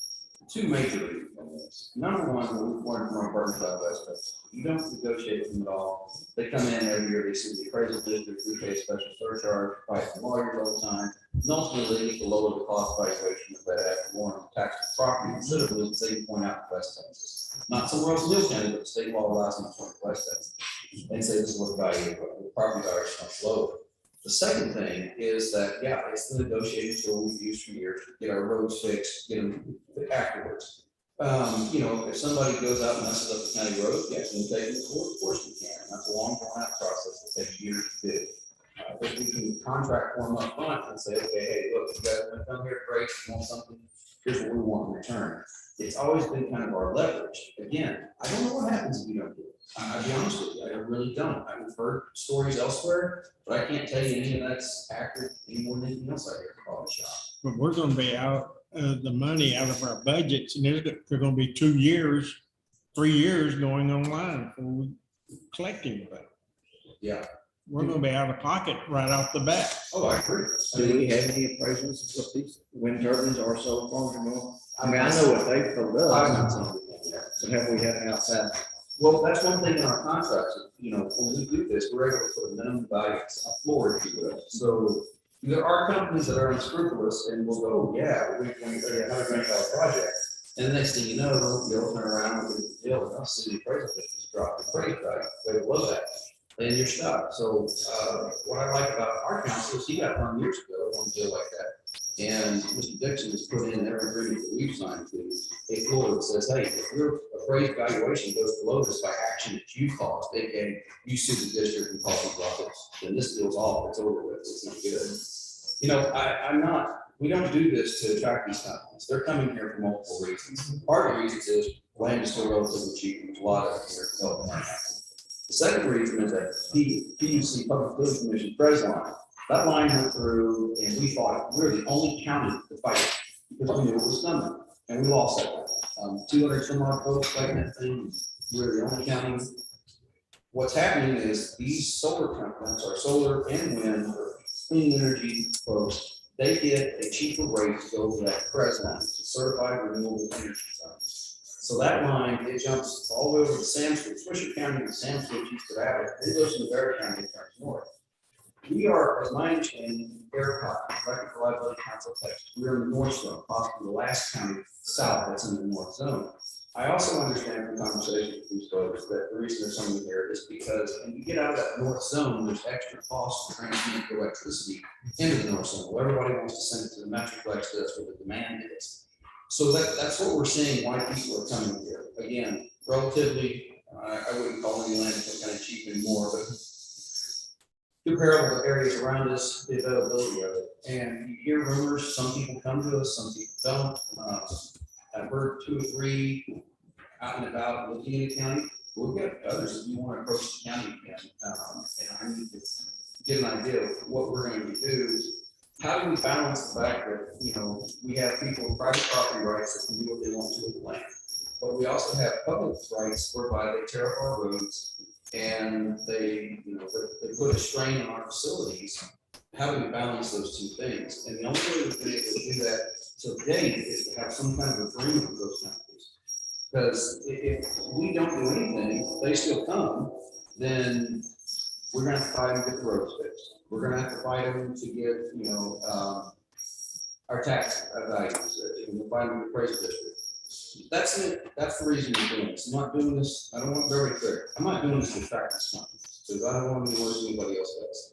two major reasons on this. Number one, we learned from our partners out west, but you don't negotiate with them at all. They come in every year, they see the appraisal district, we pay a special surcharge, fight the lawyers all the time. And ultimately, they need to lower the cost valuation of that after more on tax property instead of losing, say, you point out the West Texas. Not somewhere else in Hill County, but the state law allows them to point to West Texas. And say this is what the value of the property value is much lower. The second thing is that, yeah, it's the negotiating tool we've used for years to get our roads fixed, get them afterwards. You know, if somebody goes out and messes up the county road, yeah, can we take it to court? Of course we can. That's a long drawn out process that takes years to do. If we can contract for them up front and say, okay, hey, look, you guys want to come here, great, you want something, here's what we want in return. It's always been kind of our leverage. Again, I don't know what happens if you don't do it. I'll be honest with you, I really don't. I've heard stories elsewhere, but I can't tell you any of that's accurate any more than anything else I hear from the shop. But we're gonna be out, the money out of our budgets, and they're gonna be 2 years, 3 years going online before we collect anything. Yeah. We're gonna be out of pocket right off the bat. Oh, I agree. do we have any appraisals of what these wind turbines or solar farms are going? I mean, I know what they told us, so have we had outside? Well, that's one thing in our contracts, you know, when we do this, we're able to put a minimum value, a floor, if you will. So there are companies that are unscrupulous and will go, oh, yeah, we can say $100 million project. And the next thing you know, they'll turn around and deal with us, the appraisal just drop the appraisal value, way below that. And you're stuck. So what I like about our council is he got one years ago on a deal like that. And Mr. Dixon has put in every agreement that we've signed to a floor that says, hey, if your appraised valuation goes below this by action that you caused, aka you sue the district and cause these lawsuits, then this deal's off, it's over with, it's not good. You know, we don't do this to attract these companies. They're coming here for multiple reasons. Part of the reasons is land is still relatively cheap, and there's a lot of here development land. The second reason is that PUC, Public Building Commission, Fres line, that line went through and we thought we were the only county to fight it because we knew it was coming and we lost that. 200 some odd folks fighting that thing. We're the only county. What's happening is these solar companies, or solar and wind, or clean energy folks, they get a cheaper rate to go to that Fres line, certified renewable energy zone. So that line, it jumps all the way over to Samsfield, Swisher County and Samsfield, used to have it, then goes to Nevada County and turns north. We are, as my understanding, ERCOT, Electric Reliability Council of Texas, we're in the north zone, possibly the last county south that's in the north zone. I also understand from conversations with these folks that the reason there's something here is because when you get out of that north zone, there's extra cost to transmit electricity into the north zone. Well, everybody wants to send it to the Metroplex, that's where the demand is. So that's what we're seeing, why people are coming here. Again, relatively, I wouldn't call any land kind of cheap anymore, but comparable to areas around us, the availability of it. And you hear rumors, some people come to us, some people don't. I've heard 2 or 3 out and about looking in the county. We'll get others if you want to approach the county again. And I need to get an idea of what we're going to do. How do we balance the fact that, you know, we have people with private property rights that can do what they want to with the land, but we also have public rights whereby they tear up our roads and they, you know, they put a strain on our facilities. How do we balance those 2 things? And the only way we've been able to do that to date is to have some kind of agreement with those companies. Because if we don't do anything, they still come, then we're gonna have to fight them to get the roads fixed. We're gonna have to fight them to get, you know, our tax values, we'll fight them to the appraisal district. That's it. That's the reason we're doing this. I'm not doing this, I don't want to be very clear. I'm not doing this to attract this company, because I don't want to be worse than anybody else does.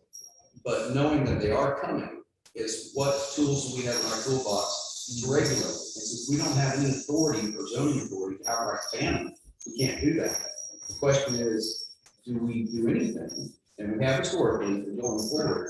But knowing that they are coming is what tools do we have in our toolbox to regulate. And since we don't have any authority or zoning authority to outright ban them, we can't do that. The question is, do we do anything? And we have historically, and going forward,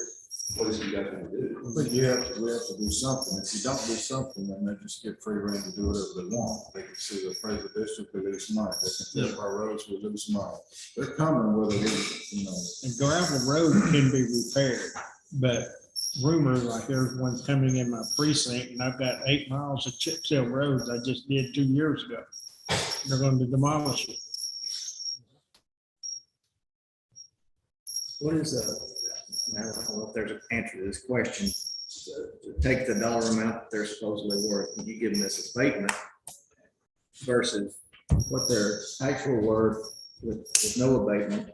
what is you guys going to do? But we have to do something. If you don't do something, then they just get free rein to do whatever they want. They can see the appraisal district, they lose money. They can flip our roads, we lose money. They're coming whether they, you know. And gravel road can be repaired, but rumor, like there's one coming in my precinct and I've got 8 miles of chip seal roads I just did 2 years ago. They're going to demolish it. What is I don't know if there's an answer to this question, to take the dollar amount that they're supposedly worth, and you give them this abatement versus what their actual worth with no abatement.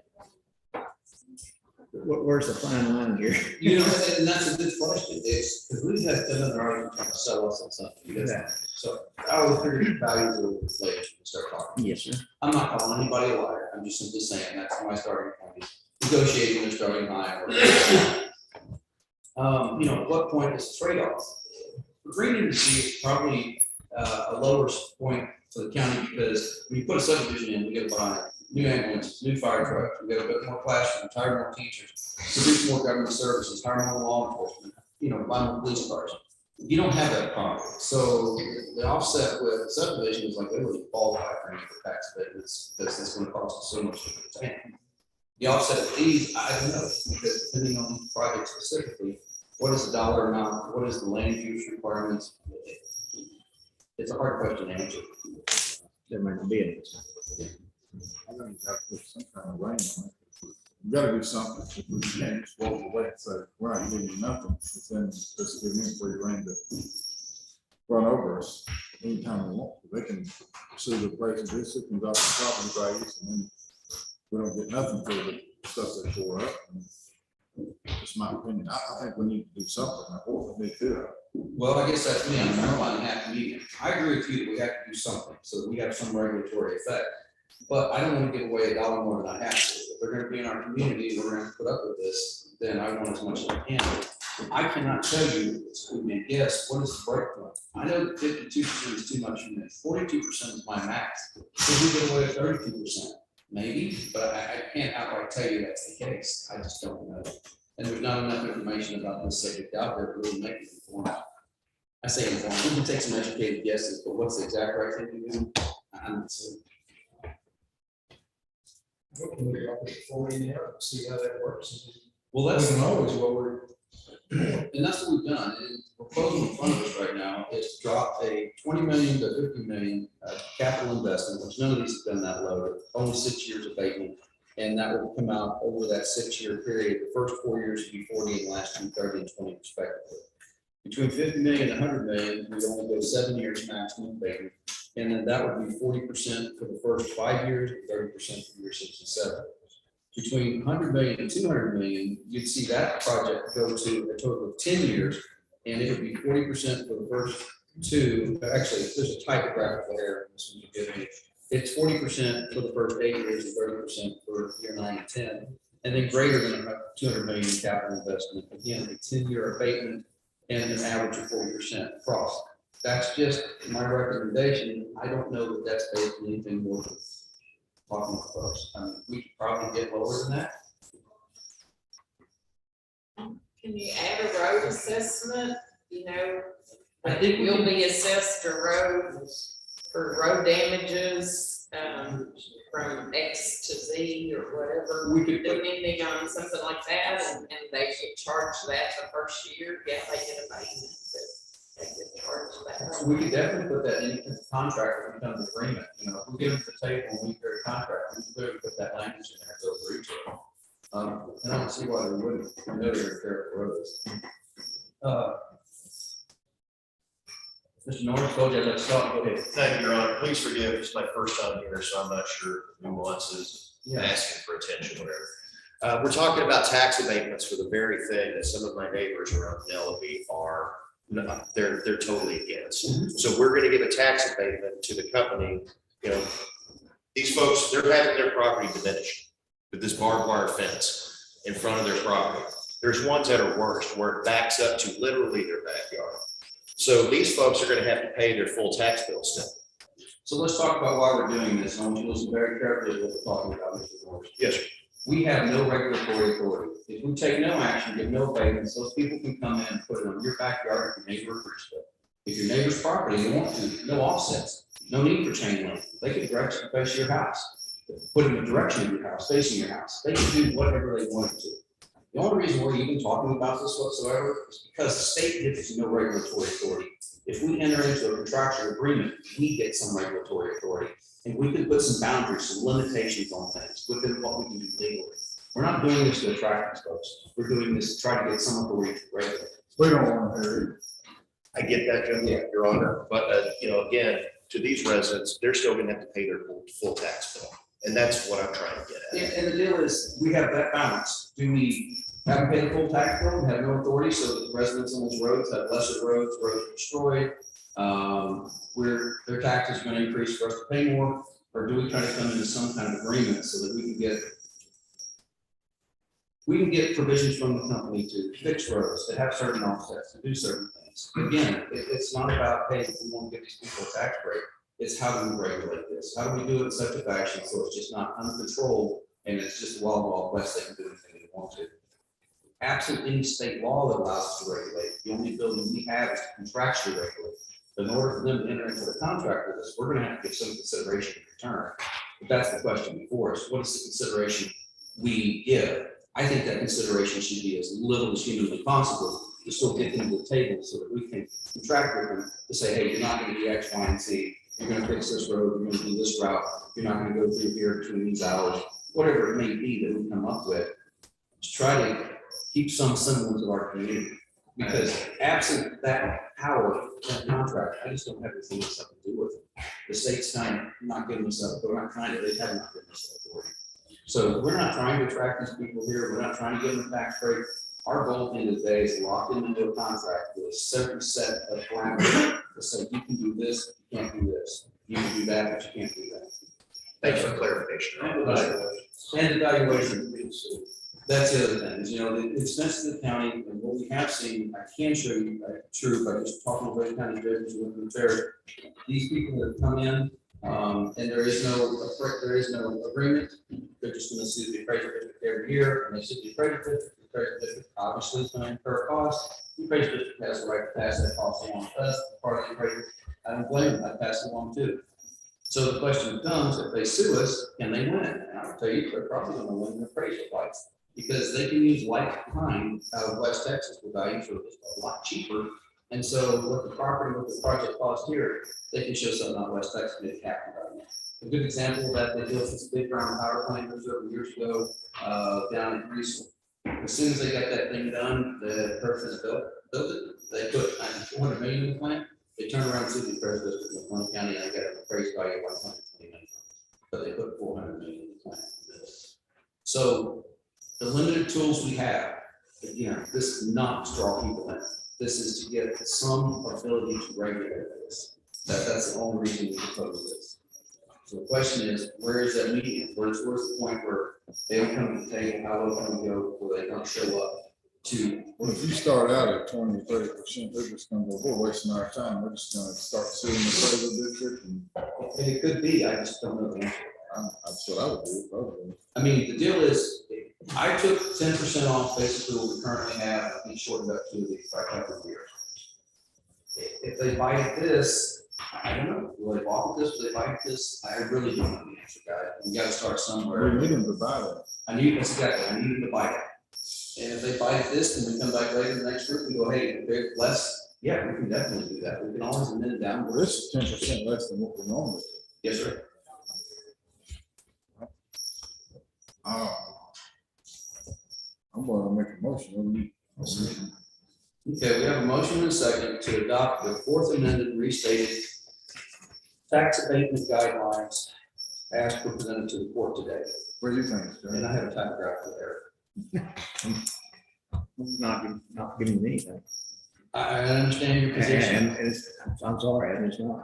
Where's the fine line here? You know, and that's a good question, it's, because we've had another argument trying to sell us on something. Yeah. So I will figure the values of the inflation and start talking. Yes, sir. I'm not calling anybody a liar, I'm just simply saying that's my starting point. Negotiating and starting high. You know, at what point is the trade-off? For green industry, it's probably a lower point for the county because when you put a subdivision in, we get to buy new ambulances, new fire trucks, we get a bit more classrooms, hire more teachers, produce more government services, hire more law enforcement, you know, buy more police cars. You don't have that problem. So the offset with subdivision is like they really qualify for any tax abatements because it's going to cost us so much to retain. The offset of these, I don't know, because depending on the project specifically, what is the dollar amount, what is the land use requirements? It's a hard question to answer. There might not be any. I think you have to put some kind of rein on it. You gotta do something. If we can't just walk away and say, we're not giving you nothing, but then just give them free rein to run over us anytime we want. They can sue the appraisal district and drop the property values, and then we don't get nothing for the stuff they tore up. That's my opinion. I think we need to do something. I hope they do. Well, I guess that's me. I'm trying to find a happy medium. I agree with you that we have to do something so that we have some regulatory effect. But I don't want to give away $1 more than I have to. If they're going to be in our community, we're going to put up with this, then I want as much as I can. I cannot tell you, we may guess, what is the breakpoint? I know that 52% is too much for me. 42% is my max. Could we get away with 32%? Maybe, but I can't outright tell you that's the case. I just don't know. And there's not enough information about this subject out there to really make it informed. I say informed, we can take some educated guesses, but what's the exact right thing to do? I'm not sure. Before we see how that works. Well, that's always what we're. And that's what we've done. And the proposal in front of us right now is to drop a 20 million to 50 million capital investment, which none of these have been that low, only 6 years abatement. And that will come out over that 6-year period. The first 4 years would be 40 and the last 2, 30 and 20 respectively. Between 50 million and 100 million, we only go 7 years maximum abatement. And then that would be 40% for the first 5 years, and 30% for year 6 and 7. Between 100 million and 200 million, you'd see that project go to a total of 10 years, and it would be 40% for the first 2. Actually, there's a typographical error in this one you give me. It's 40% for the first 8 years and 30% for year 9 and 10. And then greater than $200 million in capital investment, again, a 10-year abatement and an average of 40% across. That's just my recommendation. I don't know that that's based on anything more than talking to folks. I mean, we could probably get lower than that. Can you add a road assessment, you know? I think we you'll can- be assessed a road for road damages, from X to Z or whatever. We could put- Depending on something like that, and they get charged that the first year, yeah, they get a payment, but they get charged that. We could definitely put that in the contract if we come to agreement, you know, if we get them to the table and we get a contract, we can clearly put that language in there, so for each of them. I don't see why they wouldn't, I know they're fair roads. Mr. Norris, told you I'd let you start, go ahead. Thank you, Your Honor. Please forgive, it's my first time here, so I'm not sure nuances, asking for attention, whatever. We're talking about tax abatements for the very thing that some of my neighbors around Penelope are, they're totally against. So we're gonna give a tax abatement to the company, you know, these folks, they're having their property diminished with this barbed wire fence in front of their property. There's ones that are worse, where it backs up to literally their backyard. So these folks are gonna have to pay their full tax bill still. So let's talk about why we're doing this. I want you to listen very carefully to what we're talking about, Mr. Norris. Yes, sir. We have no regulatory authority. If we take no action, give no abatements, those people can come in and put it on your backyard if your neighbor agrees to it. If your neighbor's property, they want to, no offsets, no need for chain link. They can direct you to face your house, put in the direction of your house, facing your house. They can do whatever they want to. The only reason we're even talking about this whatsoever is because the state gives us no regulatory authority. If we enter into a contractual agreement, we get some regulatory authority, and we can put some boundaries, some limitations on things within what we can do legally. We're not doing this to attract these folks. We're doing this to try to get some authority to regulate. We don't want to hear it. I get that, Your Honor, but, you know, again, to these residents, they're still gonna have to pay their full tax bill. And that's what I'm trying to get at. And the deal is, we have that balance. Do we have to pay the full tax bill and have no authority so that the residents on those roads have lesser roads are destroyed? Where their taxes are gonna increase for us to pay more, or do we try to come into some kind of agreement so that we can get provisions from the company to fix roads, to have certain offsets, to do certain things? Again, it's not about, hey, we want to get these people a tax break. It's how do we regulate this? How do we do it in such a fashion so it's just not uncontrolled and it's just wild west, they can do anything they want to. Absent any state law that allows us to regulate, the only ability we have is to contractually regulate. But in order for them to enter into the contract with us, we're gonna have to give some consideration in return. But that's the question before us. What is the consideration we give? I think that consideration should be as little as humanly possible to still get them to the table so that we can contract with them to say, hey, you're not gonna do X, Y, and Z. You're gonna fix this road, you're gonna do this route, you're not gonna go through here between these hours, whatever it may be that we come up with. To try to keep some semblance of our community. Because absent that power, that contract, I just don't have anything else to do with it. The state's kind of not giving us up, they're not trying to, they have not given us that authority. So we're not trying to attract these people here, we're not trying to give them a tax break. Our goal at the end of the day is lock them into a contract with a certain set of parameters to say, you can do this, you can't do this. You can do that, but you can't do that. Thanks for clarification. And evaluation. That's the other thing, is, you know, the expense of the county, and what we have seen, I can show you, true, by just talking to the county judges who have fair. These people that come in, and there is no agreement, they're just gonna sue the appraiser district every year, and they sue the appraiser district, obviously is gonna incur costs. The appraiser district has the right to pass that cost on to us, part of the appraiser. I don't blame them, I pass it along too. So the question becomes, if they sue us, can they win? And I'll tell you, they're probably gonna win the appraisal fights, because they can use like kind out of West Texas with values are a lot cheaper. And so what the property, what the project cost here, they can show something out West Texas, mid cap value. A good example of that, they built this big round power plant several years ago, down in Greece. As soon as they got that thing done, the person that built it, they put $400 million in the plant. They turned around and sued the appraisal district in one county, and they got an appraised value of $120 million. But they put $400 million in the plant. So the limited tools we have, again, this is not to draw people in. This is to get some ability to regulate this. That's the only reason we propose this. So the question is, where is that median? Where's the point where they don't come to the table, how low can we go, where they don't show up to? Well, if you start out at 20, 30%, they're just gonna go, we're wasting our time, we're just gonna start suing the federal district and. And it could be, I just don't know the answer. That's what I would do, probably. I mean, the deal is, I took 10% off basically what we currently have, I think shortened up to the by a couple of years. If they bite this, I don't know, will they walk with this, will they bite this? I really don't know the answer, guys. We gotta start somewhere. We need them to buy that. I need, that's exactly, I need them to bite it. And if they bite this, then we come back later the next group and go, hey, if they're less, yeah, we can definitely do that. We can always amend it down. Well, this is 10% less than what we normally do. Yes, sir. I'm gonna make a motion. What do you- Okay, we have a motion and a second to adopt the fourth amended restated tax abatement guidelines as presented to the court today. What do you think? And I have a typographical error. Not giving me anything. I understand your position. And it's, I'm sorry, and it's not.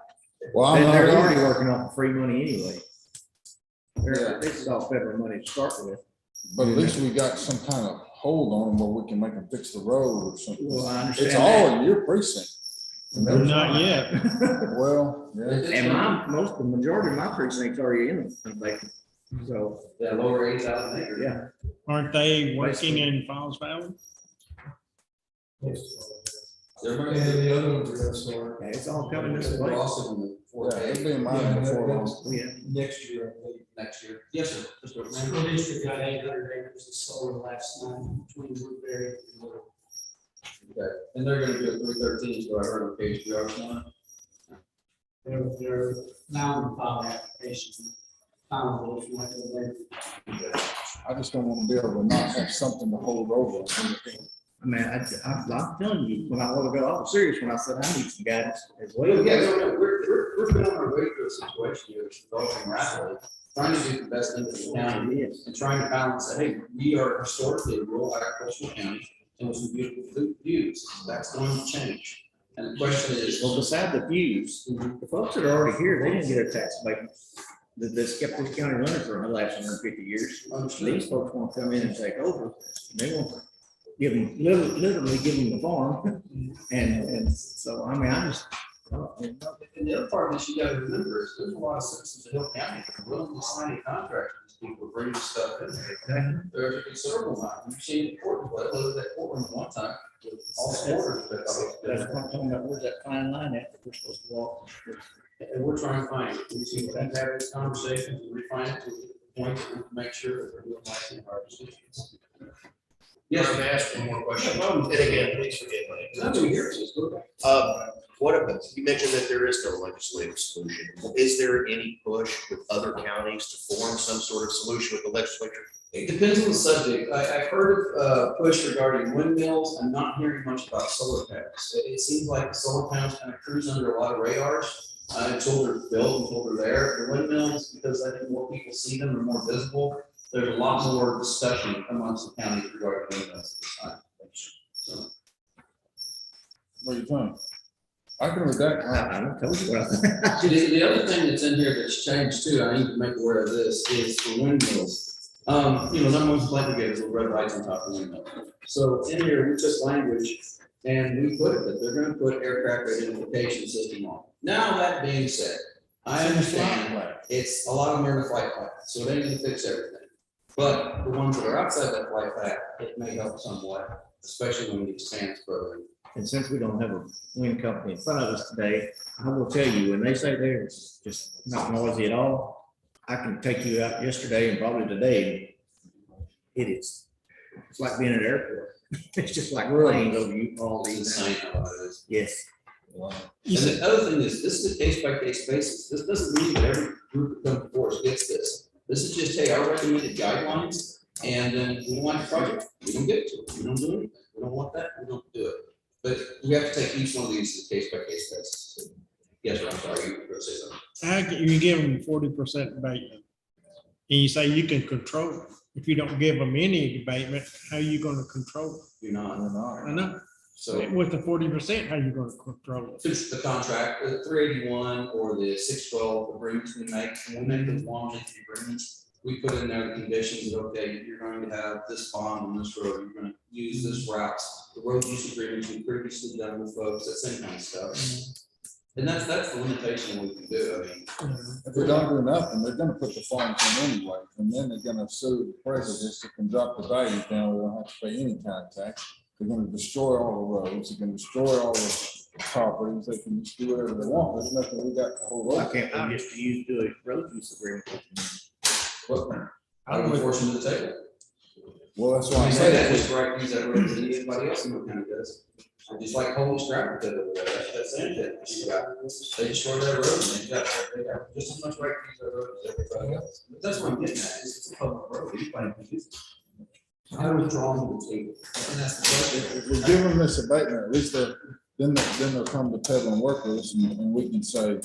Well, I'm They're not- already working on free money anyway. This is all federal money to start with. But at least we got some kind of hold on them where we can make them fix the road or something. Well, I understand It's all in your precinct. Not yet. Well, yeah. And the majority of my precinct's already in them, so. That lower 8,000 acres. Yeah. Aren't they working in Falls Valley? They're And gonna- the other ones are gonna start. Yeah, it's all coming this We're way. also in the fourth Yeah, phase it'll be in mine before long. Yeah. Next year, I think. next year. Yes, sir. Mr. O'Brien. School district got 800 acres of solar last night between Woodbury and Little. Okay, and they're gonna do it 313, so I heard on page 3 hours one. They're now in file application. Final vote, like they're I just don't want to be able to not have something to hold over. I mean, I'm telling you, when I was serious when I said I need some guidance as well. Well, yeah, no, we're going our way through a situation here, it's developing rapidly, trying to do the best thing for the county, and trying to balance that, hey, we are historically a rural agricultural county, and with some beautiful views, that's going to change. And the question is, Well, beside the views, the folks that are already here, they didn't get a tax abatement. That's kept this county running for the last 150 years. These folks want to come in and take over. They want to give them, literally give them the farm. And so, I mean, I just. and the other part of this you gotta remember is there's a lot of citizens of Hill County that are willing to sign a contract with these people, bringing stuff in there. There's a considerable amount, you've seen it court, but that courtroom one time, with all supporters. That's what I'm talking about, where's that fine line at that we're supposed to walk? And we're trying to find it. We've had this conversation, and refine it to the point that we can make sure that we're doing right in our decisions. Yes. I'm gonna ask one more question, and again, please forgive me. That's what you're here to. What about, you mentioned that there is no legislative solution. Is there any push with other counties to form some sort of solution with the legislature? It depends on the subject. I've heard of push regarding windmills. I'm not hearing much about solar panels. It seems like the solar panels kind of cruise under a lot of radars until they're built, until they're there. The windmills, because I think more people see them, they're more visible. There's a lot more discussion amongst the counties regarding windmills. So, What do you think? I agree with that. I don't tell you what I think. The other thing that's in here that's changed too, I need to make aware of this, is the windmills. Number one complaint we get is the red lights on top of the windmill. So in here, we took language and we put it that they're gonna put aircraft identification system on. Now, that being said, I understand it's a lot of them are in the flight path, so they need to fix everything. But the ones that are outside that flight path, it may help somewhat, especially when we expand further. And since we don't have a wind company in front of us today, I will tell you, when they say there's just not noisy at all, I can take you out yesterday and probably today. It is, it's like being at an airport. It's just like planes over you all It's these. insane how it is. Yes. And the other thing is, this is a case by case basis. This doesn't mean that every group that comes before us gets this. This is just, hey, our recommended guidelines, and then we don't want the project, we don't get to it, we don't do anything. We don't want that, we don't do it. But we have to take each one of these as a case by case basis. Yes, sir, I'm sorry, you were going to say something. You give them 40% abatement. And you say you can control it. If you don't give them any abatement, how are you gonna control it? You're not. I know. So With the 40%, how you gonna control it? finish the contract, the 381 or the 612 agreements we make, when we make those long lengthy agreements, we put in there the conditions that, okay, you're going to have this bond on this road, you're gonna use this route, the road use agreements we previously done with folks, that same kind of stuff. And that's the limitation we can do, I mean. If they don't do nothing, they're gonna put the farms in anyway, and then they're gonna sue the president that can drop the value down, we don't have to pay any kind of tax. They're gonna destroy all the roads, they're gonna destroy all the properties, they can just do whatever they want, there's nothing we got to hold Why on. can't we just use the road use agreement? I would force them to take it. Well, that's why I I say that say, was right, use that road as anybody else in the county does. I just like holding scrap with it, that's it. They destroy that road and they got just as much right to use that road as everybody else. But that's what I'm getting at, is it's a public road, anybody can use it. I was drawn to the table, and that's the question. if we give them this abatement, at least then they'll come to Pedal and work with us, and we can say,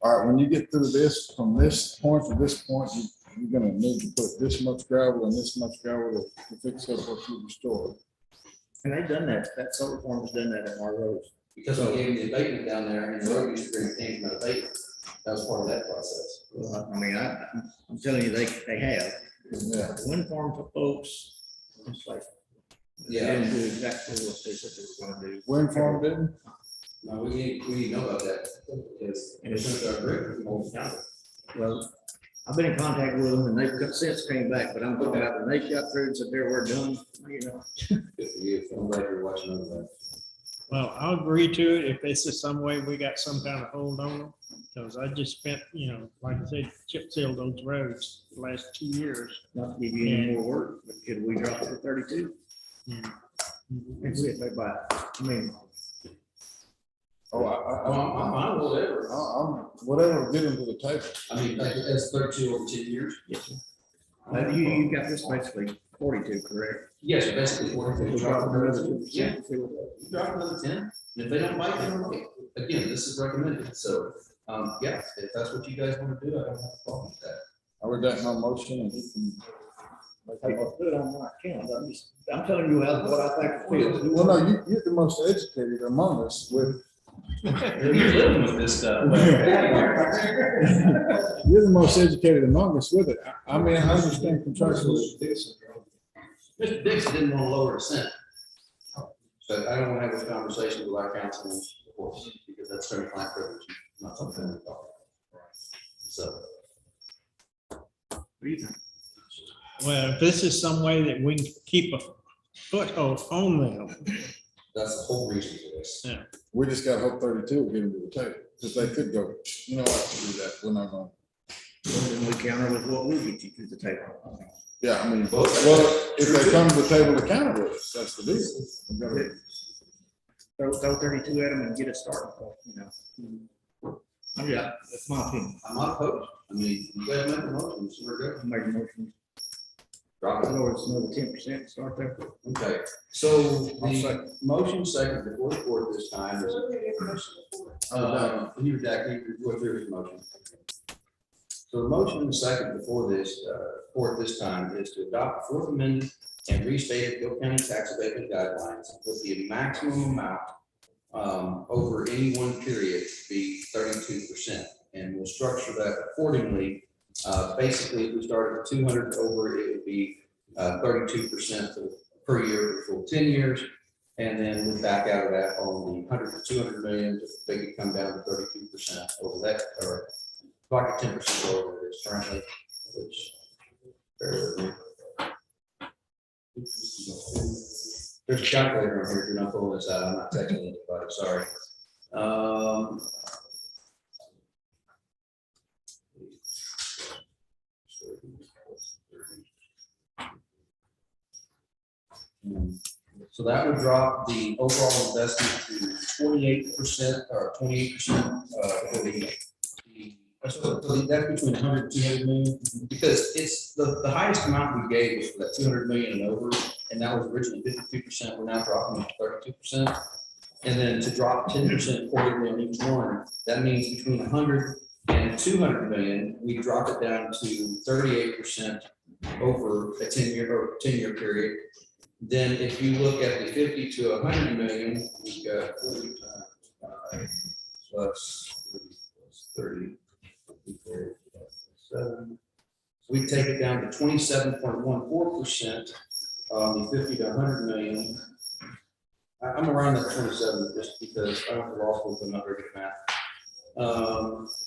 all right, when you get through this, from this point to this point, you're gonna need to put this much gravel and this much gravel to fix up what you destroyed. And they've done that, that solar farm has done that on our roads. Because we gave them the abatement down there and the road use agreement came from an abatement. That was part of that process. Well, I mean, I'm telling you, they have. Yeah. Wind farm for folks, it's like. They didn't do exactly what they said they were gonna do. Wind farm didn't? No, we need to know about that, because it's not our agreement from Old County. Well, I've been in contact with them and they've got since came back, but I'm talking about when they got through and said they were done, you know. Good for you, I'm glad you're watching over that. Well, I'll agree to it if this is some way we got some kind of hold on them. Because I just spent, like I said, chip sealed those roads the last 2 years. Not to give you any more work, but could we drop it to 32? Yeah. And see if they buy it. I mean. Oh, I'm fine with whatever. I'm, whatever, will get into the table. I mean, that's 32 over 10 years. Yes, sir. You got this basically 42, correct? Yes, basically 42. We'll drop another 2%. Yeah. Drop another 10, and if they don't like it, okay. Again, this is recommended, so, yeah, if that's what you guys want to do, I don't have a problem with that. I would that my motion and he can. I put it on my account, I'm telling you how, what I think it feels. Well, no, you're the most educated among us with. You're living with this stuff. You're the most educated among us with it. I mean, I understand contractual. Mr. Dixon didn't want to lower the cent. But I don't want to have this conversation with our council, of course, because that's attorney client privilege, not something we talk about. So. Well, if this is some way that we can keep a foothold on them. That's the whole reason for this. Yeah. We just got hope 32 will get into the table, because they could go, you know what, do that, we're not going. Then we counter with what we get you to the table. Yeah, I mean, well, if they come to the table to counter with us, that's the deal. We gotta- Throw 32 at them and get a start, you know. Yeah, that's my opinion. I'm not opposed. I mean, you guys make a motion, so we're good. Make a motion. Drop it. Or it's another 10% start there. Okay, so the motion second before the court this time is. Here, Dak, you go through his motion. So the motion and the second before this, court this time is to adopt the Fourth Amendment and restate the Bill County tax abatement guidelines with the maximum amount over any one period to be 32%. And we'll structure that accordingly. Basically, if we started at 200 over, it would be 32% per year for 10 years. And then we back out of that on the 100 to 200 million, they could come down to 32% over that, or like a 10% over it is currently, which. There's a calculator on here, if you're not pulling this out, I'm not texting anybody, sorry. So that would drop the overall investment to 48% or 28% for the that's between 100 and 200 million, because it's the highest amount we gave was for that 200 million and over, and that was originally 52%. We're now dropping it to 32%, and then to drop 10% quarterly on each one, that means between 100 and 200 million, we drop it down to 38% over a 10-year period. Then if you look at the 50 to 100 million, we've got 40 times 5 plus 30 plus 7. We take it down to 27.14% on the 50 to 100 million. I'm around that 27 just because I don't law school, I'm not very good at math.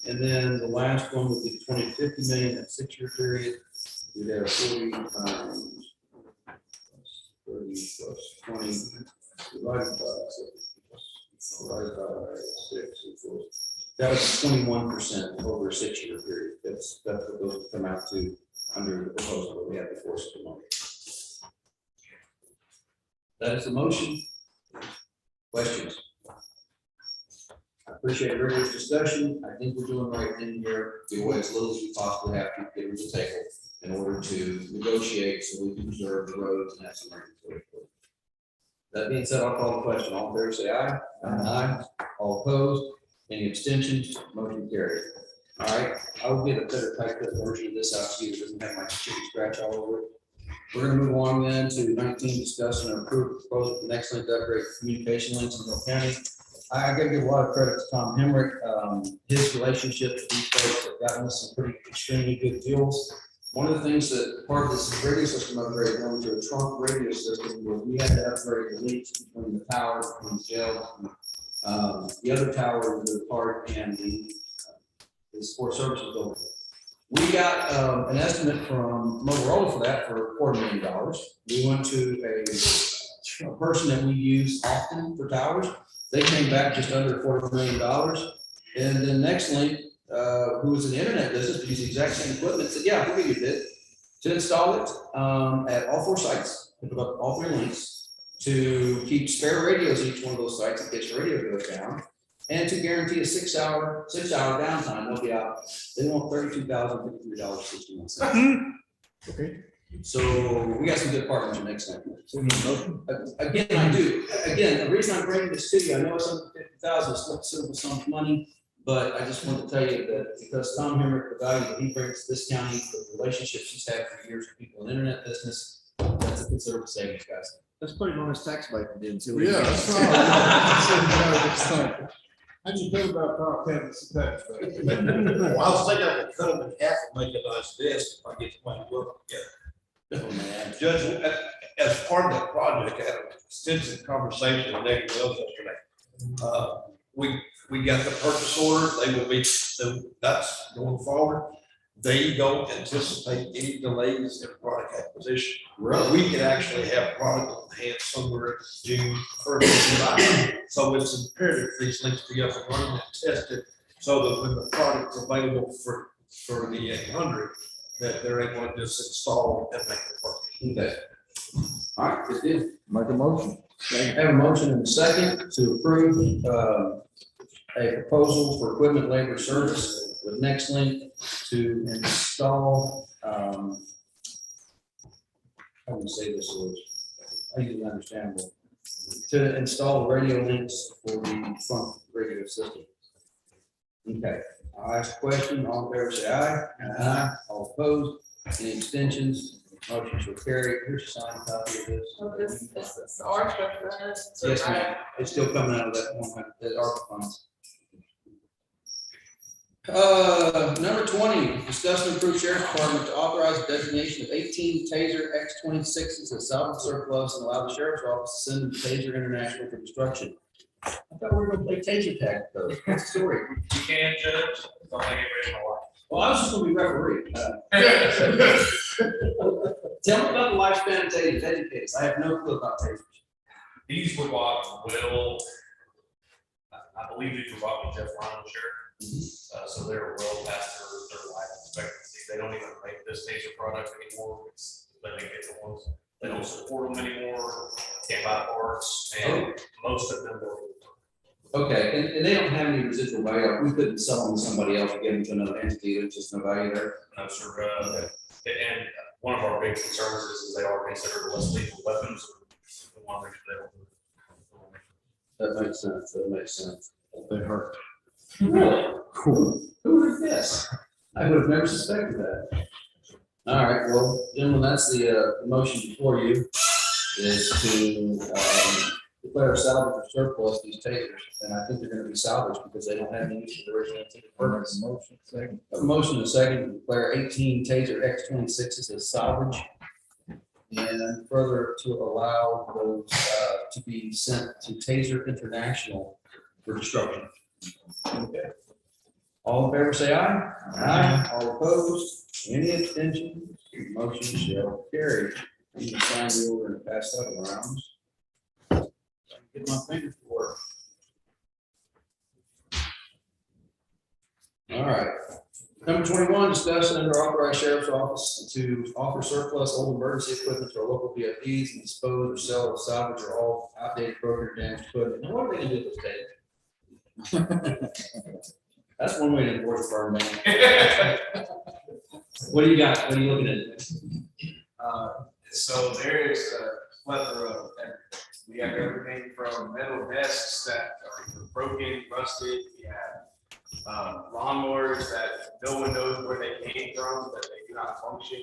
And then the last one would be 20 to 50 million at 6-year period. We'd have 40 times 30 plus 20 divided by 6 equals. That was 21% over a 6-year period. That's what those come out to under the proposal that we have before us at the moment. That is the motion. Questions? I appreciate rigorous discussion. I think we're doing the right thing here. Do away as little as we possibly have to get to the table in order to negotiate so we can preserve the roads and have some rain. That being said, I'll call the question. All in favor, say aye. Aye. All opposed? Any abstentions? Motion carried. All right, I will get a better typed up version of this out to you. It doesn't have my chicken scratch all over it. We're gonna move on then to 19, discuss and approve proposal for next link to upgrade communication links in Hill County. I gotta give a lot of credit to Tom Hemrick. His relationship with these folks have gotten us some pretty extremely good deals. One of the things that part of this radio system upgrade going to a trunk radio system was we had to upgrade the links between the tower, between the jail, the other tower, the park, and the sports services building. We got an estimate from Motorola for that for $250,000. We went to a person that we use often for towers. They came back just under $250,000. And then NextLink, who was in the internet business, but used the exact same equipment, said, yeah, we'll give you a bid to install it at all 4 sites, pick up all 3 links, to keep spare radios at each one of those sites in case the radio goes down, and to guarantee a 6-hour downtime. They'll be out. They want $32,053.61. Okay. So we got some good partners in NextLink. Again, I do. Again, the reason I'm bringing this to you, I know it's under $50,000, it's not simple sum of money, but I just want to tell you that because Tom Hemrick, the value that he brings to this county, the relationships he's had for years with people in internet business, that's a considerable savings, guys. Let's put him on his tax abatement then. See what Yeah, he that's gets. all. How'd you feel about Carl Campbell's tax? Well, I was thinking I could cut them in half and make a nice desk if I get my work together. Oh, man. Judge, as part of that project, I had an extensive conversation with Nate Wells yesterday. We got the purchase order, they will be, that's going forward. They don't anticipate any delays in product acquisition. Really? We could actually have product on hand somewhere in June, early July. So it's imperative for these links to be up and running and tested, so that when the product's available for the 800, that they're able to just install and make it work. Okay. All right, good deal. Make a motion. I have a motion and a second to approve a proposal for equipment labor service with NextLink to install, how do you say this word? I usually understandable. To install radio links for the trunk radio system. Okay, I'll ask a question. All in favor, say aye. Aye. All opposed? Any abstentions? Motion shall carry. Here's a signed copy of this. So this is ARPA funds. Yes, ma'am. It's still coming out of that ARPA funds. Number 20, discuss and approve sheriff's department to authorize the designation of 18 Taser X26s as salvage surplus and allow the sheriff's office to send them to Taser International for destruction. I thought we were gonna play Taser tag though. What's the story? You can, Judge, don't make it very hard. Well, I was just gonna be referee. Tell me about the lifespan of tasers, educate us. I have no clue about tasers. These were bought I believe these were bought with Jeff Ryan, sheriff. So they're well past their life expectancy. They don't even make this Taser product anymore. It's letting get the ones. They don't support them anymore. Can't buy parts, and most of them don't. Okay, and they don't have any residual value. We couldn't sell them to somebody else or give them to another entity. There's just no value there. No, sir. And one of our big concerns is they are considered less lethal weapons. We want to make sure they don't. That makes sense. That makes sense. They hurt. Really? Cool. Who would have guessed? I would have never suspected that. All right, well, gentlemen, that's the motion before you. is to, declare salvage or surplus these tasers, and I think they're gonna be salvaged because they don't have any use for the original intended purpose. Motion, second. A motion and a second to declare 18 Taser X26s as salvage. And further to allow those to be sent to Taser International for destruction. Okay. All in favor, say aye. Aye. All opposed, any abstentions? Motion shall carry. I'm gonna sign the order and pass that around. Get my fingers to work. All right. Number 21, discuss and under authorize sheriff's office to offer surplus old emergency equipment to our local VFDs and dispose or sell or salvage or all outdated broken or damaged equipment. Now, what are they gonna do with this? That's one way to enforce the burn ban. What do you got? What are you looking at? So there is a plethora of everything. We have everything from metal desks that are broken, rusted. We have lawnmowers that no one knows where they came from, but they do not function.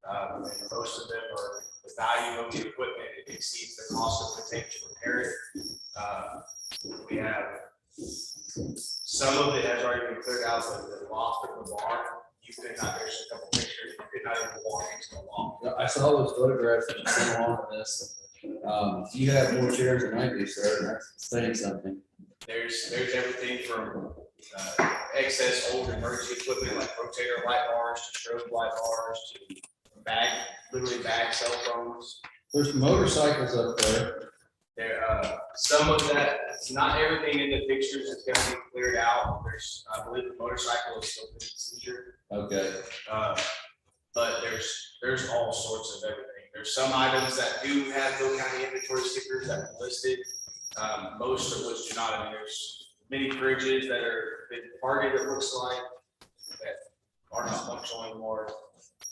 And most of them are, the value of the equipment exceeds the cost of the tank to repair it. We have, some of it has already been cleared out, but the loft of the barn, you could not, there's a couple pictures, you could not even walk into the loft. I saw those photographs that you sent along with this. You have more chairs than I do, sir, and that's saying something. There's everything from excess old emergency equipment like rotator light bars to strobe light bars to literally bag cell phones. There's motorcycles up there. Some of that, not everything in the pictures is gonna be cleared out. There's, I believe the motorcycle is still in seizure. Okay. But there's all sorts of everything. There's some items that do have Bill County inventory stickers that are listed, most of which do not. I mean, there's many fridges that are been parted, it looks like, that are not functional anymore.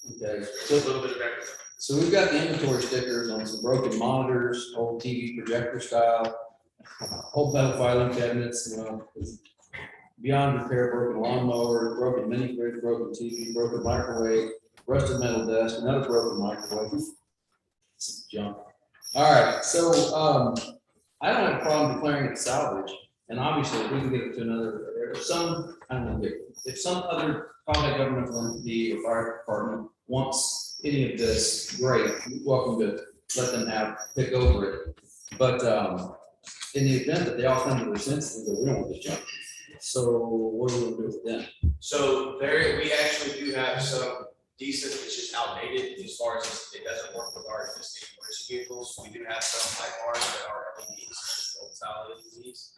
Okay. There's a little bit of everything. So we've got the inventory stickers on some broken monitors, old TV projector style, old metal filing cabinets, beyond repair, broken lawnmower, broken mini fridge, broken TV, broken microwave, rusted metal desk, another broken microwave. Some junk. All right, so I don't have a problem declaring it salvage, and obviously if we can get it to another, if some, I don't know, if some other quasi-governmental entity or fire department wants any of this, great, welcome to let them pick over it. But in the event that they all come to their senses, that we don't want this junk. So what are we gonna do with them? So there, we actually do have some decent, it's just outdated as far as it doesn't work with our existing emergency vehicles. We do have some light bars that are LEDs, old style LEDs.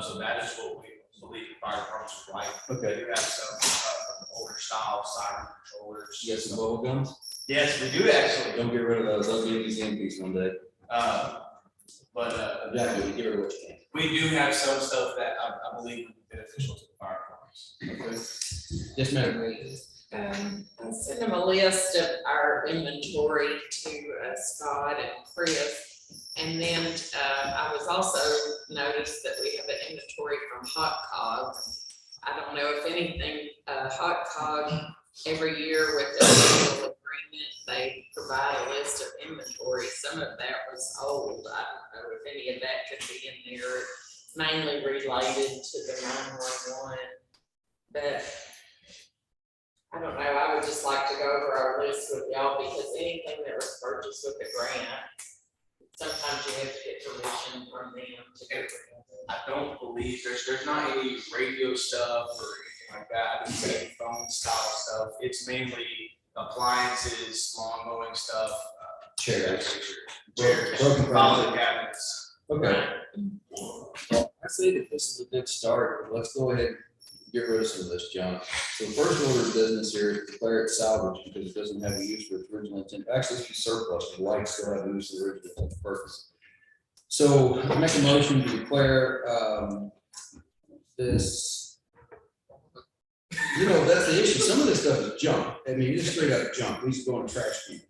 So that is what we believe the fire departments would like. Okay. We do have some older style siren controllers. You got some bubble gums? Yes, we do actually. Don't get rid of those. Those will be the piece one day. Yeah, we get rid of what you can. We do have some stuff that I believe would be beneficial to the fire departments. Okay. Yes, ma'am. I sent them a list of our inventory to Scott and Chris. And then I was also noticed that we have an inventory from Hot Cog. I don't know if anything, Hot Cog every year with the annual agreement, they provide a list of inventory. Some of that was old. I don't know if any of that could be in there, mainly related to the 911. But I don't know, I would just like to go over our list with y'all because anything that was purchased with a grant, sometimes you have to get permission from them to do it. I don't believe there's not any radio stuff or anything like that. I didn't see any phone style stuff. It's mainly appliances, lawn mowing stuff. Chairs. Broken file cabinets. Okay. Well, I say that this is a good start. Let's go ahead and get rid of some of this junk. So the first order of business here is declare it salvage because it doesn't have a use for its original intent. Actually, it's surplus. The lights still have a use for the original intent purpose. So I make a motion to declare this. You know, that's the issue. Some of this stuff is junk. I mean, it's straight up junk. We used to go in trash can.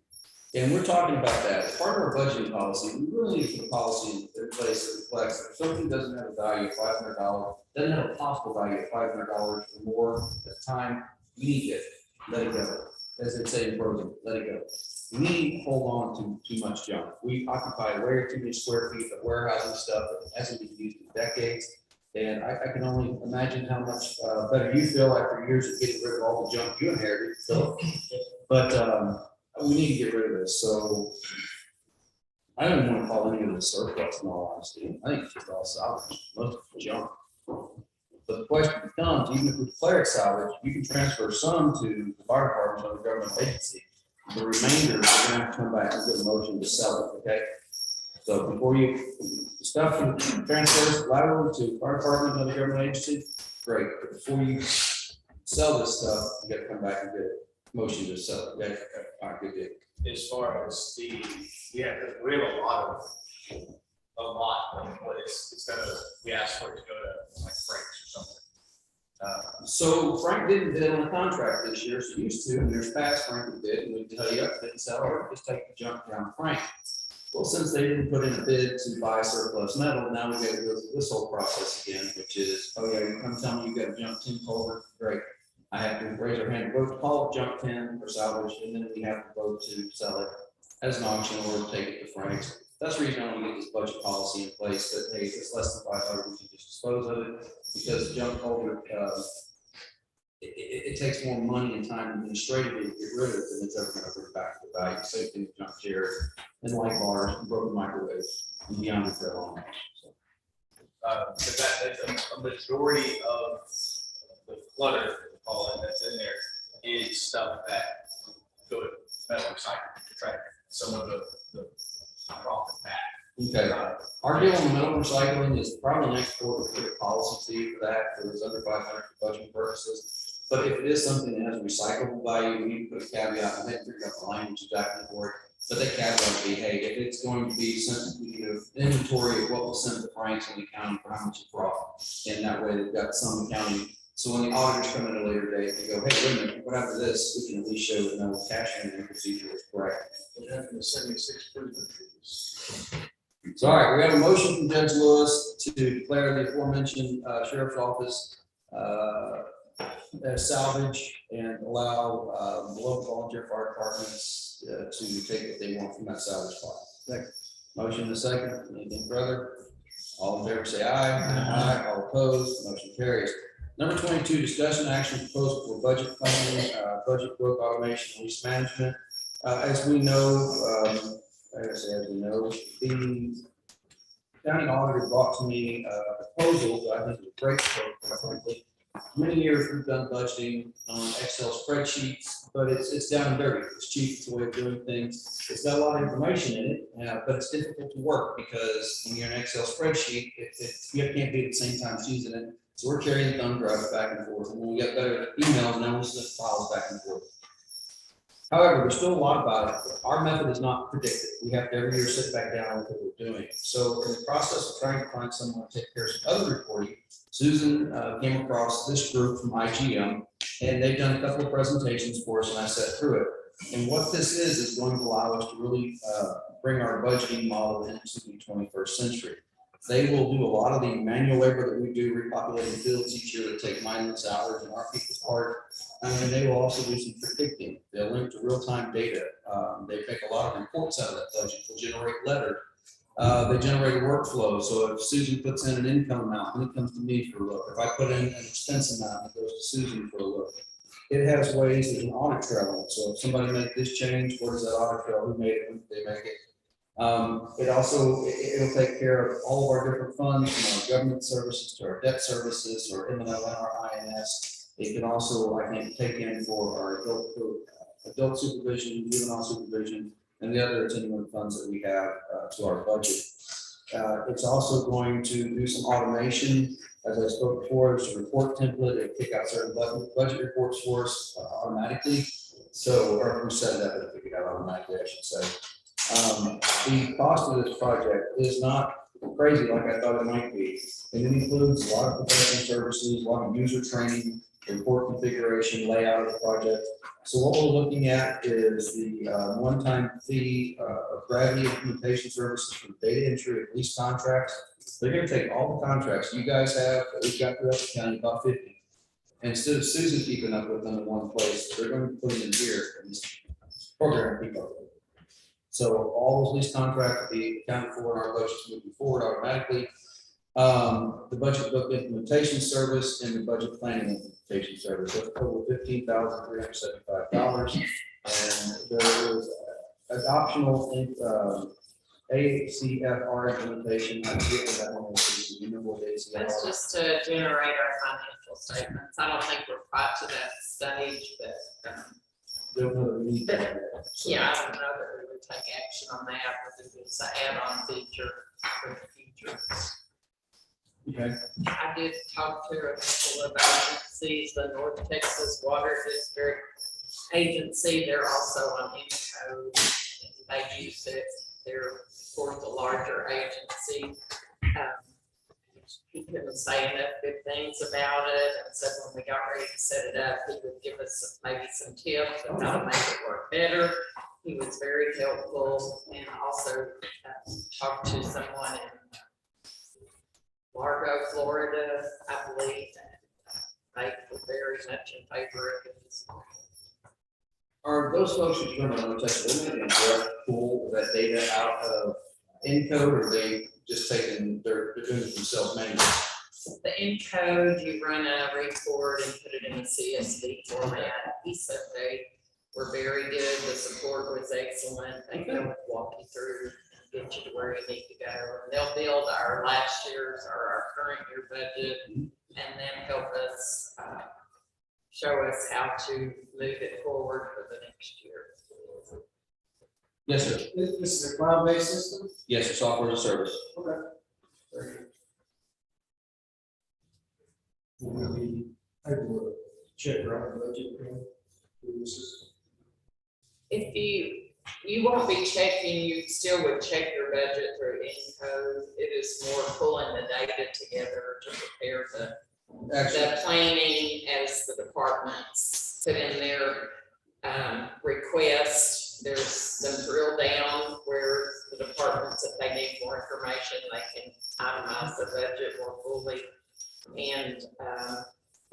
And we're talking about that. As part of our budgeting policy, we really need to put a policy in place that reflects that if something doesn't have a value of $500, doesn't have a possible value of $500 or more at the time, we need it. Let it go. As they say in Frozen, let it go. we need to hold on to too much junk. We occupy way too many square feet of warehousing stuff that hasn't been used in decades. And I can only imagine how much better you feel after years of getting rid of all the junk you inherited, Philip. But we need to get rid of this, so I don't want to call any of this surplus in all honesty. I think it's just all salvage, most of it's junk. But the question becomes, even if we declare it salvage, you can transfer some to the fire department or the government agency. The remainder, we're gonna have to come back and get a motion to sell it, okay? So before you, the stuff from transfers lateral to fire department and the government agency, great. But before you sell this stuff, you gotta come back and get a motion to sell it, okay? All right, good deal. As far as the, yeah, we have a lot of what it's gonna, we asked for it to go to like Frank's or something. So Frank didn't bid on the contract this year, so he used to, and there's past Frank who did, and we tell you, didn't sell it, just take the junk down Frank. Well, since they didn't put in a bid to buy surplus metal, now we gotta go through this whole process again, which is, oh yeah, you come tell me you got a junk tin culvert, great. I have to raise our hand, vote to call it junk tin or salvage, and then we have to vote to sell it as an auction or take it to Frank's. That's the reason I want to get this budget policy in place, that, hey, if it's less than 500, we can just dispose of it, because junk culvert, it takes more money and time administratively to get rid of it than it's ever going to bring back to the value. Same thing with junk chairs and light bars and broken microwaves and beyond the long. Because that's a majority of the clutter, all that's in there, is stuff that go to metal recycling to try to some of the profit back. Okay, our deal on metal recycling is probably next quarter, we get a policy fee for that, for those under 500 for budget purposes. But if it is something that has recyclable value, we need to put a caveat, I haven't figured out the language exactly for it, but that caveat would be, hey, if it's going to be sent, inventory of what we'll send to Frank's and the county for how much it brought, and that way they've got some accounting. So when the auditors come in at a later date, they go, hey, wait a minute, what happened to this? We can at least show that no cash handling procedure was correct. What happened to 76 prison? So, all right, we have a motion from Judge Lewis to declare the aforementioned sheriff's office as salvage and allow local volunteer fire departments to take what they want from that salvage spot. Motion and a second. Anything further? All in favor, say aye. Aye. All opposed, motion carries. Number 22, discussion action proposal for budget funding, budget growth automation, and lease management. As we know, the county auditor brought to me a proposal that I think is a great proposal, frankly. Many years we've done budgeting on Excel spreadsheets, but it's down and dirty. It's cheap, it's the way of doing things. It's got a lot of information in it, but it's difficult to work because when you're in an Excel spreadsheet, you can't be at the same time using it. So we're carrying the thumb drive back and forth, and when we get better emails, now we'll slip files back and forth. However, there's still a lot about it. Our method is not predictive. We have to every year sit back down and look at what we're doing. So in the process of trying to find someone to take care of some other reporting, Susan came across this group from IGM, and they've done a couple of presentations for us, and I sat through it. And what this is going to allow us to really bring our budgeting model into the 21st century. They will do a lot of the manual labor that we do, repopulating fields each year that take mindless hours and our people's part. And they will also do some predicting. They'll link to real-time data. They make a lot of reports out of that budget. They'll generate letters. They generate a workflow. So if Susan puts in an income amount, then it comes to me for a look. If I put in an expense amount, it goes to Susan for a look. It has ways, there's an audit trail. So if somebody made this change, where does that audit trail? Who made it? When did they make it? It'll take care of all of our different funds, from our government services to our debt services, or M&O and our INS. It can also, I think, take in for our adult supervision, juvenile supervision, and the other attenuant funds that we have to our budget. It's also going to do some automation. As I spoke before, there's a report template. It'll kick out certain budget reports for us automatically. So, or we set it up, it'll kick it out automatically, I should say. The cost of this project is not crazy like I thought it might be. And it includes a lot of professional services, a lot of user training, report configuration, layout of the project. So what we're looking at is the one-time fee of Gravity Implementation Services for data entry of lease contracts. They're going to take all the contracts you guys have, that we've got throughout the county, about 50. And instead of Susan keeping up with them in one place, they're going to put them in here in this program. So all those lease contracts will be accounted for in our budgets moving forward automatically. The budget book implementation service and the budget planning implementation service, that's a total of $15,375. And there is an optional ACFR implementation. I forget what that one is. You know what ACFR? That's just to generate our financial statements. I don't think we're quite to that stage, but, Don't know that we need that. yeah, I don't know that we would take action on that, but it's an add-on feature for the future. Okay. I did talk to a couple of agencies, the North Texas Water District Agency, they're also on Encode. They use it, they're for the larger agency. He couldn't say enough good things about it, and said when we got ready to set it up, he would give us maybe some tips on how to make it work better. He was very helpful, and also talked to someone in Largo, Florida, I believe, and they were very much in favor of it. Are those folks that you're going to test limit and direct pull that data out of Encode, or they just taking, they're doing it themselves manually? The Encode, you run a report and put it in a CSV format. He said they were very good. The support was excellent. They can walk you through and get you to where you need to go. And they'll build our last year's or our current year budget and then help us show us how to move it forward for the next year. Yes, sir. This is a cloud-based system? Yes, sir, software as a service. Okay. Very good. Will we able to check our budget? Through the system? If you won't be checking, you still would check your budget through Encode. It is more pulling the data together to prepare the planning as the departments put in their request. There's some drill down where the departments, if they need more information, they can itemize the budget more fully. And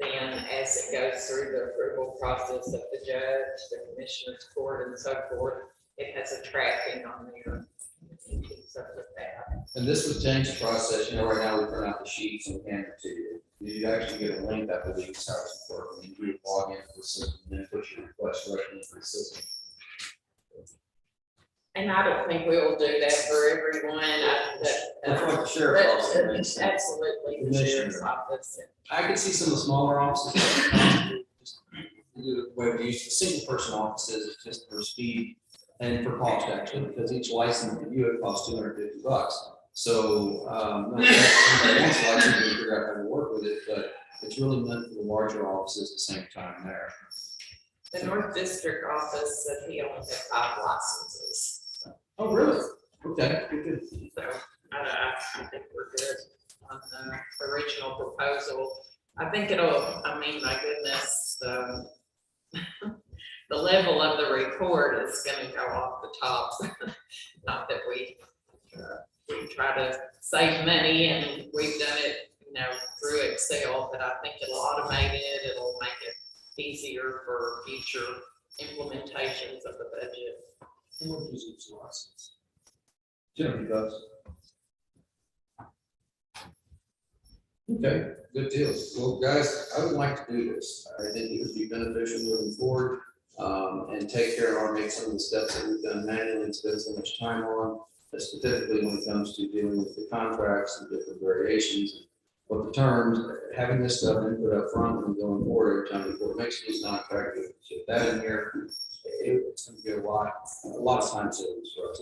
then as it goes through the approval process of the judge, the commissioner's court and so forth, it has a tracking on there. It keeps up with that. And this would change the process. You know, right now we print out the sheets and hand it to you. You actually get a link that will be how it's working. You log into the system and then put your request directly into the system. And I don't think we will do that for everyone. That's what the sheriff's office makes. Absolutely, the sheriff's office. I could see some of the smaller offices. The way we use the single person offices is just for speed and for cost actually, because each license to view it costs $250. So, somebody wants a license to figure out how to work with it, but it's really meant for the larger offices at the same time there. The North District office said he only had 5 licenses. Oh, really? Okay, good. So I think we're good on the original proposal. I think I mean, my goodness, the level of the report is gonna go off the top. Not that we try to save money and we've done it, through Excel, but I think it'll automate it. It'll make it easier for future implementations of the budget. What is each license? $200. Okay, good deal. Well, guys, I would like to do this. I think it would be beneficial moving forward, and take care of make some of the steps that we've done manually and spend so much time on, specifically when it comes to dealing with the contracts and different variations. But the terms, having this stuff input up front and going forward every time before it makes it not attractive. Get that in here, it's going to be a lot of time savings for us.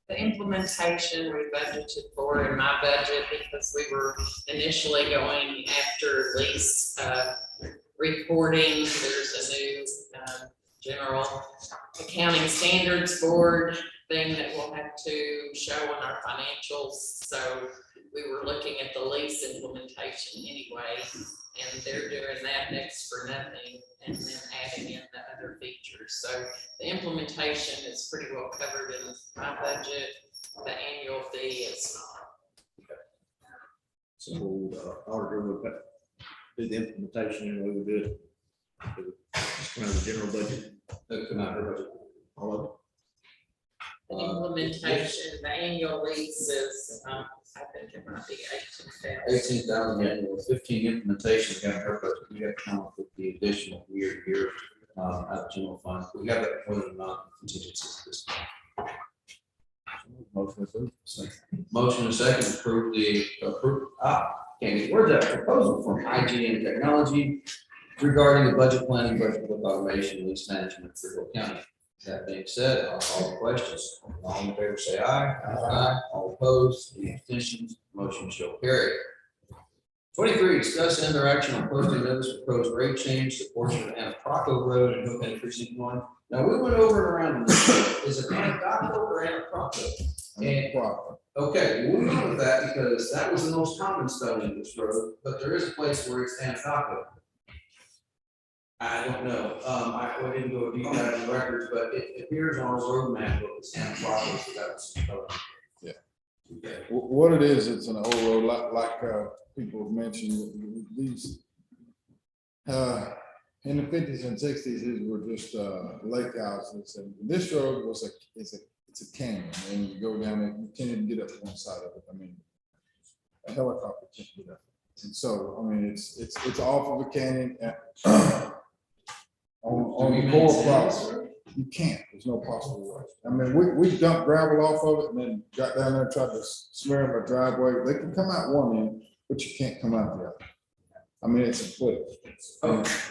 The implementation we budgeted for in my budget, because we were initially going after lease reporting. There's a new general accounting standards board thing that we'll have to show on our financials. So we were looking at the lease implementation anyway, and they're doing that next for nothing and then adding in the other features. So the implementation is pretty well covered in my budget. The annual fee is not. So, auditor would do the implementation and we would do it. Just come out of the general budget. That come out of her budget. All of it. Implementation, the annual lease is, I think it might be 18,000. 18,000 annual, 15 implementation, we got her budget, we got to come up with the additional year to year, out of general fund, we got it more than enough contingencies this time. Motion approved. Motion and second to can't get words out, proposal from IGN Technology regarding the budget planning, budget book automation, and lease management for Hill County. That being said, I'll call the questions. All in favor, say aye. Aye. All opposed, any abstentions, motion shall carry. 23, discuss interaction on posting notice of proposed rate change to portion of Anaproco Road and Hill County Precinct 1. Now, we went over and around this. Is it Anaproco or Anaproco? Okay, we'll go with that because that was the most common spelling of this road, but there is a place where it's Anaproco. I don't know. I didn't go deep dive in the records, but it appears on our road map that it's Anaproco, so that's. Yeah. Okay. What it is, it's an old road, like people have mentioned, these, in the 50s and 60s, these were just lake houses, and this road was it's a canyon, and you go down it, you can't even get up one side of it. I mean, a helicopter can't get up. And so, I mean, it's off of a canyon on the core property. You can't, there's no possible way. I mean, we dumped gravel off of it and then got down there and tried to smear them a driveway. They can come out one end, but you can't come out the other. I mean, it's a cliff.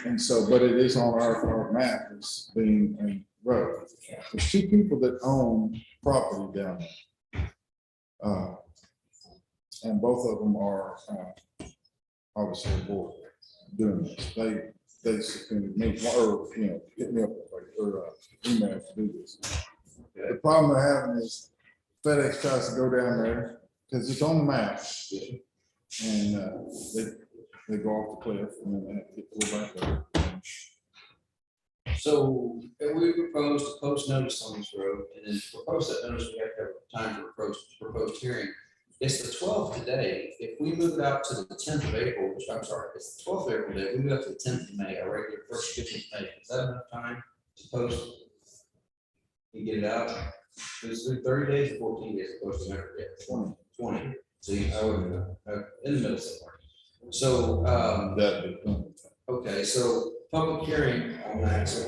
And so, but it is on our map as being a road. There's two people that own property down there. And both of them are obviously aboard doing this. They subpoenaed me, or, hit me up or email to do this. The problem they're having is FedEx tries to go down there because it's on the map. And they go off the cliff and then they have to get pulled back there. So we proposed to post notice on this road, and then to propose that notice, we have to have time to proposed hearing. It's the 12th today. If we move it out to the 10th of April, which I'm sorry, it's the 12th of April today, we move it up to the 10th of May, our regular first 15th of May. Is that enough time to post? You get it out? It's 30 days or 14 days to post it. 20. See, I wouldn't know. In the middle somewhere. So, okay, so public hearing on that. So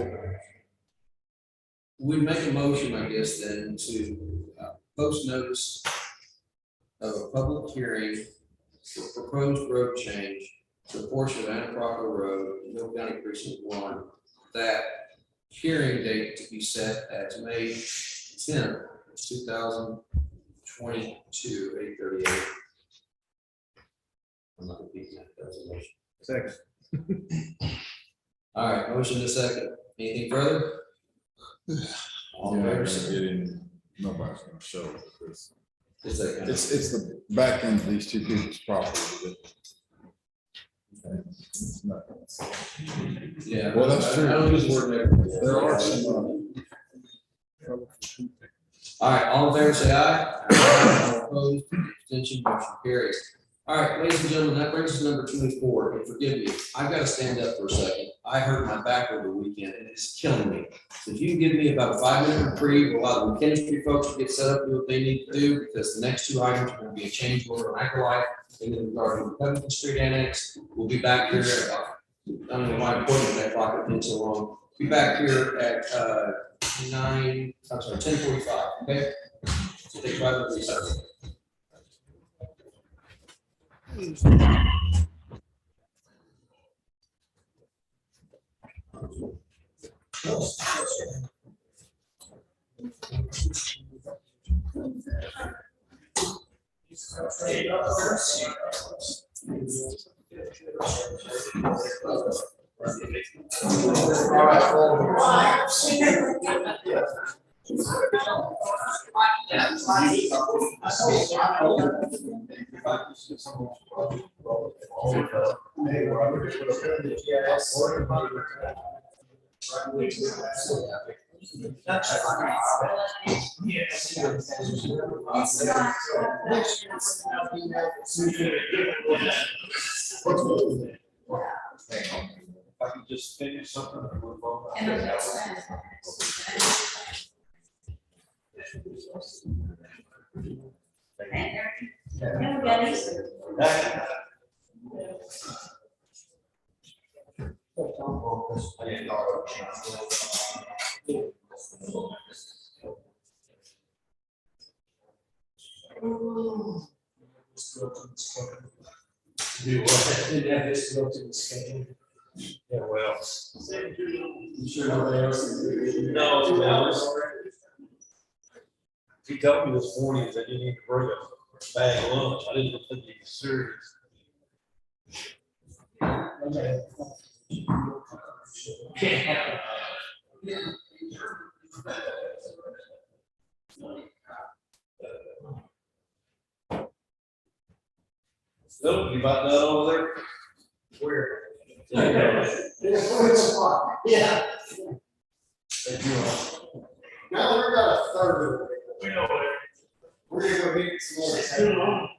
we make a motion, I guess, then to post notice of a public hearing for proposed road change to a portion of Anaproco Road, Hill County Precinct 1, that hearing date to be set as May 10th, 2022, 8:38. I'm not repeating that. That was a motion. Second. All right, motion to second. Anything further? All in favor, say Nobody's gonna show this. It's the back end of these two people's property. Yeah. Well, that's true. I don't use the word neighborhood. There are some. All right, all in favor, say aye. All opposed, abstention, motion carries. All right, ladies and gentlemen, that brings us to number 24. And forgive me, I've got to stand up for a second. I hurt my back over the weekend and it's killing me. So if you can give me about a 5-minute reprieve, allow the chemistry folks to get set up, do what they need to do, because the next two items are going to be a change order on Acolyte and then regarding the Covington Street Annex. We'll be back here. I don't know why I'm pointing that clock, it's been so long. Be back here at 10:45. Okay. So take 5 minutes recess. If I could just finish something. Do what? Didn't have this built in the schedule. Yeah, well. You sure nobody else is? No. He told me this morning that you need to bring a bag of lunch. I didn't think he was serious. Okay. Philip, you about done over there? Where? Yeah. Yeah. Thank you. Now we're about a third of it. We know it. We're gonna go hit some more.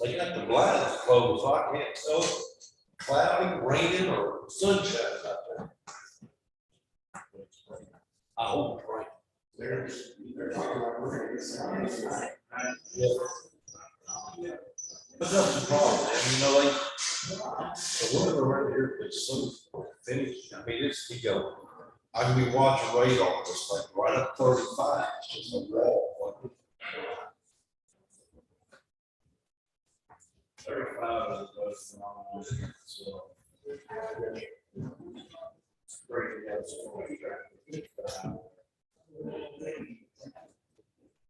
They got the blinds closed, so I can't tell if it's cloudy, raining, or sunshine out there. I hope it's right. They're talking about we're gonna get some. But that's the problem, man. You know, the weather around here is so finished. I mean, it's, you go, I can be watching radar, just like right up 35, it's just a wall. 35 is most phenomenal, so.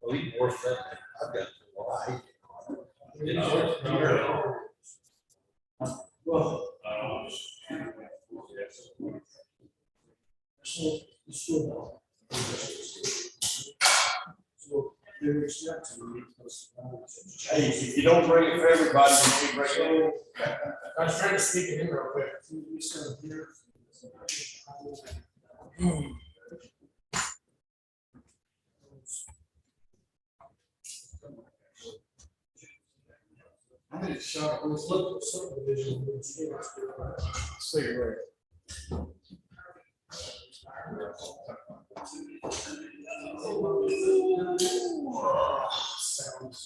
Well, even worse than that, I've got, well, I hate it. Well. Hey, if you don't bring it for everybody, you can bring it. I was trying to sneak it in real quick. I had a shot, it was local subdivision. Cigarette. Sounds.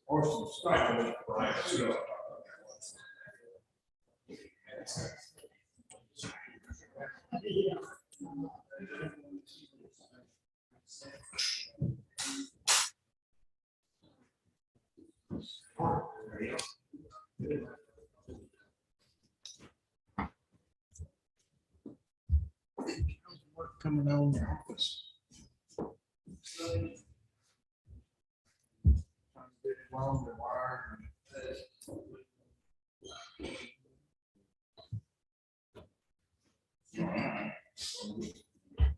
Or some stuff. Coming on the office. Along the wire.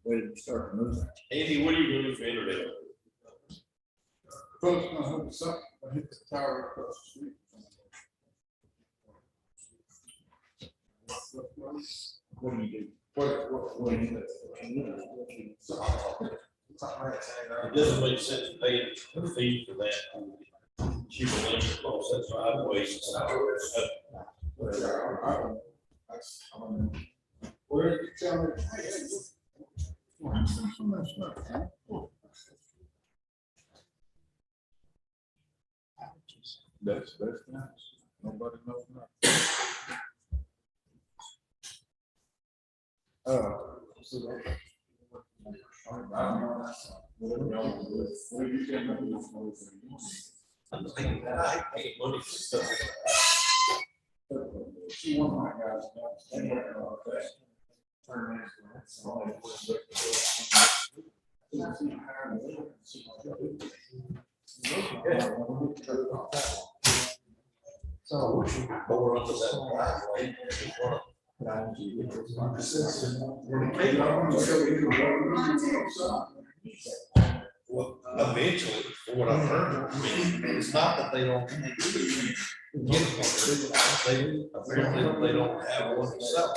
Where did it start moving? Andy, what are you doing for internet? Folks, I hope it's up. I hit the tower across the street. What do you do? What do you do? It doesn't make sense to pay a fee for that. She will lose it, because that's driveways. Where did you tell me? Why is there so much stuff? That's nice. Nobody knows nothing. I pay money for stuff. See, one of my guys. So we should go around to that driveway. Well, eventually, from what I've heard, I mean, it's not that they don't get one, they apparently they don't have one to sell.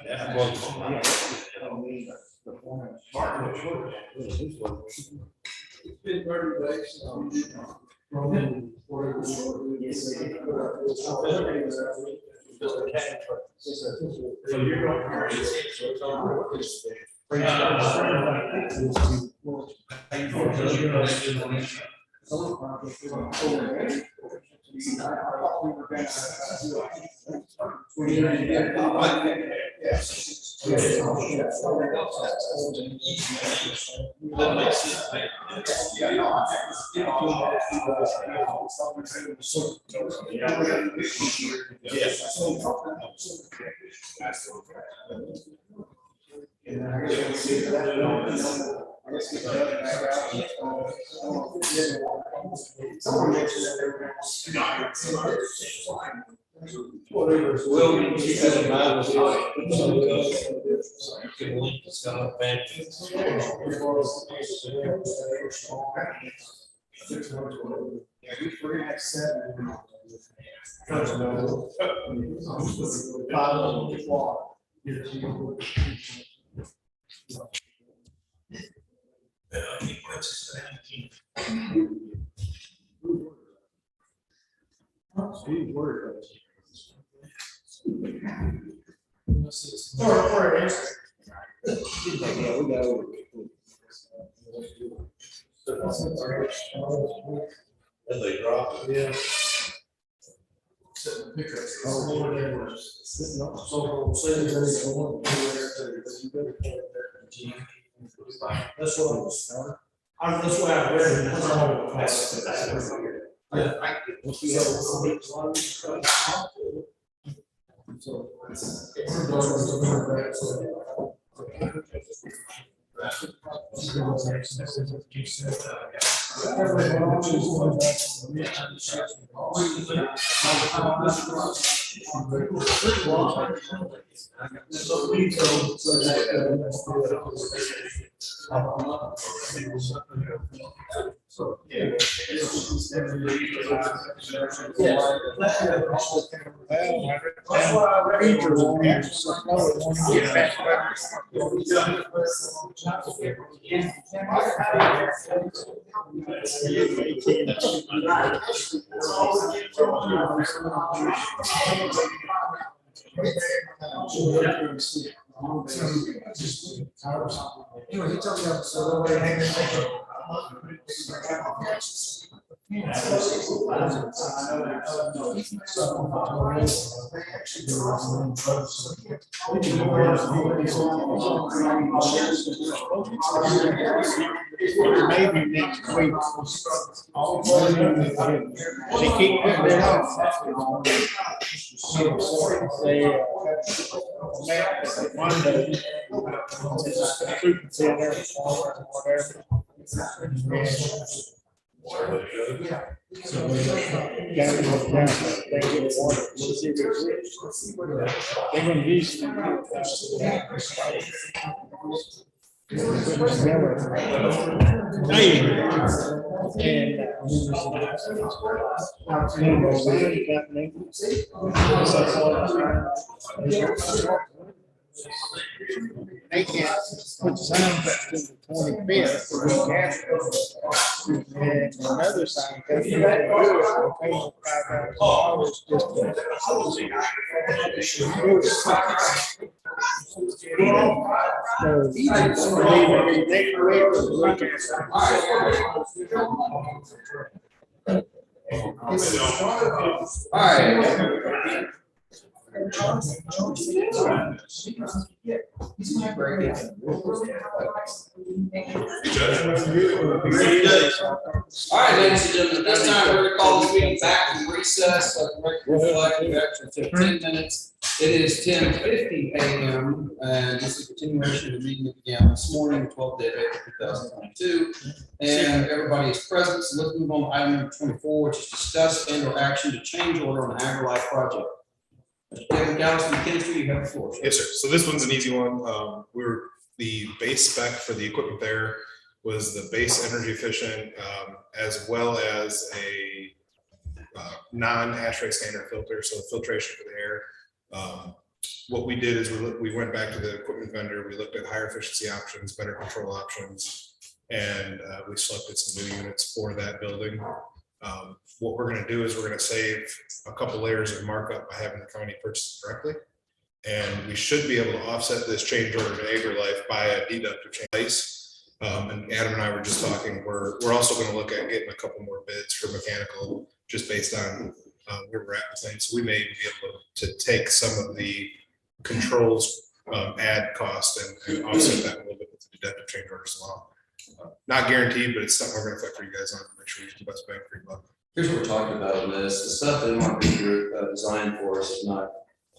That was, Martin, what's yours? It's been 30 days. So you're Someone mentioned that they were gonna. Will, you keep that in mind. It's got a benefit. Yeah, we're gonna have 7. And they drop it. Yeah. That's what that's why I read it. That's all. Anyway, he told me that, so they're hanging Maybe next week. They keep putting it off. They, met Monday. Food center, whatever. So we got to go down, they get water, we'll see if it's rich. They're gonna use them. They can't put signs up to the 25th, the week after. And another sign, they can't do it, they'll pay them $5,000 just to. So, maybe next week or the week after. All right. All right, ladies and gentlemen, at this time, we're gonna call this meeting back from recess, so the record reflect we actually took 10 minutes. It is 10:50 a.m. and this is a continuation of the meeting that began this morning, 12th day of April 2022. And everybody is present, so let's move on to item number 24, which is discuss and or action to change order on the AgriLife project. Kevin Galveston, chemistry, you have the floor. Yes, sir. So this one's an easy one. The base spec for the equipment there was the base energy efficient, as well as a non-ASHRAE standard filter, so filtration for the air. what we did is we went back to the equipment vendor, we looked at higher efficiency options, better control options, and we selected some new units for that building. What we're gonna do is we're gonna save a couple layers of markup by having the county purchase it directly. And we should be able to offset this change order to AgriLife by a deductive change. And Adam and I were just talking, we're also gonna look at getting a couple more bids for mechanical, just based on where we're at with things. So we may be able to take some of the controls add cost and offset that a little bit with the deductive change order as well. Not guaranteed, but it's something we're gonna for you guys on to make sure you get the best bang for your buck. Here's what we're talking about on this, the stuff that Mark Group designed for us is not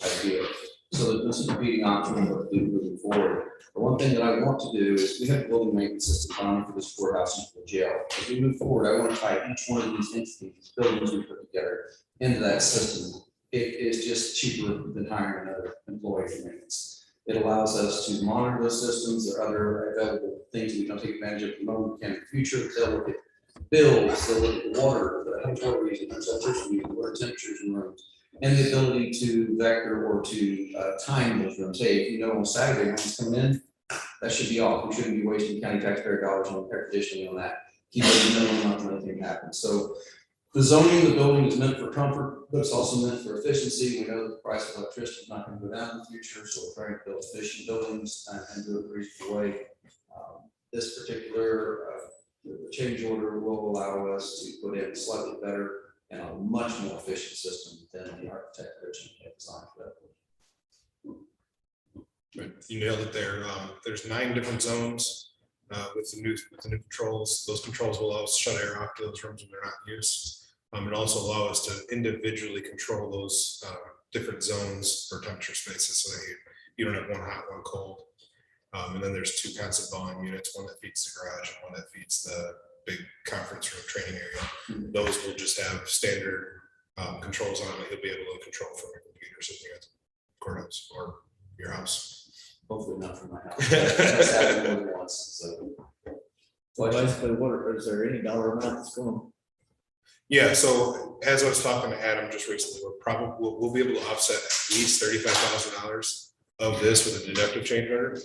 ideal. So this is a competing option of what to do moving forward. The one thing that I want to do is we have a building maintenance system planning for this courthouse and for the jail. As we move forward, I want to tie each one of these entities, buildings we put together into that system. It is just cheaper than hiring another employee for maintenance. It allows us to monitor those systems. There are other available things we don't take advantage of at the moment, we can in the future. They'll look at bills, they'll look at the water, the inventories, and electricity, water temperatures in rooms, and the ability to vector or to time those rooms. Hey, if you know on Saturday when it's coming in, that should be off. We shouldn't be wasting county taxpayer dollars on air conditioning on that. Keep it minimum, not when anything happens. So the zoning of the building is meant for comfort, but it's also meant for efficiency. We know the price of electricity is not going to go down in the future, so we're trying to build efficient buildings and do it in a reasonable way. This particular the change order will allow us to put in slightly better and a much more efficient system than the architect originally had designed for that. But you nailed it there. There's 9 different zones with the new controls. Those controls will allow us to shut air off to those rooms when they're not in use. It also allow us to individually control those different zones for temperature spaces, so that you don't have one hot, one cold. And then there's 2 constant volume units, one that feeds the garage and one that feeds the big conference room training area. Those will just have standard controls on it. You'll be able to control from your computer sitting at the courthouse or your house. Hopefully not from my house. That's happened more than once, so. So basically, is there any dollar amount that's going? Yeah, so as I was talking to Adam just recently, we'll be able to offset at least $35,000 of this with a deductive change order,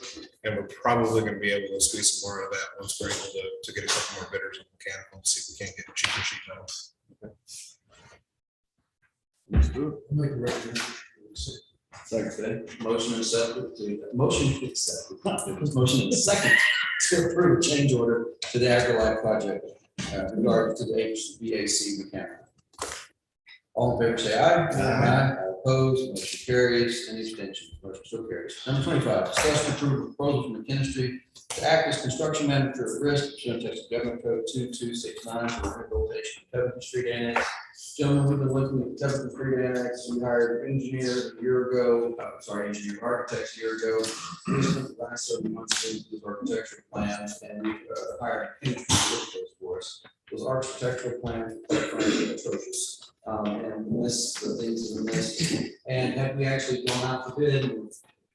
and we're probably going to be able to squeeze some more of that once we're able to get a couple more bidders on mechanical and see if we can't get a cheaper sheet metal. Second. Motion and second motion and second to approve a change order to the AgriLife project regarding to the HVAC mechanical. All in favor, say aye. Aye. All opposed, motion carries. Any abstentions? Motion still carries. Number 25, discuss and approve a proposal from McKinstry to act as construction manager at risk, pursuant to Texas Government Code 2269 for rehabilitation of Covington Street Annex. Gentlemen, we've been looking at Covington Street Annex. We hired an engineer a year ago, architects a year ago. We spent the last several months doing those architectural plans, and we hired McKinstry to look at those for us. Those architectural plans are atrocious. And miss the things that are missed. And had we actually gone out for bid,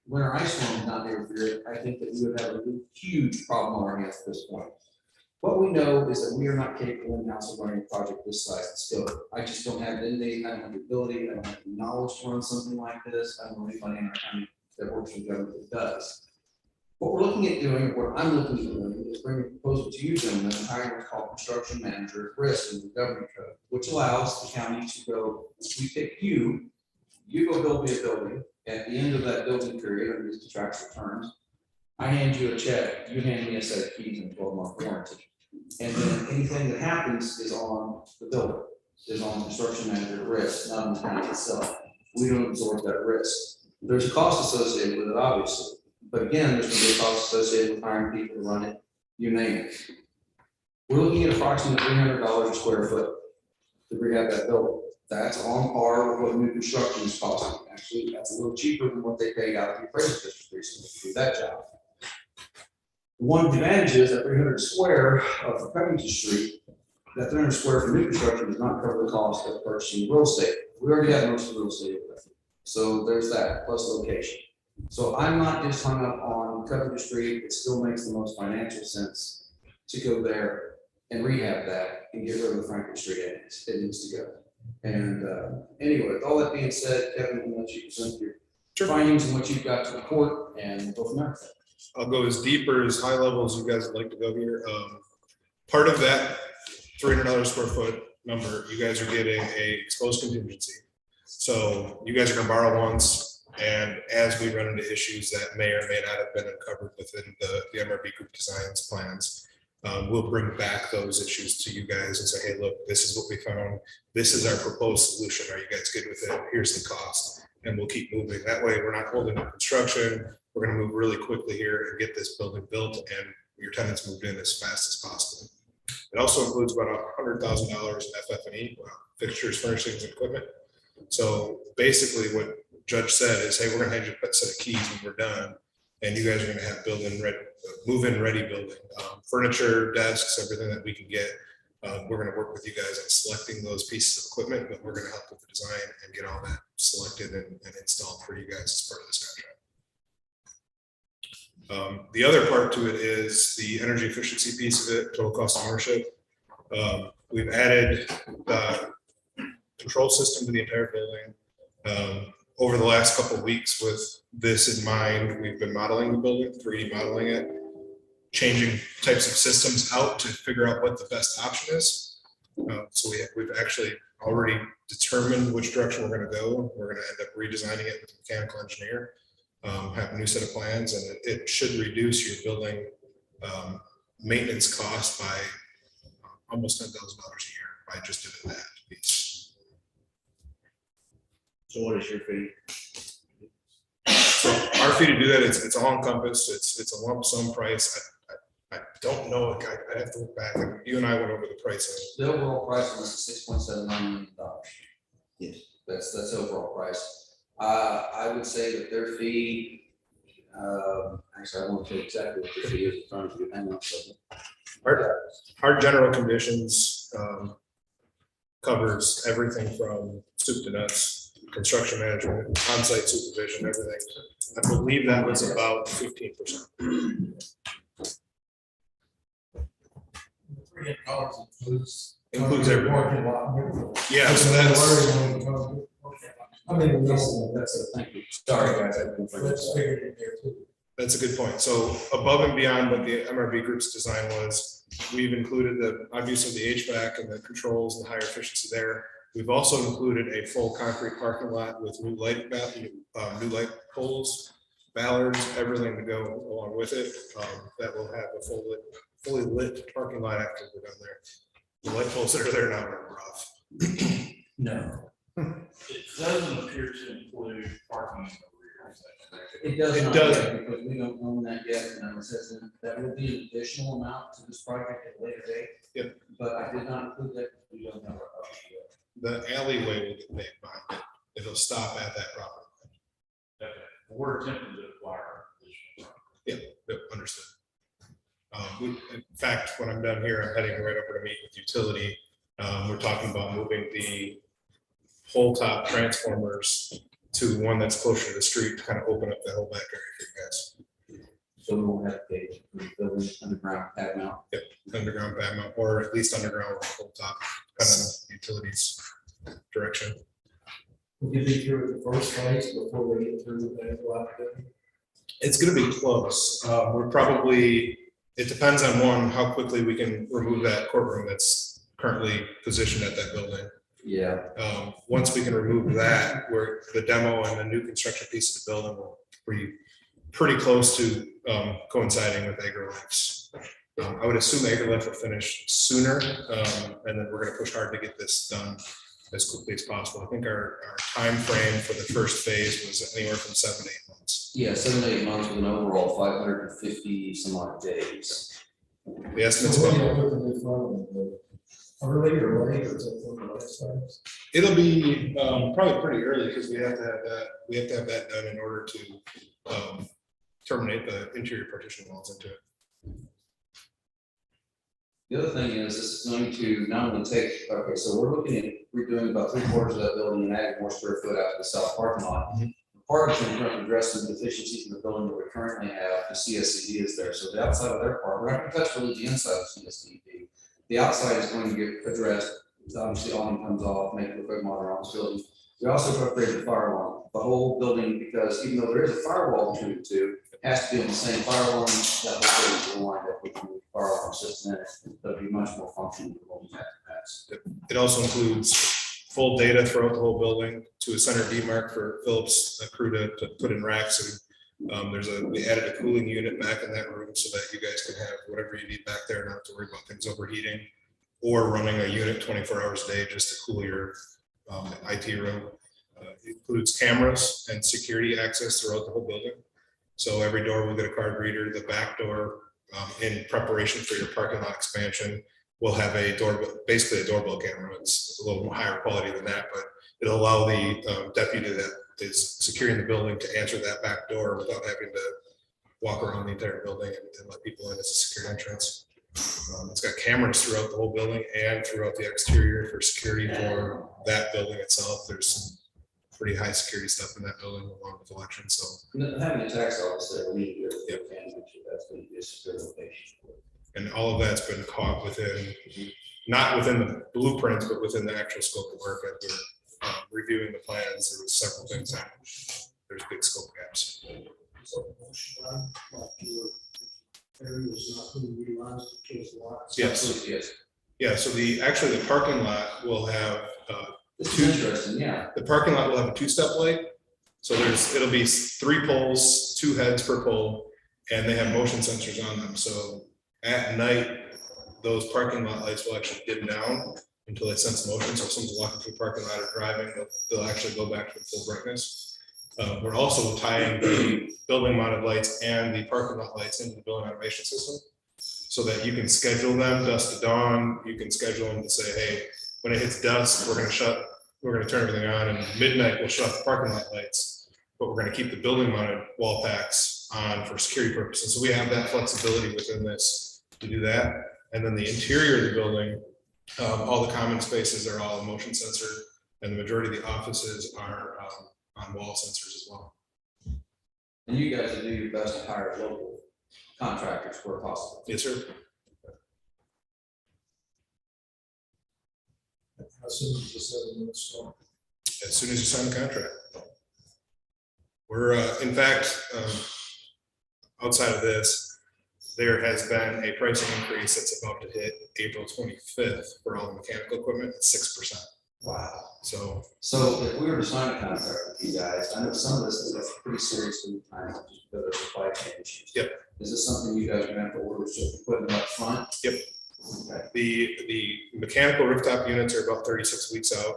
winter ice storm had not interfered, I think that we would have a huge problem on our hands at this point. What we know is that we are not capable in-house of running a project this size and scope. I just don't have it in me. I don't have the ability. I don't have the knowledge to run something like this. I don't know anybody in our county that works in government that does. What we're looking at doing, what I'm looking at doing, is bringing a proposal to you, gentlemen, and hiring what's called construction manager at risk in the government code, which allows the county to go, we pick you go build me a building. At the end of that building period, under these contractual terms, I hand you a check, you hand me a set of keys and a 12-month warranty. And then anything that happens is on the builder, is on the construction manager at risk, not on the county itself. We don't absorb that risk. There's a cost associated with it, obviously. But again, there's going to be a cost associated with hiring people to run it, you name it. We're looking at approximately $300 a square foot to rehab that building. That's on par with what new construction is costing. Actually, that's a little cheaper than what they paid out of the appraisal district recently to do that job. One advantage is that 300 square for Covington Street, that 300 square for new construction does not cover the cost of purchasing real estate. We already have most of the real estate. So there's that, plus location. So I'm not just hung up on Covington Street. It still makes the most financial sense to go there and rehab that and get rid of the Franklin Street Annex. It needs to go. And anyway, with all that being said, Kevin, I'll let you present your findings and what you've got to report, and go from there. I'll go as deep or as high level as you guys would like to go here. Part of that $300 square foot number, you guys are getting a exposed contingency. So you guys are gonna borrow once, and as we run into issues that may or may not have been uncovered within the MRB Group Designs plans, we'll bring back those issues to you guys and say, hey, look, this is what we found. This is our proposed solution. Are you guys good with it? Here's the cost. And we'll keep moving. That way, we're not holding up construction. We're gonna move really quickly here and get this building built and your tenants moved in as fast as possible. It also includes about $100,000 in FF&E, fixtures, furnishings, and equipment. So basically what Judge said is, hey, we're gonna hand you a set of keys when we're done, and you guys are gonna have move-in ready building, furniture, desks, everything that we can get. We're gonna work with you guys on selecting those pieces of equipment, but we're gonna help with the design and get all that selected and installed for you guys as part of this contract. The other part to it is the energy efficiency piece of it, total cost of ownership. We've added the control system to the entire building. Over the last couple of weeks with this in mind, we've been modeling the building, 3D modeling it, changing types of systems out to figure out what the best option is. So we've actually already determined which direction we're going to go. We're going to end up redesigning it with a mechanical engineer, have a new set of plans, and it should reduce your building maintenance cost by almost $10,000 a year by just doing that piece. So what is your fee? So our fee to do that, it's all encompassed. It's a lump sum price. I don't know. I have to look back. You and I went over the pricing. The overall price was $6.79 million. Yes. That's overall price. I would say that their fee, actually, I won't tell you exactly what their fee is in front of you. Hang on a second. Our general conditions covers everything from soup to nuts, construction management, on-site supervision, everything. I believe that was about 15%. Includes everything. Yeah, so that's. I mean, that's thank you. Sorry, guys. That's a good point. So above and beyond what the MRB Group's design was, we've included obviously the HVAC and the controls and the higher efficiency there. We've also included a full concrete parking lot with new light poles, ballards, everything to go along with it. That will have a fully lit parking lot after we're done there. The light poles that are there now are rough. No. It doesn't appear to include parking in the rear. It does. It not doesn't. yet, because we don't own that yet, and it says that will be an additional amount to this project at a later date. Yep. But I did not include that. We don't have The alleyway will get made behind it. It'll stop at that property. Okay. We're attempting to acquire additional. Yep, understood. In fact, when I'm done here, I'm heading right over to meet with utility. We're talking about moving the whole top transformers to one that's closer to the street to kind of open up that whole back area for you guys. So we won't have to pay for the building underground pad mount. Yep, underground pad mount, or at least underground with whole top, depending on the utilities direction. Will you be through the first phase before we get through the It's gonna be close. We're probably, it depends on how quickly we can remove that courtroom that's currently positioned at that building. Yeah. Once we can remove that, where the demo and the new construction piece of the building will be pretty close to coinciding with AgriLife's. I would assume AgriLife will finish sooner, and then we're gonna push hard to get this done as quickly as possible. I think our time frame for the first phase was anywhere from 7 to 8 months. Yeah, 7 to 8 months with an overall 550 some odd days. The estimate's about. Early or late, or is it one of the last times? It'll be probably pretty early because we have to have that. We have to have that done in order to terminate the interior partition walls into it. The other thing is, this is going to not only take, okay, so we're looking at redoing about 3/4 of that building and adding more square foot out to the south parking lot. Part of it is going to address the deficiencies in the building that we currently have. The CSCD is there, so the outside of their part, we're not going to touch really the inside of CSCD. The outside is going to get addressed. Obviously, awning comes off, make it look like modern office building. We also upgraded the firewall, the whole building, because even though there is a firewall between the two, it has to be on the same firewall. That whole building will wind up with the fire alarm system in it. It'll be much more functional than what we had in the past. It also includes full data throughout the whole building to a center demarc for Phillips crew to put in racks. And we added a cooling unit back in that room so that you guys can have whatever you need back there, and not have to worry about things overheating, or running a unit 24 hours a day just to cool your IT room. It includes cameras and security access throughout the whole building. So every door will get a card reader. The back door, in preparation for your parking lot expansion, will have basically a doorbell camera. It's a little more higher quality than that, but it'll allow the deputy that is securing the building to answer that back door without having to walk around the entire building and let people in as a secure entrance. It's got cameras throughout the whole building and throughout the exterior for security for that building itself. There's some pretty high security stuff in that building along with elections. So having a tax office there, we need to that's going to be a secure location. And all of that's been caught within, not within the blueprints, but within the actual scope of work. As we're reviewing the plans, there was several things that there's big scope gaps. Yes. Yeah, so actually the parking lot will have the parking lot will have a two-step light. So it'll be 3 poles, 2 heads per pole, and they have motion sensors on them. So at night, those parking lot lights will actually dim down until they sense motion. So if someone's walking through the parking lot or driving, they'll actually go back to the full brightness. We're also tying the building mounted lights and the parking lot lights into the building automation system so that you can schedule them dusk to dawn. You can schedule them to say, hey, when it hits dusk, we're going to turn everything on, and midnight we'll shut off the parking lot lights, but we're going to keep the building mounted wall packs on for security purposes. So we have that flexibility within this to do that. And then the interior of the building, all the common spaces are all motion sensor, and the majority of the offices are on wall sensors as well. And you guys will do your best to hire local contractors where possible. Yes, sir. As soon as you said it, start. As soon as you sign the contract. We're, in fact, outside of this, there has been a pricing increase that's about to hit April 25th for all the mechanical equipment at 6%. Wow. So if we were to sign a contract with you guys, I know some of this is pretty serious in time just because of supply chain issues. Yep. Is this something you guys are going to have to order just equipment up front? Yep. Okay. The mechanical rooftop units are about 36 weeks out.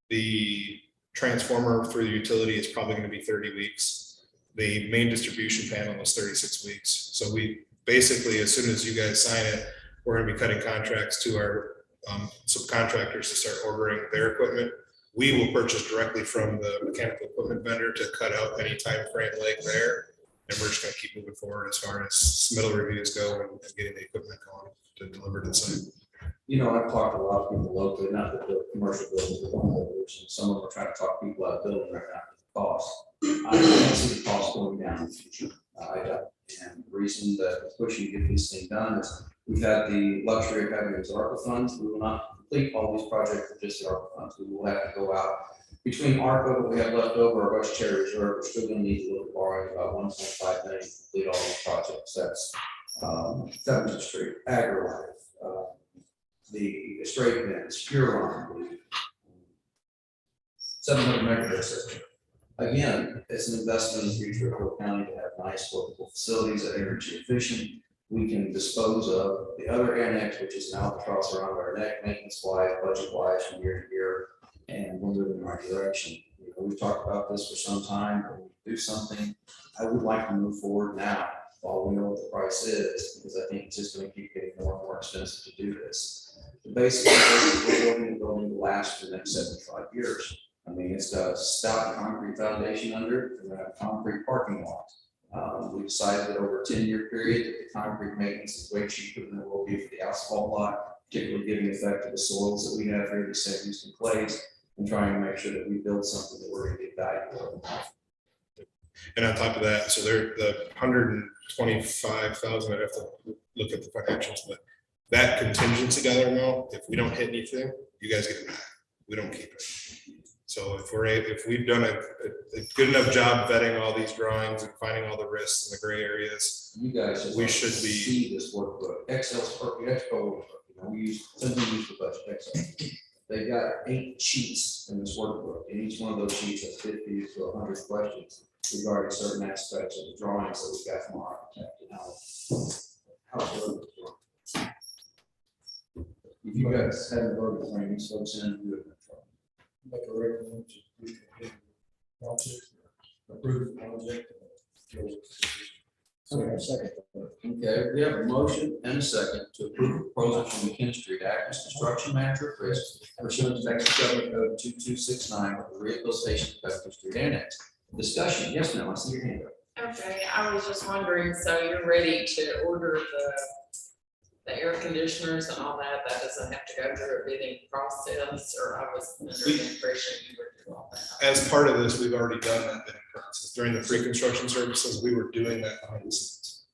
The transformer for the utility is probably going to be 30 weeks. The main distribution panel is 36 weeks. So we basically, as soon as you guys sign it, we're going to be cutting contracts to our subcontractors to start ordering their equipment. We will purchase directly from the mechanical equipment vendor to cut out any time frame leg there. And we're just going to keep moving forward as far as submittal reviews go and getting the equipment going to deliver to the site. You know, I've talked to a lot of people locally, not that the commercial buildings, but homeowners, and some of them are trying to talk people out of building right now for the cost. I don't see the cost going down in the future. I don't. And the reason that we're pushing to get this thing done is we've had the luxury of having these ARPA funds. We will not complete all these projects with just the ARPA funds. We will have to go out between ARPA, what we have left over, our budgetary reserve. We're still going to need to look at borrowing about 1.5 million to complete all these projects. That's Federal Street, AgriLife, the straight bins, Huron, 700 megahertz system. Again, it's an investment in the future of Will County to have nice workable facilities that are energy efficient. We can dispose of the other annex, which is an albatross around our neck, maintenance wise, budget wise, from year to year, and we're moving in the right direction. You know, we've talked about this for some time, but we do something. I would like to move forward now while we know what the price is, because I think it's just going to keep getting more and more expensive to do this. Basically, we're building the building to last for the next 75 years. I mean, it's got a stout concrete foundation under it, and a concrete parking lot. We decided that over a 10-year period, that the concrete maintenance is way cheaper than it will be for the asphalt lot, particularly giving effect to the soils that we have here, the St. Houston clays, and trying to make sure that we build something that we're going to get value for. And on top of that, so they're the 125,000. I'd have to look at the financials, but that contingency dollar amount, if we don't hit anything, you guys get it back. We don't keep it. So if we've done a good enough job vetting all these drawings and finding all the risks and the gray areas, You guys just. we should be. See this workbook, Excel's perfect, Excel, we use, something we use for budget, Excel. They've got 8 sheets in this workbook, and each one of those sheets has 50 to 100 questions regarding certain aspects of the drawings that we got from our architect and how it works. If you guys haven't voted for any folks in, do it. Make a recommendation. We can get the project, approve the project. Okay, we have a motion and a second to approve the proposal from McKinnon Street to act as construction manager of risk pursuant to Texas Government Code 2269 of the rehabilitation of Pepper Street Annex. Discussion, yes, ma'am, I see your hand up. Okay, I was just wondering, so you're ready to order the air conditioners and all that, that doesn't have to go through a bidding process, or I was under the impression you would do all that? As part of this, we've already done that bidding process. During the pre-construction services, we were doing that behind the scenes.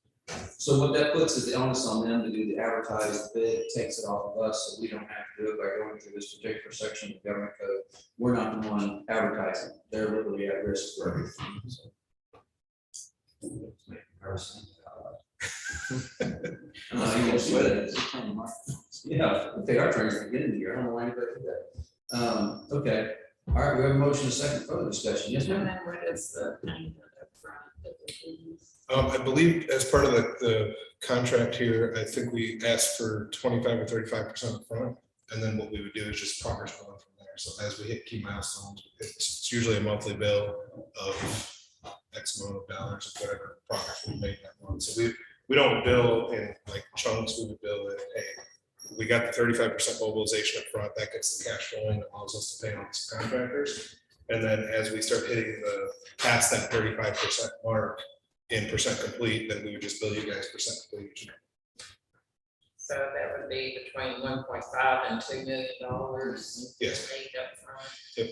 So what that puts is the onus on them to do the advertised bid, takes it off of us, so we don't have to do it by going through this particular section of the government code. We're not the one advertising, they're literally at risk for everything. So. Yeah, okay, our trainers are getting here, I don't know why anybody did that. Okay, all right, we have a motion, a second further discussion, yes, And ma'am? then what is the payment up front of the fees? I believe as part of the contract here, I think we asked for 25 or 35% up front, and then what we would do is just progress billing from there. So as we hit key milestones, it's usually a monthly bill of X amount of dollars, or whatever progress we made that month. So we don't bill in like chunks, we would bill in, hey, we got the 35% mobilization up front, that gets the cash flowing, that allows us to pay on some contractors. And then as we start hitting past that 35% mark in percent complete, then we would just bill you guys percent complete each month. So that would be between 1.5 and $2 million. Yes. Paid up front. Yep.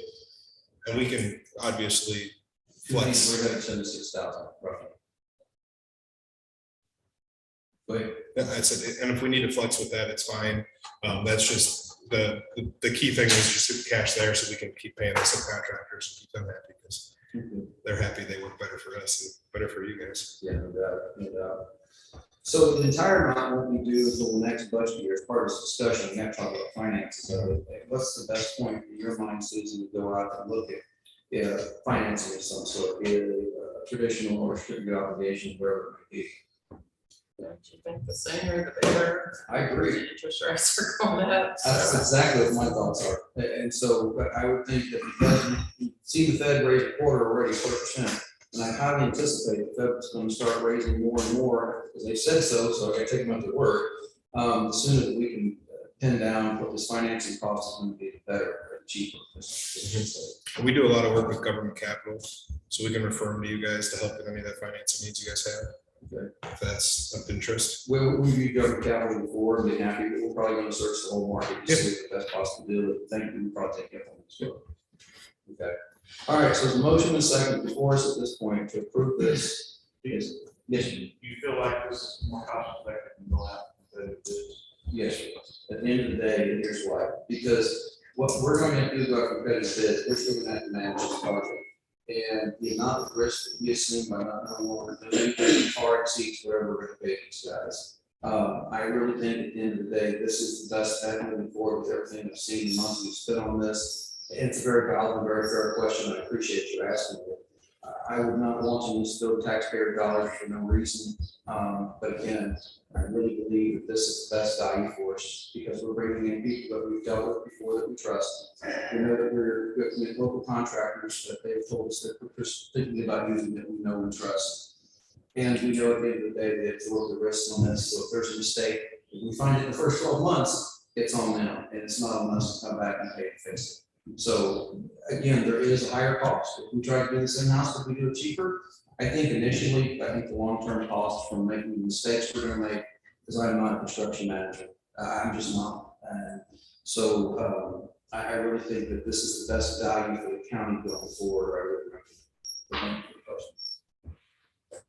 And we can obviously We're flex. gonna 76,000 roughly. Go ahead. Yeah, I said, and if we need to flex with that, it's fine. That's just the key thing is just to cash there so we can keep paying the subcontractors and keep them happy because they're happy, they work better for us and better for you guys. Yeah, no doubt, no doubt. So the entire amount won't be due until the next budget year. As part of this discussion, we have to talk about finances of it. What's the best point in your mind, Susan, to go out and look at financing of some sort, either traditional or restricted obligation, wherever it may be? Don't you think the sooner the better? I agree. Interest rates are going up. That's exactly what my thoughts are. And so I would think that because you see the Fed raise a quarter already, 4%, and I highly anticipate the Fed's going to start raising more and more, because they said so I gotta take them at their word. The sooner that we can pin down what this financing cost is going to be, the better, or cheaper. We do a lot of work with government capital, so we can refer them to you guys to help with any of that financing needs you guys have. Okay. If that's of interest. We've used government capital before and been happy, but we're probably going to search the whole market to see if the best possible deal. Thank you, we'll probably take it on this one. Okay. All right, so there's a motion and a second before us at this point to approve this. Yes, You feel like this is more cost effective than go out and bid this? yes. At the end of the day, here's why. Because what we're going to do about competitive bids, we're still going to have to manage this project. And the amount of risk that we assume by not knowing what we're doing far exceeds where we're going to pay these guys. I really think at the end of the day, this is the best bet moving forward with everything I've seen, the months we've spent on this. It's a very valid and very fair question. I appreciate you asking it. I would not want to misspend taxpayer dollars for no reason. But again, I really believe that this is the best value for us because we're bringing in people that we've dealt with before that we trust. We know that we're with local contractors that they've told us that we're just thinking about using that we know and trust. And we know at the end of the day, they absorb the risks on this. So if there's a mistake, if we find it in the first 12 months, it's on them and it's not on us to come back and pay to fix it. So again, there is a higher cost. If we try to do this in-house, if we do it cheaper, I think initially, I think the long-term cost from making the mistakes we're gonna make, because I'm not a construction manager, I'm just not. And so I really think that this is the best value for the county going forward. I really recommend the question.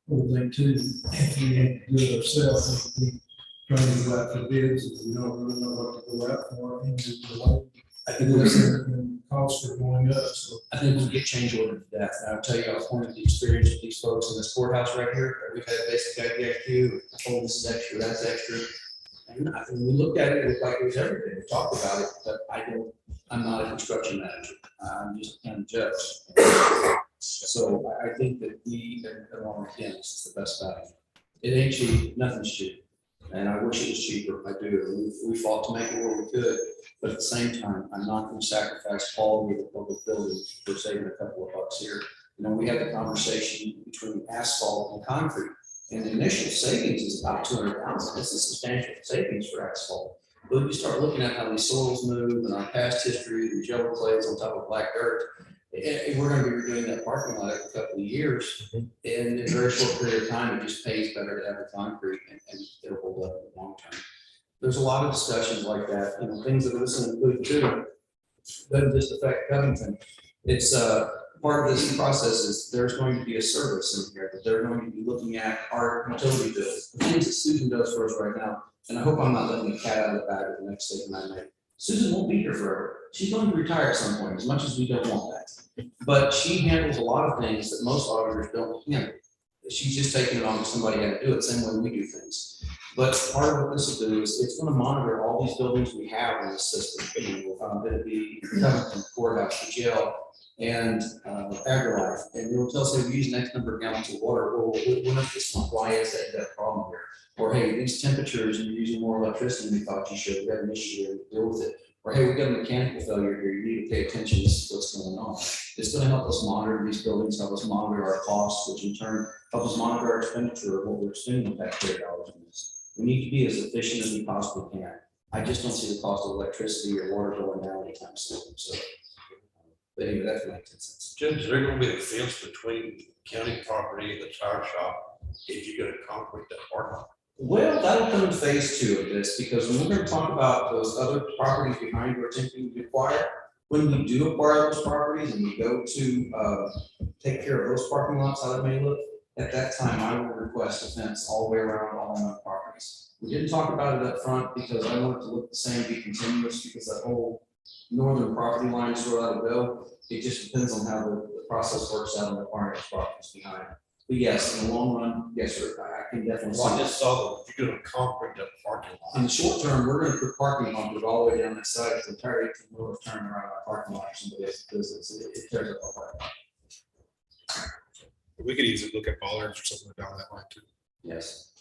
Well, they too, if we had to do it ourselves, we trying to go out for bids, if we don't really know what to go out for, and just delay. I think that's in costs are going up, so. I think we'll get change order to that. And I'll tell you, I was pointing the experience with these folks in this courthouse right here. We've had basic IDIQ, told this is extra, that's extra. And when we looked at it, it looked like it was everything. We talked about it, but I'm not a construction manager. I'm just a county judge. So I think that we, along again, this is the best value. It ain't cheap, nothing's cheap. And I wish it was cheaper. I do. We fought to make it where we could. But at the same time, I'm not going to sacrifice quality of the public building for saving a couple of bucks here. You know, we had the conversation between asphalt and concrete, and the initial savings is about 200,000. It's a substantial savings for asphalt. But you start looking at how these soils move and our past history, the jello clays on top of black dirt, and we're going to be redoing that parking lot every couple of years. And in a very short period of time, it just pays better to have the concrete and it'll hold up in the long term. There's a lot of discussions like that, you know, things that this include too, doesn't just affect Covington. It's part of this process is there's going to be a service in here that they're going to be looking at our utility bills, the things that Susan does for us right now. And I hope I'm not letting the cat out of the bag with the next statement I make. Susan won't be here forever. She's going to retire at some point, as much as we don't want that. But she handles a lot of things that most auditors don't handle. She's just taking it on because somebody had to do it, same way we do things. But part of what this will do is it's going to monitor all these buildings we have in the system. It'll be Covington, courthouse, the jail, and AgriLife. And it'll tell us, hey, we use X number of gallons of water. Well, we're not this month. Why is that problem here? Or hey, these temperatures, you're using more electricity than we thought you should. We have an issue here, deal with it. Or hey, we got a mechanical failure here. You need to pay attention. This is what's going on. It's going to help us monitor these buildings, help us monitor our costs, which in turn help us monitor our expenditure of what we're spending on taxpayer dollars on this. We need to be as efficient as we possibly can. I just don't see the cost of electricity or water going down anytime soon. So, but anyway, that's my 10 cents. Jim, is there gonna be a fence between county property and the tire shop if you're gonna concrete that parking lot? Well, that'll come in phase 2 of this, because when we're going to talk about those other properties behind we're attempting to acquire, when we do acquire those properties and we go to take care of those parking lots, how it may look, at that time, I will request a fence all the way around all my properties. We didn't talk about it up front because I want it to look the same, be continuous, because that whole northern property line is where that'll go. It just depends on how the process works out in the acquiring those properties behind. But yes, in the long run, yes, sir, I can definitely. Well, I just saw that you're gonna concrete that parking lot. In the short term, we're gonna put parking bumpers all the way down that side, the entire 18 wheelers turn around our parking lot or somebody else's business. It tears up our parking lot. We could easily look at bollards or something down that line too. Yes.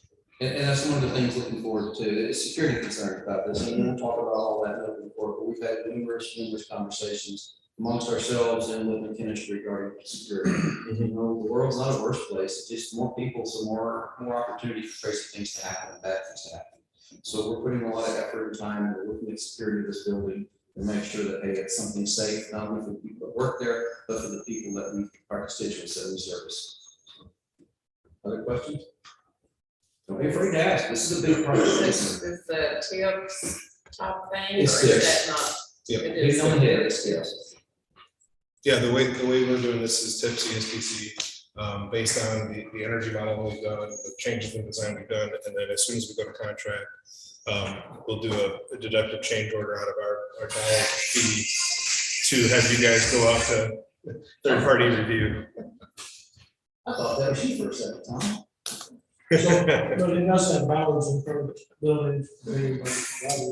And that's one of the things looking forward to, is security concerns about this. And we won't talk about all that moving forward, but we've had numerous conversations amongst ourselves and with McKinnis regarding security. You know, the world's not a worse place. It's just more people, so more opportunity for crazy things to happen, bad things to happen. So we're putting a lot of effort and time into looking at security of this building and make sure that, hey, it's something safe, not only for the people that work there, but for the people that we, our constituents that we service. Other questions? Don't be afraid to ask. This is a big project. This is the TIPS top thing, or It's is TIPS. that not? Yep. It is. It's on here, it's TIPS. Yeah, the way we're doing this is TIPS ESPC, based on the energy model we've done, the changes in design we've done, and then as soon as we go to contract, we'll do a deductive change order out of our dollar fee to have you guys go out to third-party review. I thought that was you for a second, Tom. But it does have bollards in front of the building.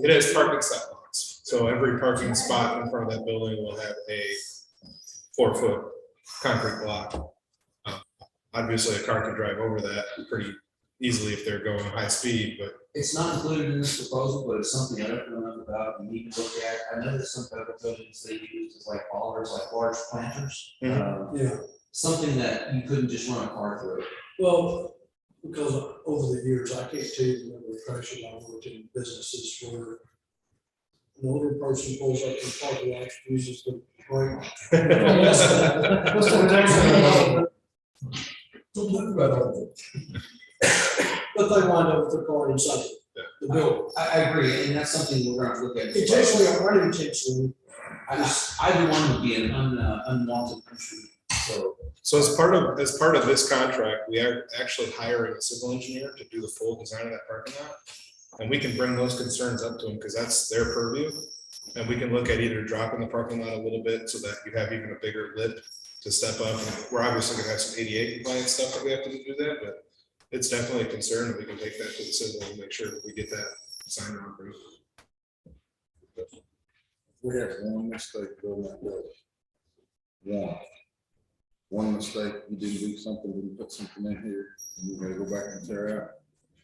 It has parking stop lots, so every parking spot in front of that building will have a 4-foot concrete block. Obviously, a car can drive over that pretty easily if they're going high speed, but It's not included in this proposal, but it's something I don't know enough about and need to look at. I know that some federal buildings they use is like bollards, like large planters. Yeah, Something that you couldn't just run a car through. well, because over the years, I can't tell you the number of crashes I've worked in businesses where an older person pulls up in parking lot, uses the brake. What's the next? Don't look about it. But they wind up with their car inside the building. I agree, and that's something we're going to look at. Intentionally or unintentionally. Either one would be an unwanted intrusion. so as part of this contract, we are actually hiring a civil engineer to do the full design of that parking lot. And we can bring those concerns up to them because that's their purview. And we can look at either dropping the parking lot a little bit so that you have even a bigger lip to step up. And we're obviously gonna have some ADA compliant stuff that we have to do that, but it's definitely a concern, and we can take that to the civil and make sure that we get that signed and approved. We have one mistake building that building. One mistake, you didn't do something, didn't put something in here, and you gotta go back and tear out.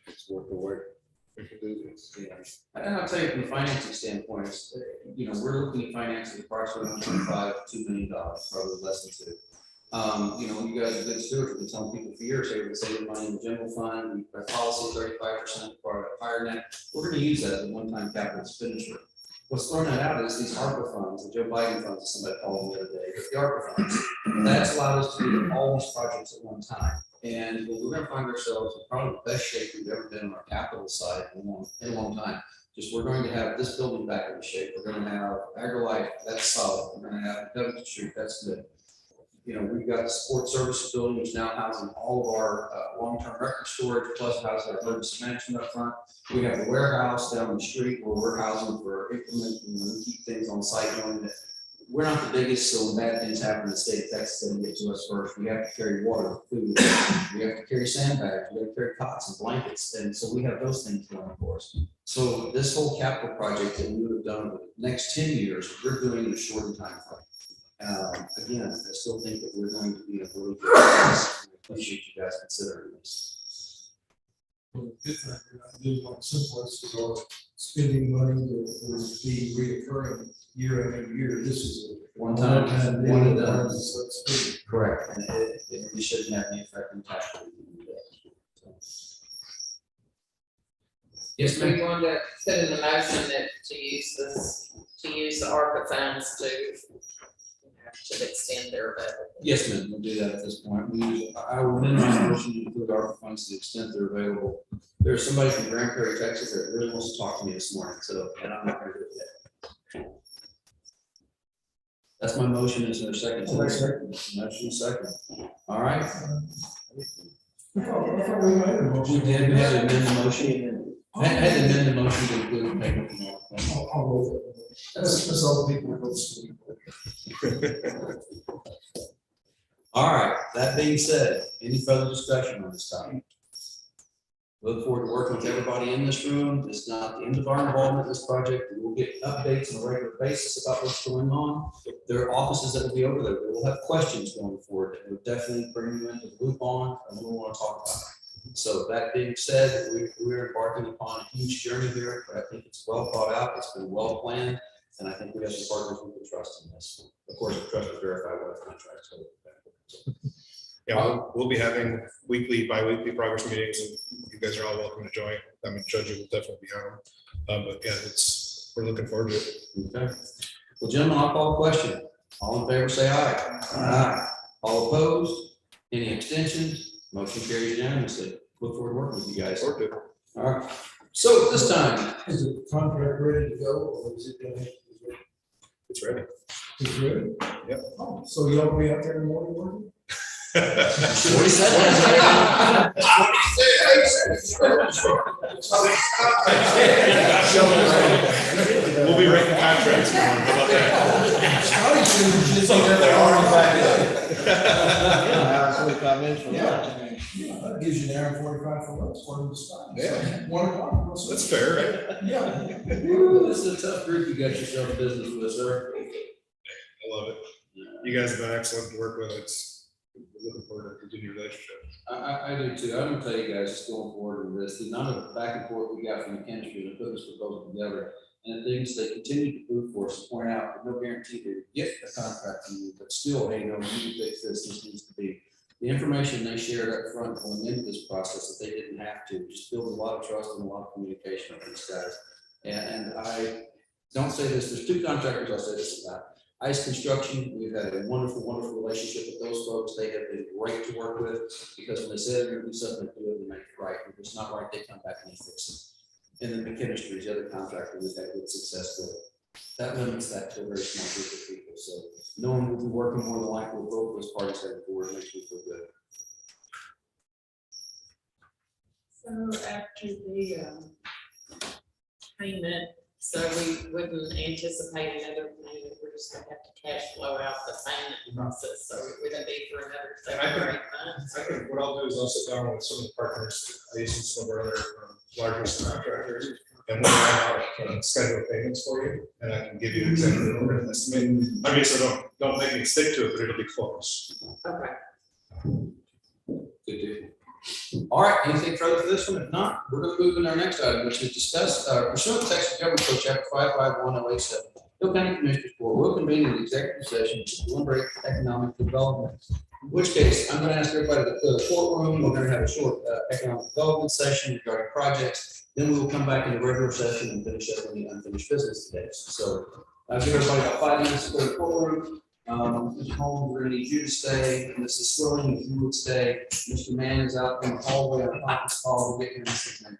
It's worth the wait. We can do this. And I'll tell you from a financing standpoint, we're looking at financing approximately $1.5 to $2 million, probably less than two. You guys are good stewards. We've been telling people for years, hey, we're saving money in the general fund. We've got policy 35% for higher net. We're gonna use that as a one-time capital expenditure. What's thrown that out is these ARPA funds, the Joe Biden funds, as somebody called them the other day, but the ARPA funds. That's allowed us to do all these projects at one time. And we're gonna find ourselves in probably the best shape we've ever been on our capital side in a long time. Just we're going to have this building back in shape. We're gonna have AgriLife, that's solid. We're gonna have Covington Street, that's good. We've got the support services building, which now housing all of our long-term record storage, plus houses our emergency management up front. We have a warehouse down the street where we're housing for implement, we keep things on site knowing that we're not the biggest, so when bad things happen in the state of Texas, they get to us first. We have to carry water, food, we have to carry sandbags, we have to carry cots and blankets, and so we have those things going for us. So this whole capital project that we would have done over the next 10 years, we're doing in a shortened time frame. Again, I still think that we're going to be in a really good place. I appreciate you guys considering this. Well, good thing, I do want simplest to go spending money that will be reoccurring year after year. This is a One time deal. one and done. Let's do it. Correct. And we shouldn't have any effect on tax rate. Yes, We ma'am. want to put in the motion that to use the ARPA funds to extend their availability. Yes, ma'am, we'll do that at this point. I will minimize the motion to include ARPA funds to the extent they're available. There's somebody from Grand Prairie, Texas that really wants to talk to me this morning, and I'm not gonna do it yet. That's my motion. Is there a second? Motion second. All right. I thought we made a motion. We did, we had to amend the motion. I had to amend the motion to include payment. I'll move it. That's all the people who vote. All right, that being said, any further discussion on this topic? Look forward to working with everybody in this room. It's not the end of our involvement in this project. We'll get updates on a regular basis about what's going on. There are offices that will be over there. That will have questions going forward that will definitely bring you into the loop on, and we'll want to talk about it. So that being said, we're embarking upon a huge journey here, but I think it's well thought out. It's been well planned. And I think we have some partners we can trust in this. Of course, we trust to verify what the contracts are. Yeah, we'll be having weekly, bi-weekly progress meetings, and you guys are all welcome to join. I mean, Judge will definitely be on. But yeah, we're looking forward to it. Okay. Well, gentlemen, I'll call a question. All in favor, say aye. Aye. All opposed? Any abstentions? Motion carries unanimously. Look forward to working with you guys. All right. So at this time, Is the contract ready to go, or is it? It's ready. It's ready? Yep. Oh, so y'all will be out there in the morning working? What he said. We'll be writing contracts. How about that? That gives you an hour and 45 for us, one of the stops. Yeah. 1 o'clock. That's fair, right? Yeah. This is a tough group you got yourself in business with, sir. I love it. You guys have been excellent to work with. We're looking forward to continued relationship. I do too. I'm gonna tell you guys, just going forward with this, the amount of back and forth we got from the chemistry to put this proposal together. And the things they continue to move for us, to point out, that no guarantee they get a contract from you, but still, hey, no, you can fix this needs to be. The information they shared up front going into this process that they didn't have to, just builds a lot of trust and a lot of communication with these guys. And I don't say this, there's two contractors I'll say this about. ICE Construction, we've had a wonderful, wonderful relationship with those folks. They have been great to work with, because when they say they're gonna do something, they do it and make it right. If it's not right, they come back and they fix it. And then the chemistry is the other contractor we've had good success with. That limits that to a very small group of people. So knowing we'll be working more than likely with both those parties heading forward makes me feel good. So after the payment So we wouldn't anticipate another payment, we're just gonna have to cash flow out the payment process, so it wouldn't be for another And I 7 or can- 8 months. What I'll do is I'll sit down with some of the partners, I use some of our other largest contractors, and we'll have schedule payments for you, and I can give you exactly what we're gonna estimate. Obviously, don't make me stick to it, but it'll be close. Okay. Good deal. All right, anything further for this one? If not, we're gonna move in our next item, which is discuss pursuant to Texas Government Code Chapter 551087. Hill County Commissioners Board will convene an executive session to deliberate economic development. In which case, I'm gonna ask everybody to clear the courtroom. We're gonna have a short economic development session regarding projects. Then we will come back into regular session and finish up any unfinished business today. So I'll give everybody about 5 minutes to clear the courtroom. Mr. Holmes, we're gonna need you to stay. Mrs. Swilling, if you would stay. Mr. Mann is out in the hallway on a conference call. We'll get him in a second.